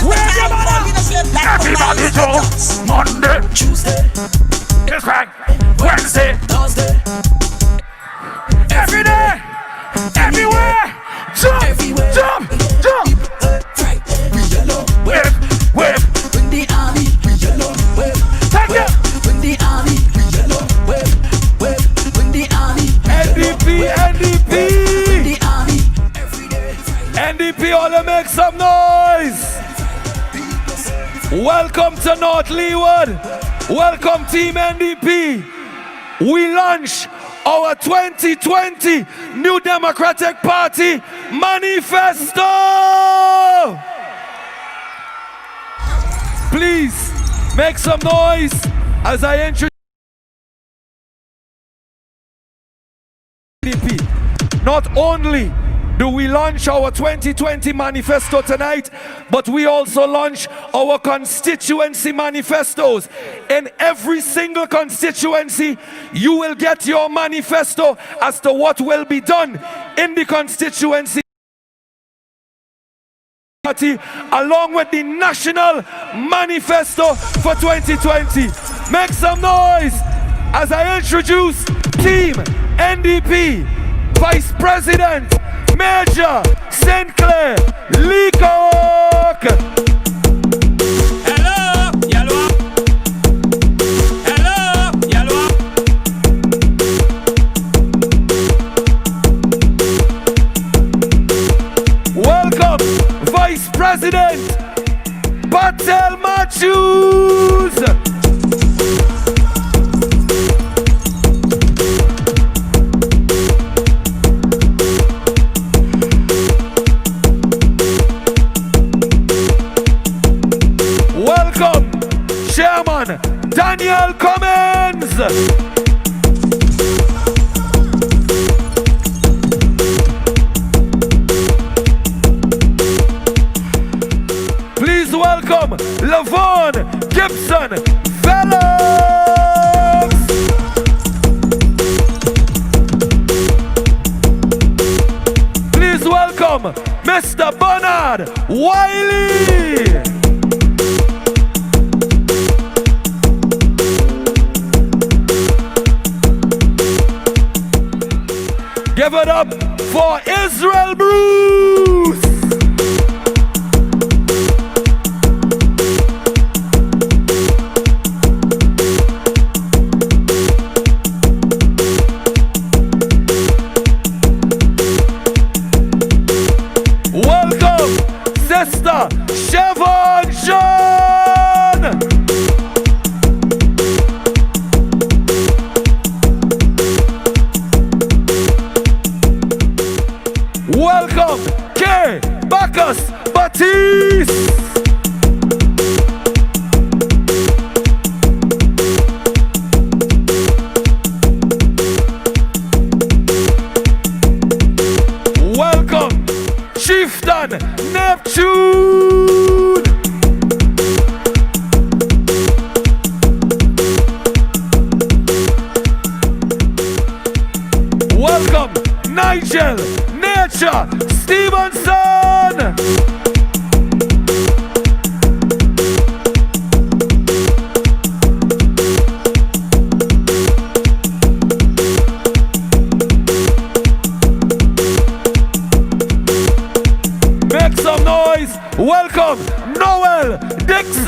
Where your mother? Everybody go. Monday, Tuesday, it's right. Wednesday, Thursday, every day, everywhere. Jump, everywhere. Jump. Friday, we yellow. Wave. Bring the army, we yellow. Wave. Thank you. Bring the army, we yellow. Wave. Bring the army. NDP. Bring the army. Every day. NDP, all to make some noise. Welcome to North Leeward. Welcome Team NDP. We launch our 2020 New Democratic Party Manifesto. Please make some noise as I introduce NDP. Not only do we launch our 2020 manifesto tonight, but we also launch our constituency manifestos. In every single constituency, you will get your manifesto as to what will be done in the constituency, along with the national manifesto for 2020. Make some noise as I introduce Team NDP Vice President Major Sinclair Leacock. Hello, yellow. Hello, yellow. Welcome, Vice President Patel Matthews. Welcome, Chairman Daniel Cummins. Please welcome Lavon Gibson Fellows. Please welcome Mr. Bernard Wiley. Give it up for Israel Bruce. Welcome, Sister Siobhan John. Welcome, K. Bacchus Batiste. gentlemen, Neptune! Welcome, Nigel, Nature, Stevenson! Make some noise! Welcome, Noel Dixon!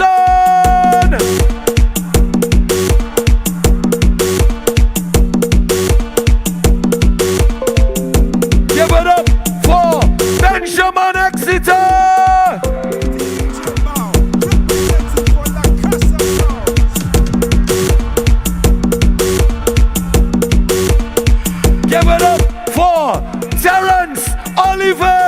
Give it up for Benjamin Exeter! Give it up for Terence Oliver!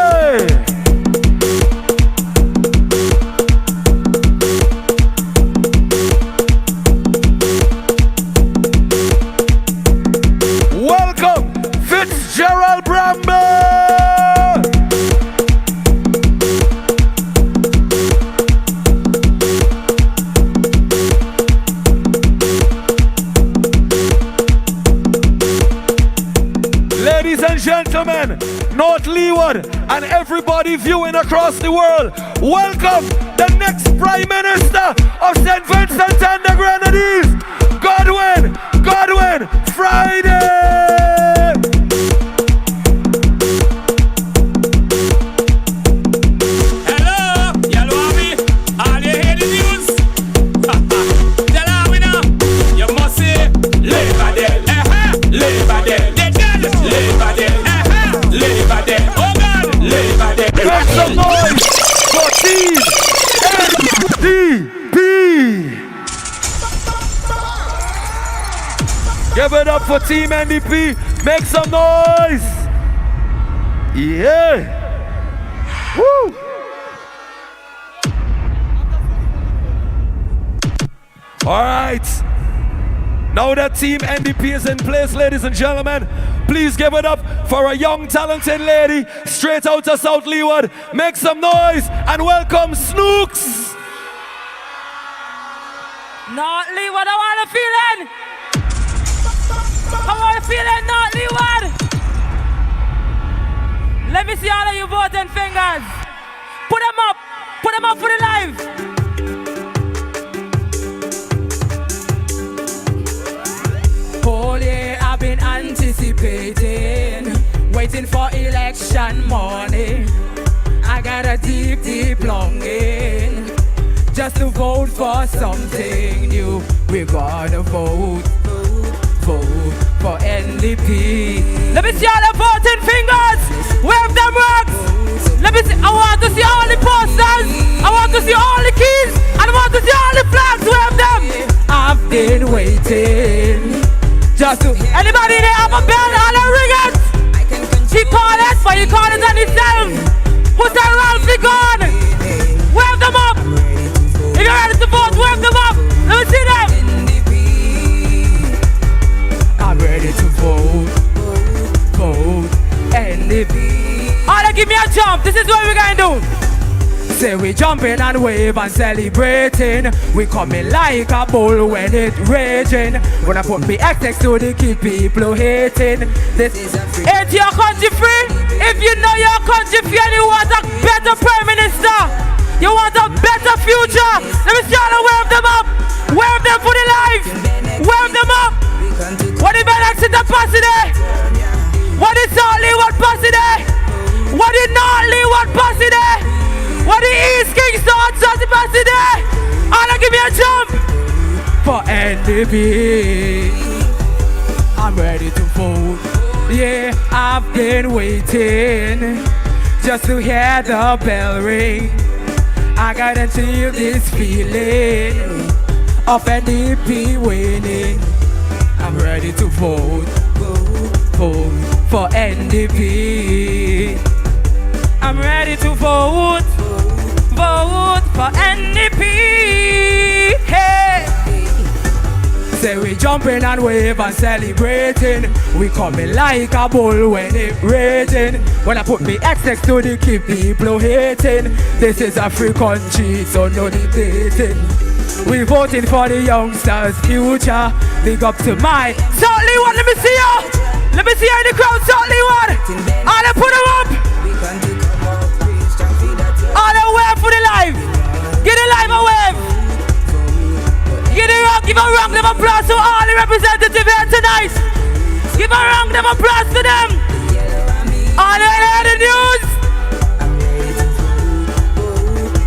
Welcome, Fitzgerald Bramble! Ladies and gentlemen, North Leeward and everybody viewing across the world, welcome the next Prime Minister of St. Vincent and the Grenadines, Godwin Friday! Hello, Yellow Army. All you hear the news? Tell her we know. You must say, Labor Day, Labor Day. They done it, Labor Day, Labor Day. Oh God, Labor Day. Make some noise for NDP! Give it up for Team NDP. Make some noise. Yeah. Woo. All right. Now that Team NDP is in place, ladies and gentlemen, please give it up for a young, talented lady straight out of South Leeward. Make some noise and welcome Snooks. North Leeward, I want to feel it. I want to feel it, North Leeward. Let me see all of you voting fingers. Put them up for the live. Whole year I've been anticipating, waiting for election morning. I got a deep, deep longing just to vote for something new. We're gonna vote for NDP. Let me see all the voting fingers. Wave them rocks. Let me see. I want to see all the posters. I want to see all the keys. And I want to see all the flags. Wave them. I've been waiting just to. Anybody there have a bell? All the ringers. He call it, but he call it on himself. Who's that Ralphie gone? Wave them up. If you're ready to vote, wave them up. Let me see them. I'm ready to vote NDP. Alright, give me a jump. This is what we're gonna do. Say we jumping and wave and celebrating. We coming like a bull when it's raging. Gonna put me X next to the key people hating. This ain't your country free. If you know your country free and you want a better prime minister, you want a better future, let me see y'all wave them up. Wave them for the life. Wave them up. What the North Leeward posse there? What the South Leeward posse there? What the North Leeward posse there? What the East Kingston posse there? All give me a jump for NDP. I'm ready to vote. Yeah, I've been waiting just to hear the bell ring. I gotta feel this feeling of NDP winning. I'm ready to vote for NDP. I'm ready to vote for NDP. Hey, say we jump jumping and wave and celebrating. We coming like a bull when it raging. When I put me ex next to the key, people hating. This is a free country, so no debating. We voting for the youngsters' future. Big up to my Salty one, let me see you. Let me see you in the crowd, Salty one. All them put them up. All them wave for the live. Give the live a wave. Give a round of applause to all the representatives here tonight. Give a round of applause to them. All the hear the news.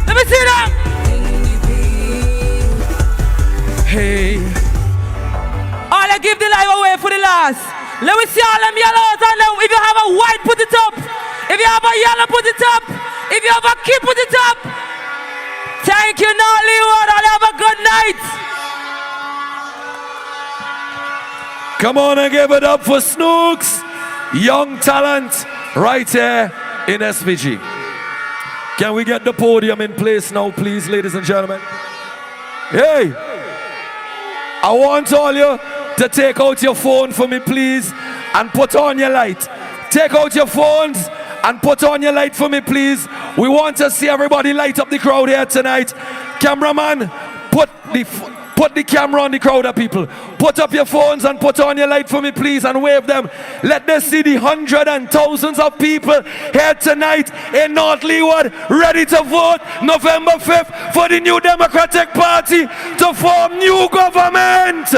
Let me see them. Hey. All I give the live away for the last. Let me see all them yellows and them. If you have a white, put it up. If you have a yellow, put it up. If you have a key, put it up. Thank you, Nollywood. I'll have a good night. Come on and give it up for Snooks, young talent right here in SVG. Can we get the podium in place now, please, ladies and gentlemen? Hey, I want all you to take out your phone for me, please, and put on your light. Take out your phones and put on your light for me, please. We want to see everybody light up the crowd here tonight. Cameraman, put the camera on the crowd of people. Put up your phones and put on your light for me, please, and wave them. Let them see the hundreds and thousands of people here tonight in North Leeward, ready to vote November 5th for the New Democratic Party to form new government.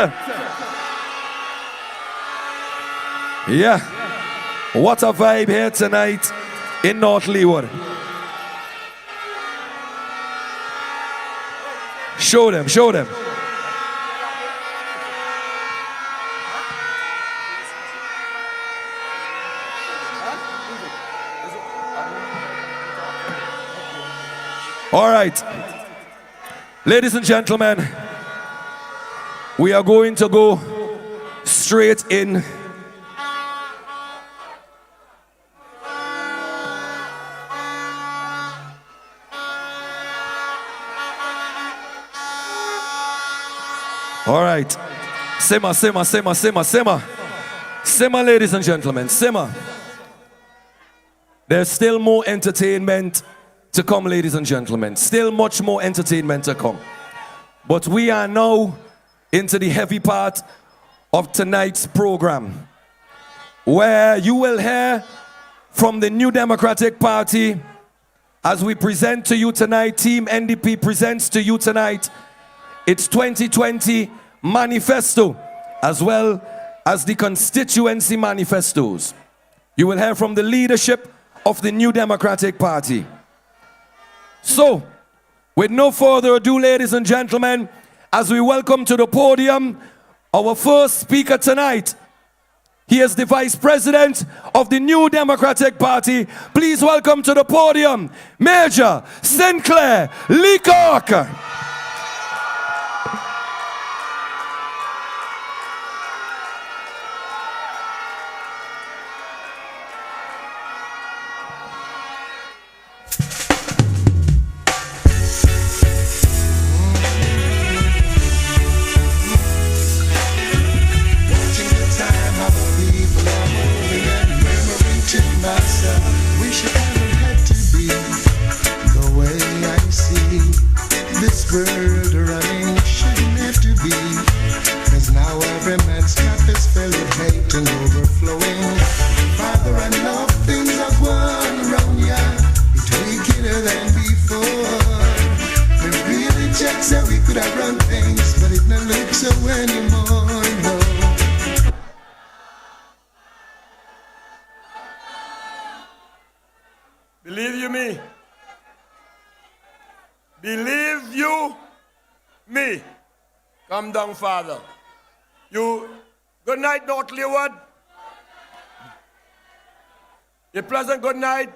Yeah, what a vibe here tonight in North Leeward. Show them, show them. All right, ladies and gentlemen, we are going to go straight in. All right, simmer, simmer, simmer, simmer, simmer. Simmer, ladies and gentlemen, simmer. There's still more entertainment to come, ladies and gentlemen. Still much more entertainment to come. But we are now into the heavy part of tonight's program, where you will hear from the New Democratic Party as we present to you tonight. Team NDP presents to you tonight its 2020 Manifesto, as well as the constituency manifestos. You will hear from the leadership of the New Democratic Party. So, with no further ado, ladies and gentlemen, as we welcome to the podium our first speaker tonight. He is the Vice President of the New Democratic Party. Please welcome to the podium, Major Sinclair Leacock. World running shouldn't have to be, 'cause now every man's cup is filled with hate and overflowing. Father, I know things are going wrong, yeah. It's wickeder than before. We really just said we could have run things, but it don't look so anymore, no. Believe you me. Believe you me. Come down, Father. You, good night, North Leeward. A pleasant good night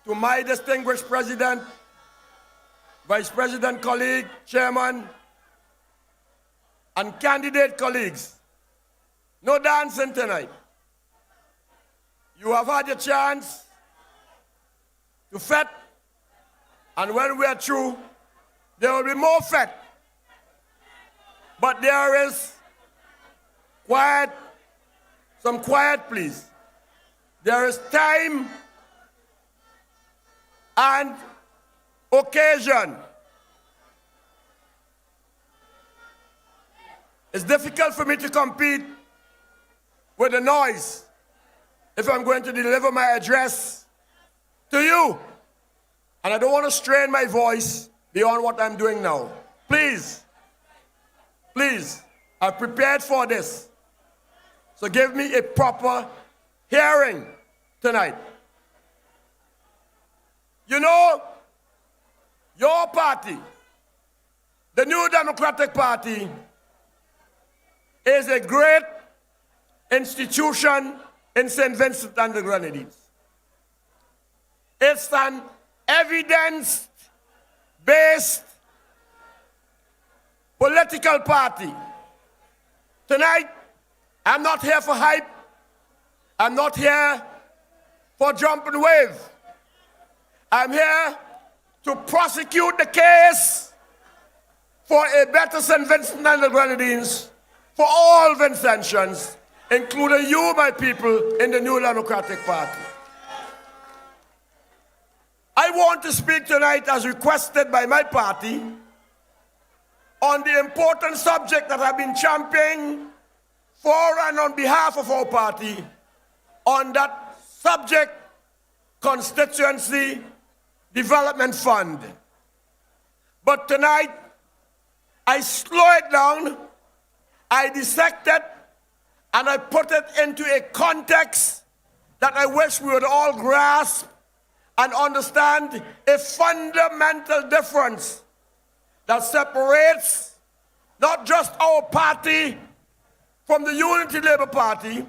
to my distinguished President, Vice President colleague, Chairman, and candidate colleagues. No dancing tonight. You have had your chance to fet. And when we are through, there will be more fat. But there is Quiet. Some quiet, please. There is time and occasion. It's difficult for me to compete with the noise if I'm going to deliver my address to you. And I don't want to strain my voice beyond what I'm doing now. Please, please, I've prepared for this. So give me a proper hearing tonight. You know, your party, the New Democratic Party, is a great institution in St. Vincent and the Grenadines. It's an evidence-based political party. Tonight, I'm not here for hype. I'm not here for jump and wave. I'm here to prosecute the case for a better St. Vincent and the Grenadines for all Vincentians, including you, my people, in the New Democratic Party. I want to speak tonight, as requested by my party, on the important subject that I've been championing for and on behalf of our party, on that subject, Constituency Development Fund. But tonight, I slow it down, I dissect it, and I put it into a context that I wish we would all grasp and understand a fundamental difference that separates not just our party from the Unity Labour Party,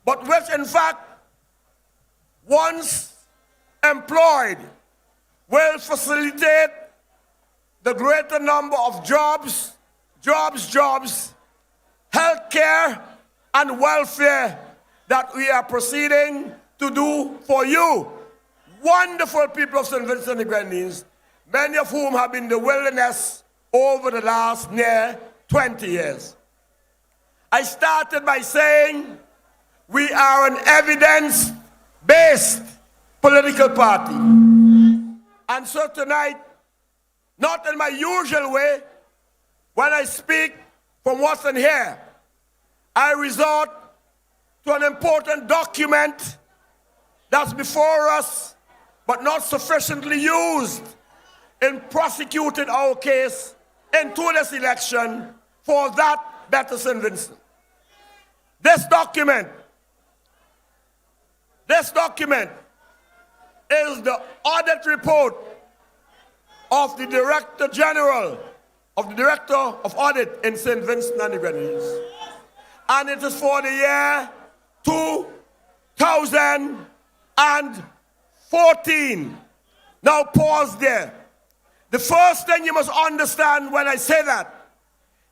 but which in fact, once employed, will facilitate the greater number of jobs, healthcare, and welfare that we are proceeding to do for you, wonderful people of St. Vincent and the Grenadines, many of whom have been in the wilderness over the last near 20 years. I started by saying we are an evidence-based political party. And so tonight, not in my usual way, when I speak from what's in here, I resort to an important document that's before us, but not sufficiently used in prosecuting our case into this election for that better St. Vincent. This document is the audit report of the Director General of the Director of Audit in St. Vincent and the Grenadines. And it is for the year 2014. Now pause there. The first thing you must understand when I say that,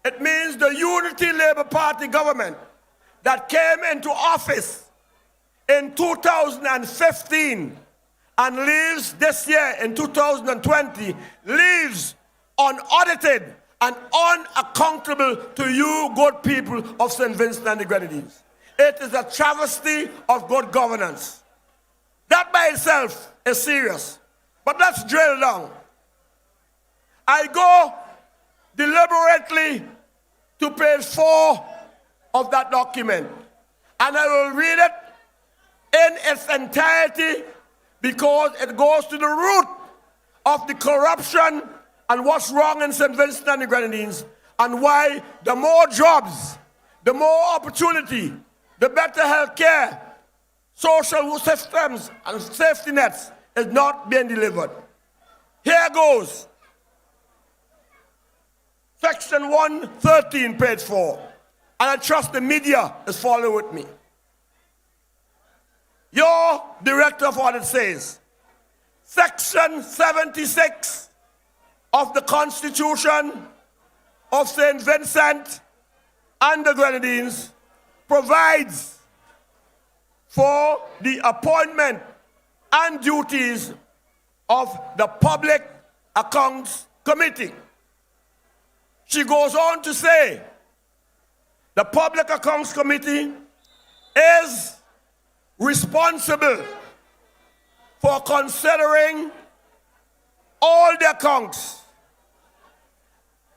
it means the Unity Labour Party government that came into office in 2015 and leaves this year in 2020, leaves unaudited and unaccountable to you good people of St. Vincent and the Grenadines. It is a travesty of good governance. That by itself is serious. But let's drill down. I go deliberately to page 4 of that document, and I will read it in its entirety because it goes to the root of the corruption and what's wrong in St. Vincent and the Grenadines, and why the more jobs, the more opportunity, the better health care, social systems and safety nets is not being delivered. Here goes. Section 113, page 4. And I trust the media is following with me. Your Director of Audit says, Section 76 of the Constitution of St. Vincent and the Grenadines provides for the appointment and duties of the Public Accounts Committee. She goes on to say, The Public Accounts Committee is responsible for considering all the accounts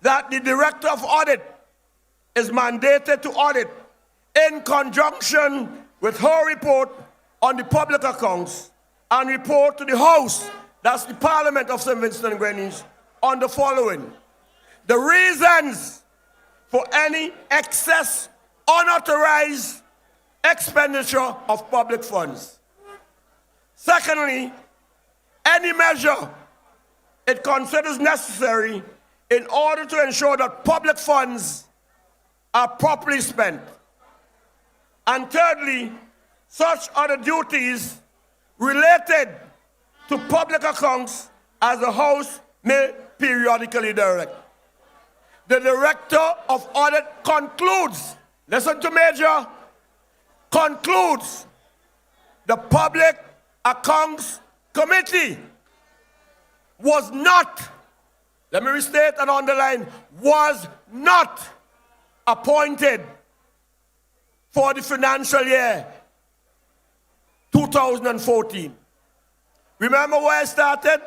that the Director of Audit is mandated to audit in conjunction with her report on the public accounts and report to the House, that's the Parliament of St. Vincent and Grenadines, on the following. The reasons for any excess, unauthorized expenditure of public funds. Secondly, any measure it considers necessary in order to ensure that public funds are properly spent. And thirdly, such other duties related to public accounts as the House may periodically direct. The Director of Audit concludes, listen to Major, concludes the Public Accounts Committee was not, let me restate and underline, was not appointed for the financial year 2014. Remember where I started?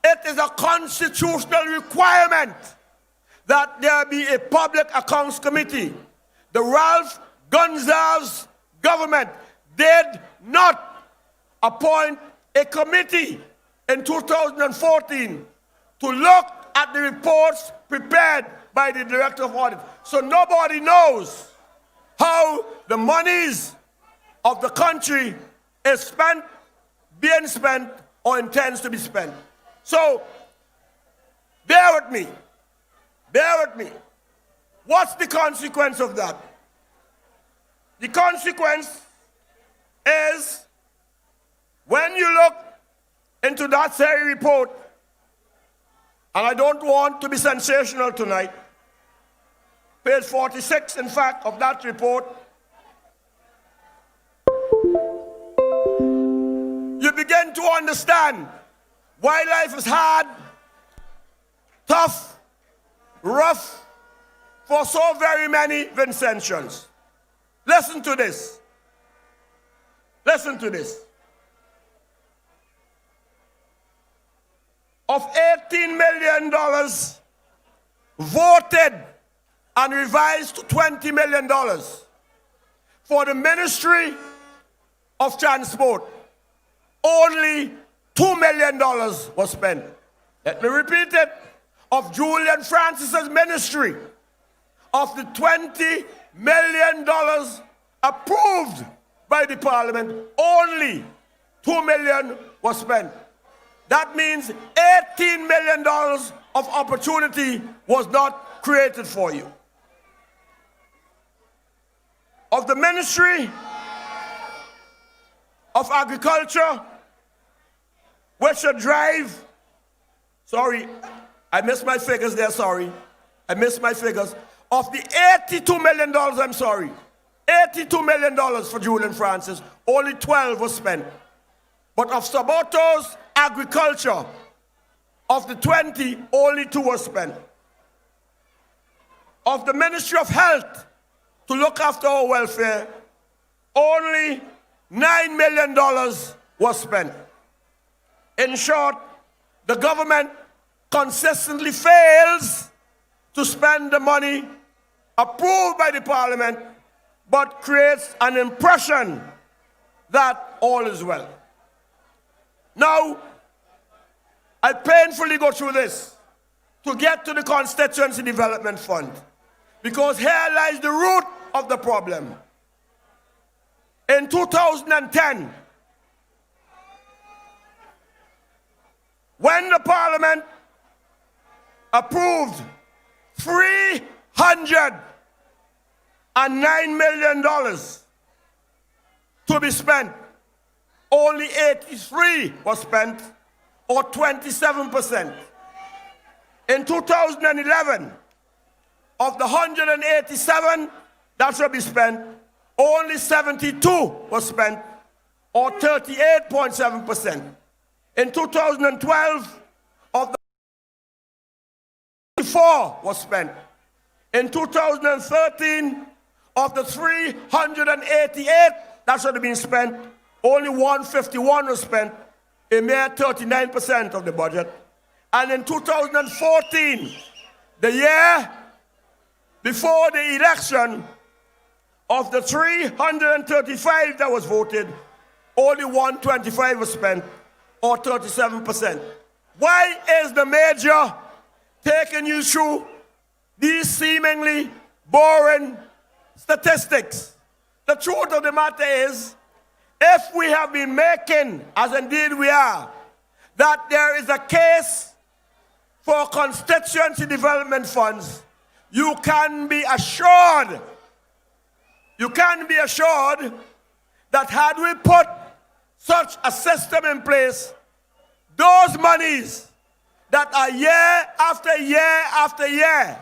It is a constitutional requirement that there be a Public Accounts Committee. The Ralph Gonsalves government did not appoint a committee in 2014 to look at the reports prepared by the Director of Audit. So nobody knows how the monies of the country is spent, being spent, or intends to be spent. So, bear with me. Bear with me. What's the consequence of that? The consequence is when you look into that very report, and I don't want to be sensational tonight, page 46, in fact, of that report, you begin to understand why life is hard, tough, rough for so very many Vincentians. Listen to this. Listen to this. Of $18 million voted and revised to $20 million for the Ministry of Transport, only $2 million was spent. Let me repeat it. Of Julian Francis's ministry, of the $20 million approved by the Parliament, only $2 million was spent. That means $18 million of opportunity was not created for you. Of the Ministry of Agriculture, which should drive, sorry, I missed my figures there, sorry. I missed my figures. Of the $82 million, I'm sorry, $82 million for Julian Francis, only 12 was spent. But of Saboto's agriculture, of the 20, only 2 was spent. Of the Ministry of Health, to look after our welfare, only $9 million was spent. In short, the government consistently fails to spend the money approved by the Parliament, but creates an impression that all is well. Now, I painfully go through this to get to the Constituency Development Fund, because here lies the root of the problem. In 2010, when the Parliament approved $309 million to be spent, only 83 was spent, or 27%. In 2011, of the 187 that should be spent, only 72 was spent, or 38.7%. In 2012, of the 4 was spent. In 2013, of the 388 that should have been spent, only 151 was spent, a mere 39% of the budget. And in 2014, the year before the election, of the 335 that was voted, only 125 was spent, or 37%. Why is the major taking you through these seemingly boring statistics? The truth of the matter is, if we have been making, as indeed we are, that there is a case for constituency development funds, you can be assured that had we put such a system in place, those monies that are year after year after year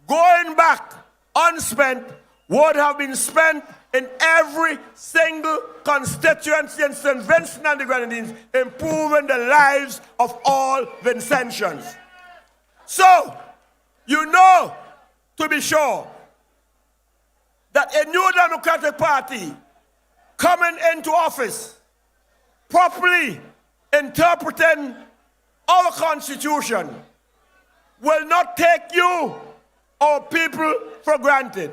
going back unspent would have been spent in every single constituency in St. Vincent and the Grenadines, improving the lives of all Vincentians. So, you know, to be sure, that a new Democratic Party coming into office, properly interpreting our Constitution, will not take you, our people, for granted.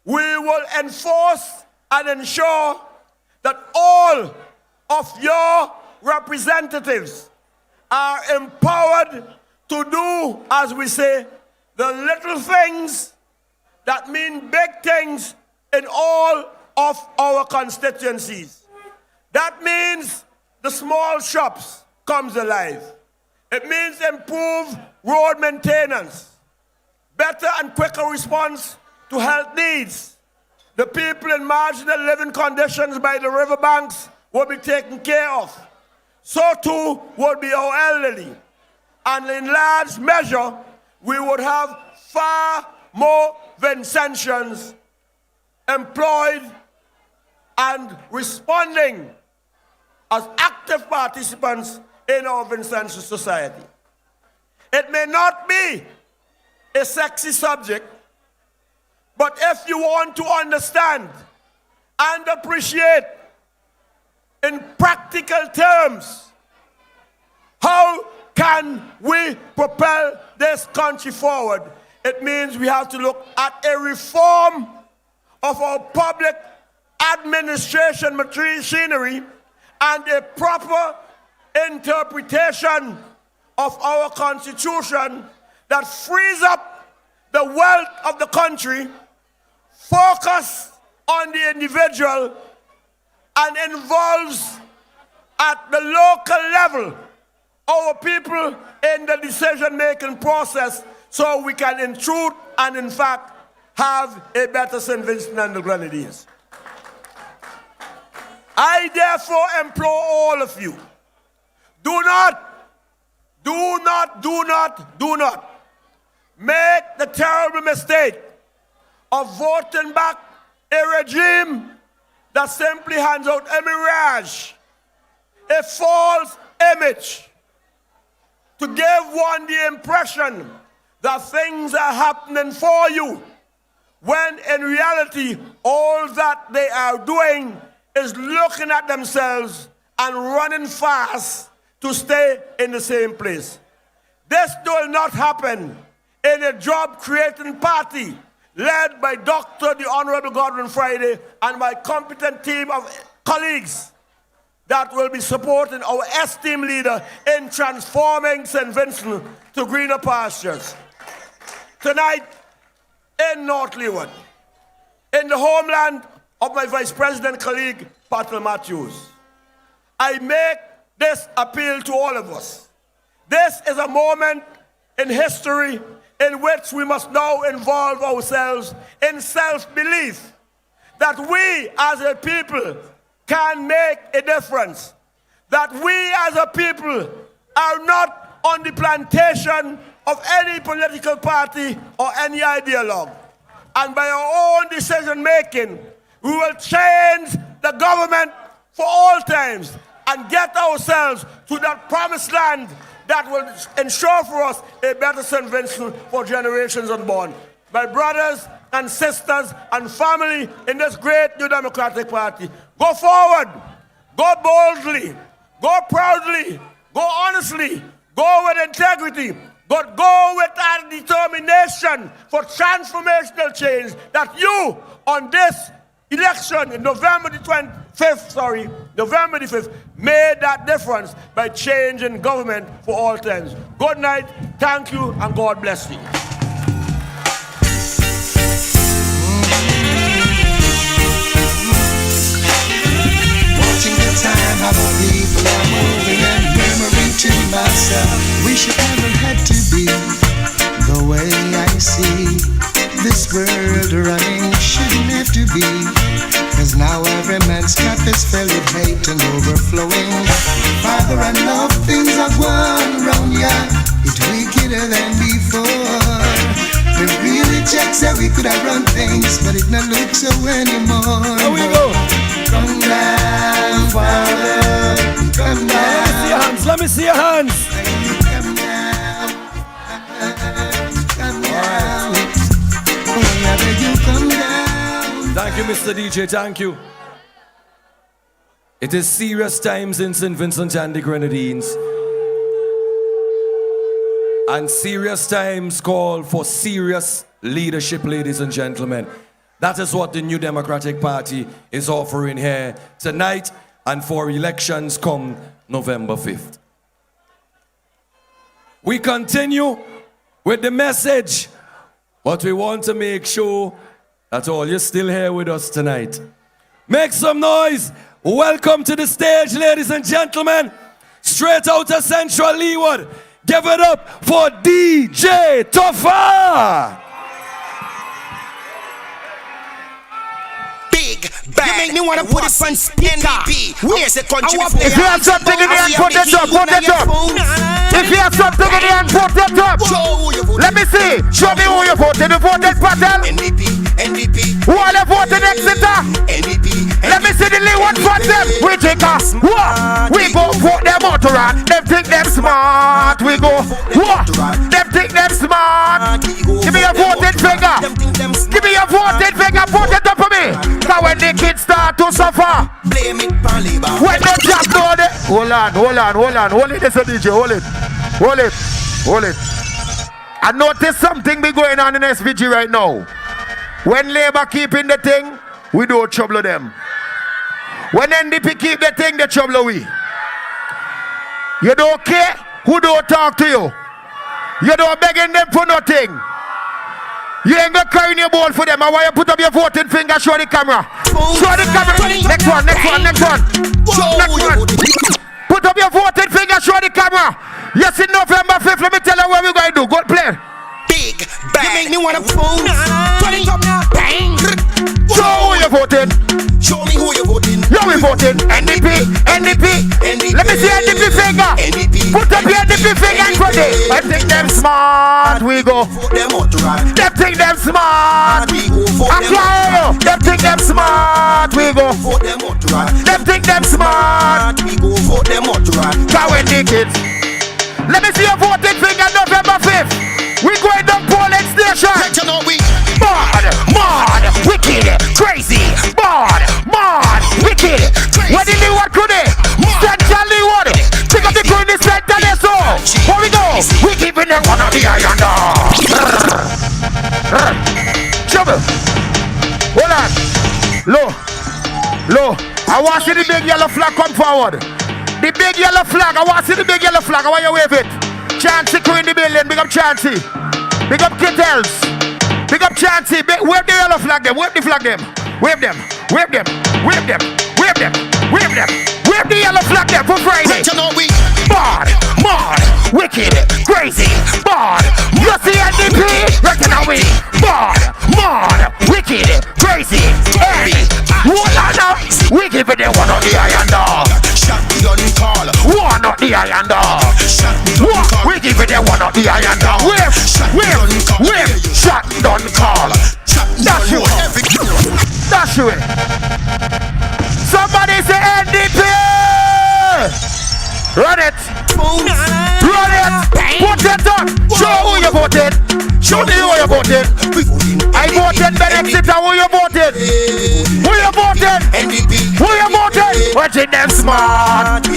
We will enforce and ensure that all of your representatives are empowered to do, as we say, the little things that mean big things in all of our constituencies. That means the small shops comes alive. It means improved road maintenance, better and quicker response to health needs. The people in marginal living conditions by the riverbanks will be taken care of. So too will be our elderly. And in large measure, we would have far more Vincentians employed and responding as active participants in our Vincentian society. It may not be a sexy subject, but if you want to understand and appreciate in practical terms how can we propel this country forward, it means we have to look at a reform of our public administration machinery and a proper interpretation of our Constitution that frees up the wealth of the country, focus on the individual, and involves at the local level our people in the decision-making process so we can in truth and in fact have a better St. Vincent and the Grenadines. I therefore implore all of you, do not make the terrible mistake of voting back a regime that simply hands out a mirage, a false image, to give one the impression that things are happening for you, when in reality all that they are doing is looking at themselves and running fast to stay in the same place. This will not happen in a job-creating party led by Dr. the Honorable Godwin Friday and my competent team of colleagues that will be supporting our esteemed leader in transforming St. Vincent to greener pastures. Tonight, in North Leeward, in the homeland of my Vice President colleague, Patel Matthews, I make this appeal to all of us. This is a moment in history in which we must now involve ourselves in self-belief that we as a people can make a difference, that we as a people are not on the plantation of any political party or any ideologue. And by our own decision-making, we will change the government for all times and get ourselves to that promised land that will ensure for us a better St. Vincent for generations unborn. my brothers and sisters and family in this great new Democratic Party. Go forward, go boldly, go proudly, go honestly, go with integrity, but go with that determination for transformational change that you, on this election in November the 5th, made that difference by changing government for all times. Good night, thank you, and God bless you. Watching the time, how the people are moving and murmuring to myself, wish it never had to be the way I see this world running. Shouldn't have to be, 'cause now every man's cup is filled with hate and overflowing. Father, I know things are going wrong, yeah, it's wickeder than before. We really checked that we could have run things, but it not look so anymore. Here we go. Come down, Father, come down. Let me see your hands. Come down, come down. Oh, yeah, beg you come down. Thank you, Mr. DJ, thank you. It is serious times in St. Vincent and the Grenadines. And serious times call for serious leadership, ladies and gentlemen. That is what the New Democratic Party is offering here tonight and for elections come November 5th. We continue with the message, but we want to make sure that all you're still here with us tonight. Make some noise. Welcome to the stage, ladies and gentlemen. Straight out of Central Leeward. Give it up for DJ Toffa. Big bad. You make me wanna put it on NDP. Where's the country? If you have something in the hand, put it up, put it up. If you have something in the hand, put it up. Let me see. Show me who you voted. You voted Patel? NDP. Who are you voting Exeter? NDP. Let me see the Leeward for them. We take us. We go vote them out to run. Them think them smart. We go. Them think them smart. Give me your voting finger. Give me your voting finger. Vote it up for me. Now when the kids start to suffer, blame it on labor. when they just know it. Hold on. Hold it, Mr. DJ. Hold it. I notice something be going on in SVG right now. When Labour keeping the thing, we don't trouble them. When NDP keep the thing, they trouble we. You don't care who don't talk to you. You don't begging them for nothing. You ain't gonna carry your ball for them. I want you put up your voting finger, show the camera. Show the camera. Next one. Put up your voting finger, show the camera. Yes, in November 5th, let me tell you what we're going to do. Go play. Big bang. You make me wanna phone. Turn it up now. Bang. Show who you voting. Show me who you voting. You we voting. NDP. Let me see NDP finger. Put up your NDP finger for them. I think them smart. We go. Them think them smart. We go. Them think them smart. We go. Them think them smart. We go. Vote them out to run. Cow and the kids. Let me see your voting finger November 5th. We going down polling station. Mad, wicked, crazy. Mad, wicked. Where did you want today? Central Leeward. Pick up the green center there, so. Here we go. We keeping them one of the iron dog. Trouble. Hold on. Low. I want to see the big yellow flag come forward. The big yellow flag. I want to see the big yellow flag. I want you wave it. Chancey crew in the building. Big up Chancey. Big up Kittles. Big up Chancey. Wave the yellow flag them. Wave the flag them. Wave them. Wave the yellow flag them for Friday. Mad, wicked, crazy. Mad. You see NDP? Right now we. Mad, wicked, crazy. We give it one on the iron dog. Shotgun call. One on the iron dog. We give it one on the iron dog. Whip. Shotgun call. Dash you. Somebody say NDP. Run it. Everybody, put it on. Show who you voted. Show me who you voted. I voted Benedict. Who you voted? Who you voted? NDP. Who you voted? Watching them smart.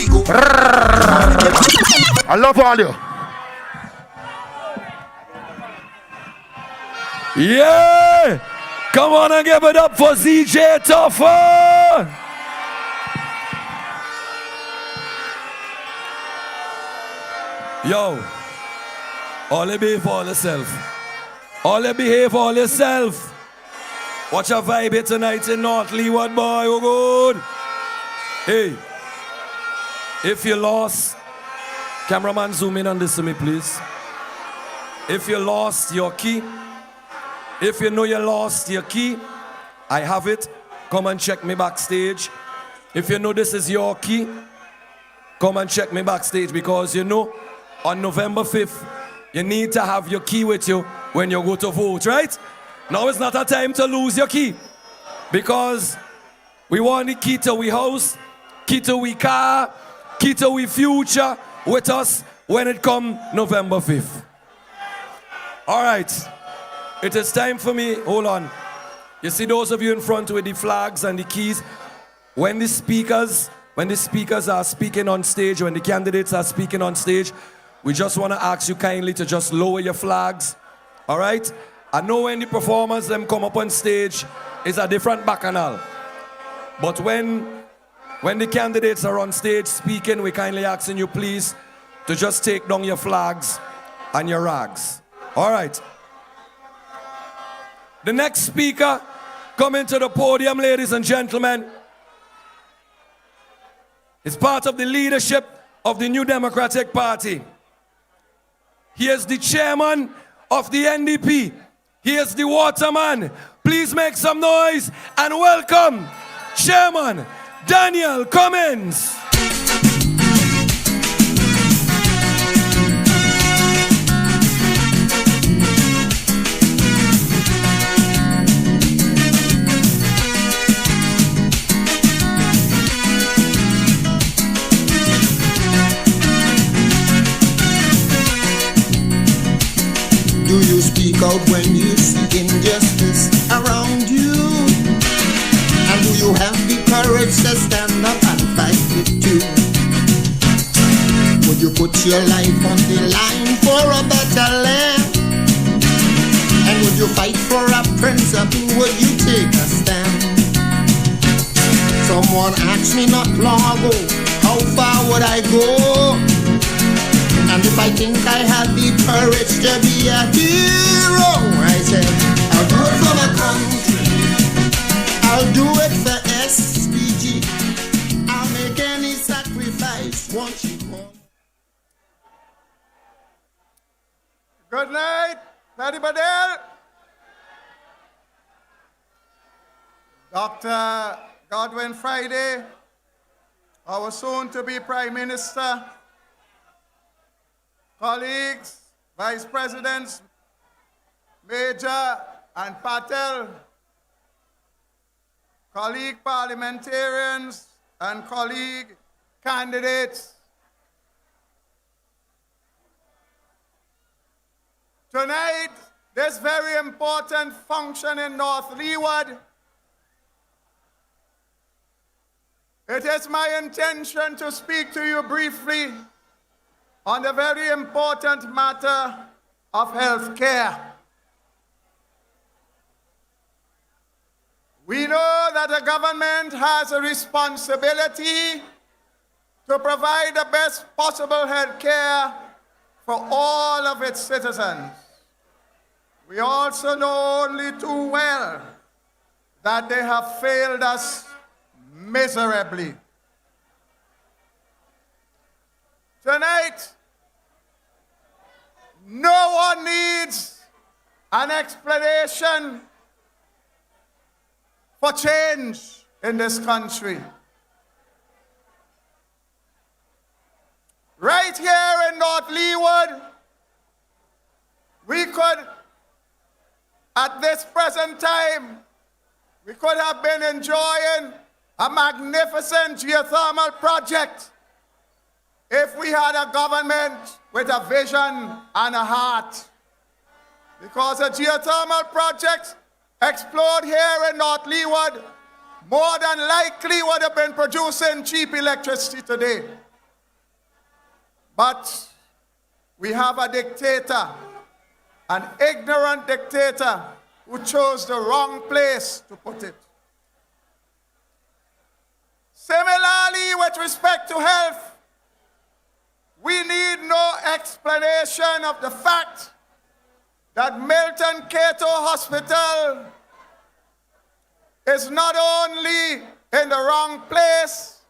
I love all you. Yeah! Come on and give it up for ZJ Tougher! Yo, all behave for all yourself. All behave for all yourself. Watch a vibe here tonight in North Leeward, boy. Oh, good. Hey, if you lost, cameraman, zoom in on this to me, please. If you lost your key, if you know you lost your key, I have it. Come and check me backstage. If you know this is your key, come and check me backstage, because you know on November 5th, you need to have your key with you when you go to vote, right? Now it's not a time to lose your key, because we want the key to we house, key to we car, key to we future with us when it come November 5th. All right. It is time for me, hold on. You see those of you in front with the flags and the keys, when the speakers are speaking on stage, when the candidates are speaking on stage, we just want to ask you kindly to just lower your flags, all right? I know when the performers them come up on stage, it's a different bacchanal. But when the candidates are on stage speaking, we kindly asking you please to just take down your flags and your rags, all right? The next speaker coming to the podium, ladies and gentlemen, is part of the leadership of the New Democratic Party. He is the chairman of the NDP. He is the waterman. Please make some noise and welcome Chairman Daniel Cummins. Do you speak out when you see injustice around you? And do you have the courage to stand up and fight it too? Would you put your life on the line for a better land? And would you fight for a principle? Would you take a stand? Someone asked me not long ago, how far would I go? And if I think I had the courage to be a hero, I said, I'll do it for my country. I'll do it for SPG. I'll make any sacrifice once you home. Good night, Petit Bordel. Dr. Godwin Friday, our soon-to-be Prime Minister, colleagues, Vice Presidents, Major and Patel, colleague parliamentarians and colleague candidates. Tonight, this very important function in North Leeward, it is my intention to speak to you briefly on the very important matter of health care. We know that the government has a responsibility to provide the best possible health care for all of its citizens. We also know only too well that they have failed us miserably. Tonight, no one needs an explanation for change in this country. Right here in North Leeward, we could, at this present time, we could have been enjoying a magnificent geothermal project. if we had a government with a vision and a heart. Because the geothermal projects explored here in North Leeward more than likely would have been producing cheap electricity today. But we have a dictator, an ignorant dictator who chose the wrong place to put it. Similarly, with respect to health, we need no explanation of the fact that Milton Cato Hospital is not only in the wrong place,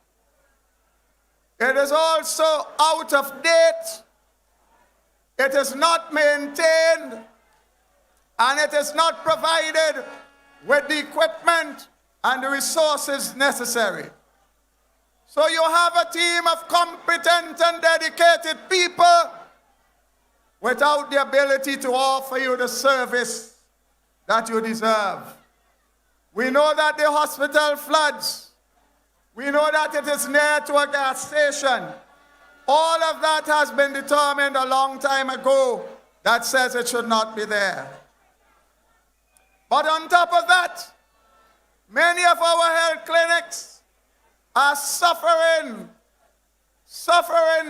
it is also out of date, it is not maintained, and it is not provided with the equipment and the resources necessary. So you have a team of competent and dedicated people without the ability to offer you the service that you deserve. We know that the hospital floods. We know that it is near to a gas station. All of that has been determined a long time ago that says it should not be there. But on top of that, many of our health clinics are suffering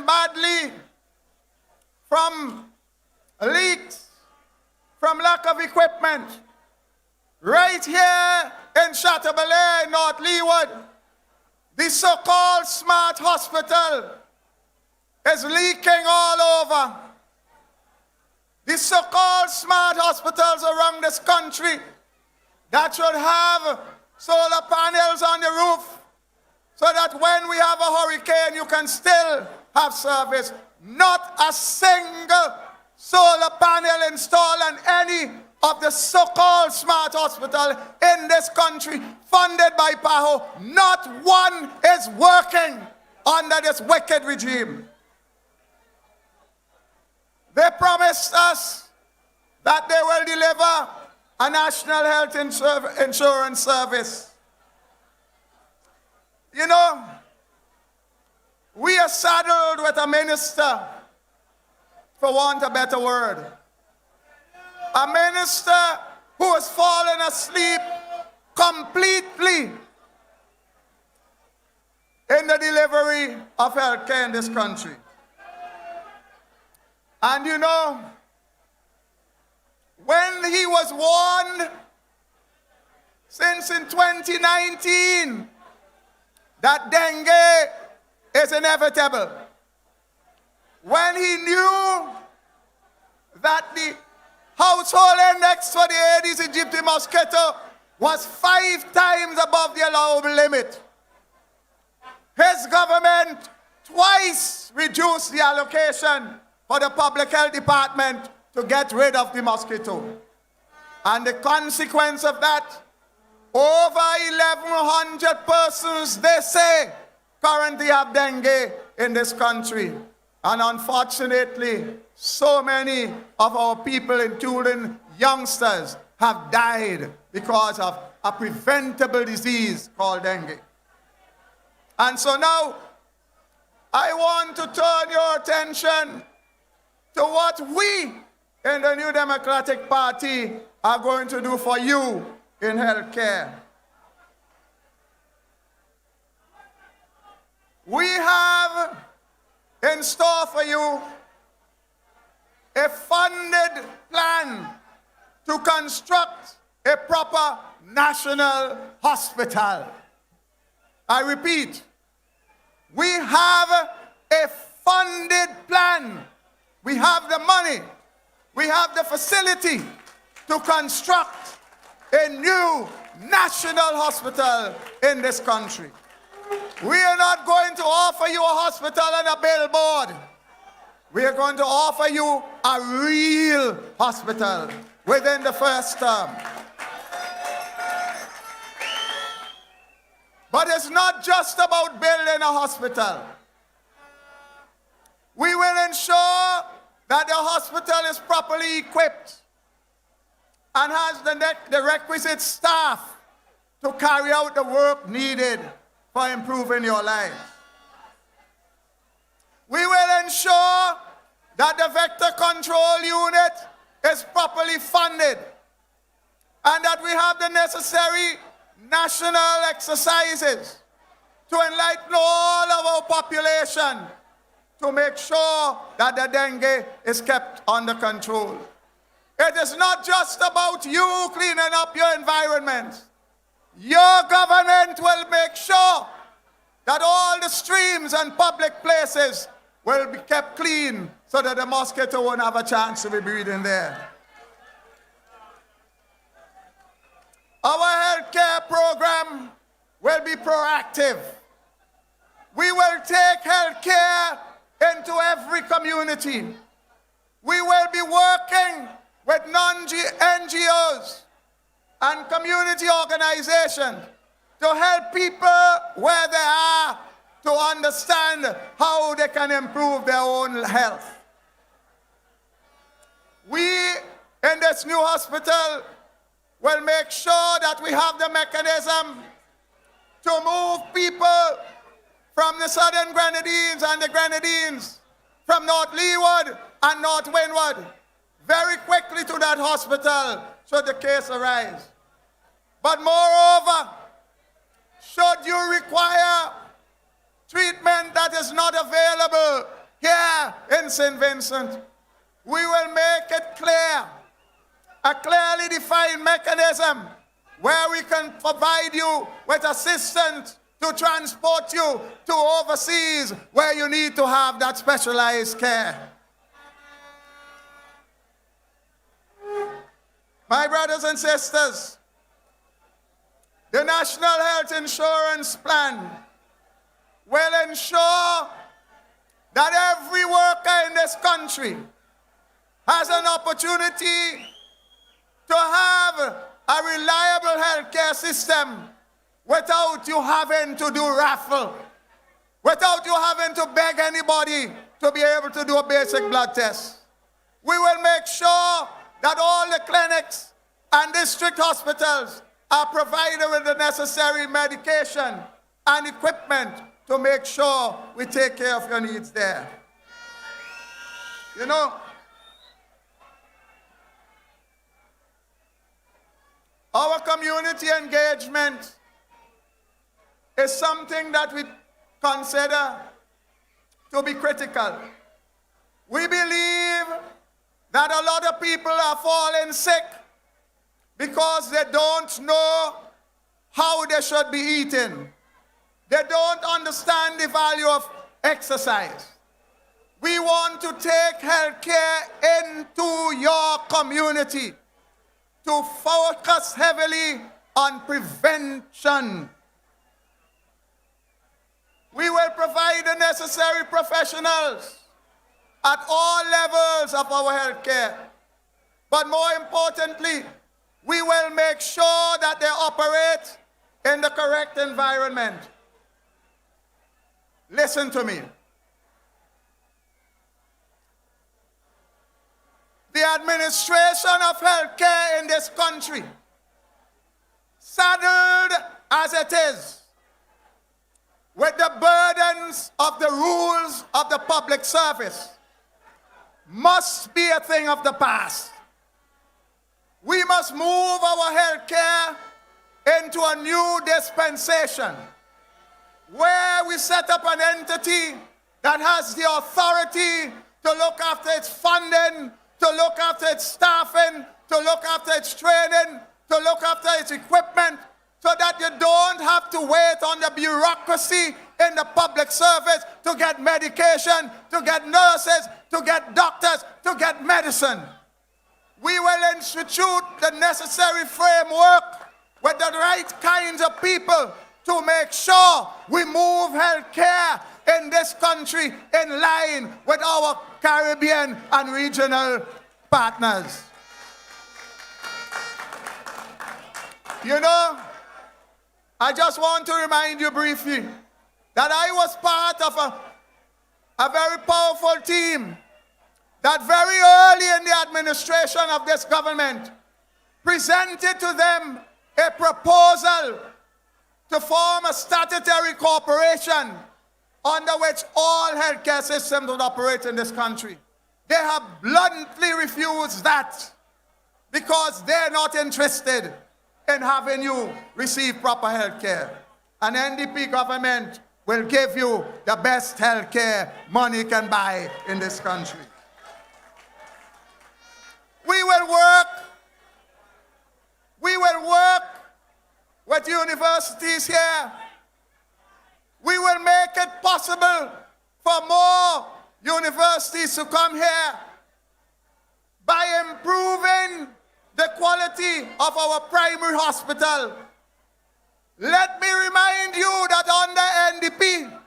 badly from leaks, from lack of equipment. Right here in Chateaubalay, North Leeward, the so-called smart hospital is leaking all over. The so-called smart hospitals around this country that should have solar panels on the roof so that when we have a hurricane, you can still have service. Not a single solar panel installed on any of the so-called smart hospital in this country funded by PAHO. Not one is working under this wicked regime. They promised us that they will deliver a national health insurance service. You know, we are saddled with a minister, for want of a better word. A minister who has fallen asleep completely in the delivery of health care in this country. And you know, when he was warned, since in 2019, that dengue is inevitable, when he knew that the household index for the Aedes aegypti mosquito was 5 times above the allowable limit, his government twice reduced the allocation for the public health department to get rid of the mosquito. And the consequence of that, over 1,100 persons, they say, currently have dengue in this country. And unfortunately, so many of our people, including youngsters, have died because of a preventable disease called dengue. And so now, I want to turn your attention to what we in the New Democratic Party are going to do for you in health care. We have in store for you a funded plan to construct a proper national hospital. I repeat, we have a funded plan. We have the money, we have the facility to construct a new national hospital in this country. We are not going to offer you a hospital and a billboard. We are going to offer you a real hospital within the first term. But it's not just about building a hospital. We will ensure that the hospital is properly equipped and has the requisite staff to carry out the work needed for improving your life. We will ensure that the vector control unit is properly funded and that we have the necessary national exercises to enlighten all of our population to make sure that the dengue is kept under control. It is not just about you cleaning up your environment. Your government will make sure that all the streams and public places will be kept clean so that the mosquito won't have a chance to be breeding there. Our healthcare program will be proactive. We will take healthcare into every community. We will be working with non-NGOs and community organizations to help people where they are to understand how they can improve their own health. We, in this new hospital, will make sure that we have the mechanism to move people from the Southern Grenadines and the Grenadines, from North Leeward and North Windward, very quickly to that hospital should the case arise. But moreover, should you require treatment that is not available here in St. Vincent, we will make it clear, a clearly defined mechanism where we can provide you with assistance to transport you to overseas where you need to have that specialized care. My brothers and sisters, the National Health Insurance Plan will ensure that every worker in this country has an opportunity to have a reliable healthcare system without you having to do raffle, without you having to beg anybody to be able to do a basic blood test. We will make sure that all the clinics and district hospitals are provided with the necessary medication and equipment to make sure we take care of your needs there. You know, our community engagement is something that we consider to be critical. We believe that a lot of people are falling sick because they don't know how they should be eating. They don't understand the value of exercise. We want to take healthcare into your community to focus heavily on prevention. We will provide the necessary professionals at all levels of our healthcare. But more importantly, we will make sure that they operate in the correct environment. Listen to me. The administration of healthcare in this country, saddled as it is with the burdens of the rules of the public service, must be a thing of the past. We must move our healthcare into a new dispensation where we set up an entity that has the authority to look after its funding, to look after its staffing, to look after its training, to look after its equipment, so that you don't have to wait on the bureaucracy in the public service to get medication, to get nurses, to get doctors, to get medicine. We will institute the necessary framework with the right kinds of people to make sure we move healthcare in this country in line with our Caribbean and regional partners. You know, I just want to remind you briefly that I was part of a very powerful team that very early in the administration of this government presented to them a proposal to form a statutory corporation under which all healthcare systems would operate in this country. They have bluntly refused that because they're not interested in having you receive proper health care. An NDP government will give you the best health care money can buy in this country. We will work with universities here. We will make it possible for more universities to come here by improving the quality of our primary hospital. Let me remind you that under NDP,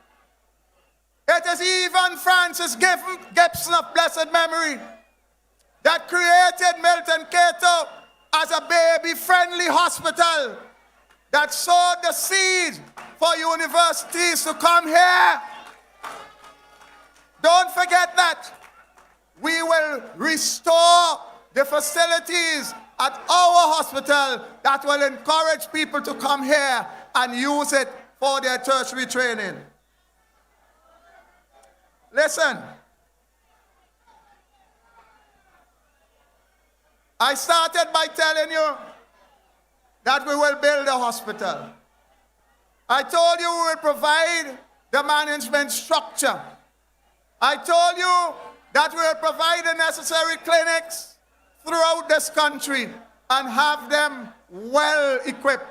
it is even Francis Gibson of blessed memory that created Milton Cato as a baby-friendly hospital that sowed the seed for universities to come here. Don't forget that. We will restore the facilities at our hospital that will encourage people to come here and use it for their tertiary training. Listen, I started by telling you that we will build a hospital. I told you we will provide the management structure. I told you that we will provide the necessary clinics throughout this country and have them well equipped.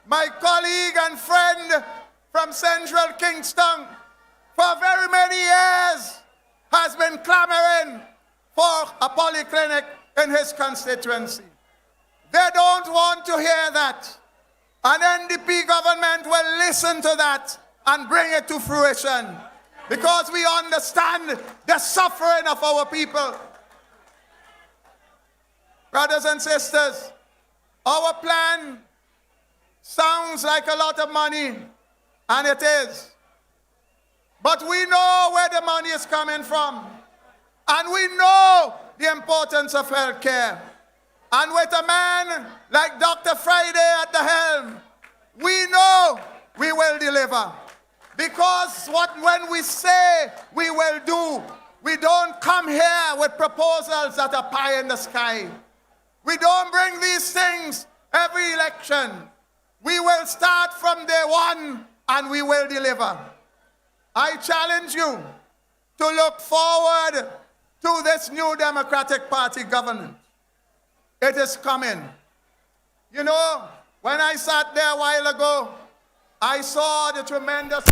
My colleague and friend from Central Kingston for very many years has been clamoring for a polyclinic in his constituency. They don't want to hear that. An NDP government will listen to that and bring it to fruition because we understand the suffering of our people. Brothers and sisters, our plan sounds like a lot of money, and it is. But we know where the money is coming from, and we know the importance of health care. And with a man like Dr. Friday at the helm, we know we will deliver. Because when we say we will do, we don't come here with proposals that are pie in the sky. We don't bring these things every election. We will start from day one and we will deliver. I challenge you to look forward to this new Democratic Party government. It is coming. You know, when I sat there a while ago, I saw the tremendous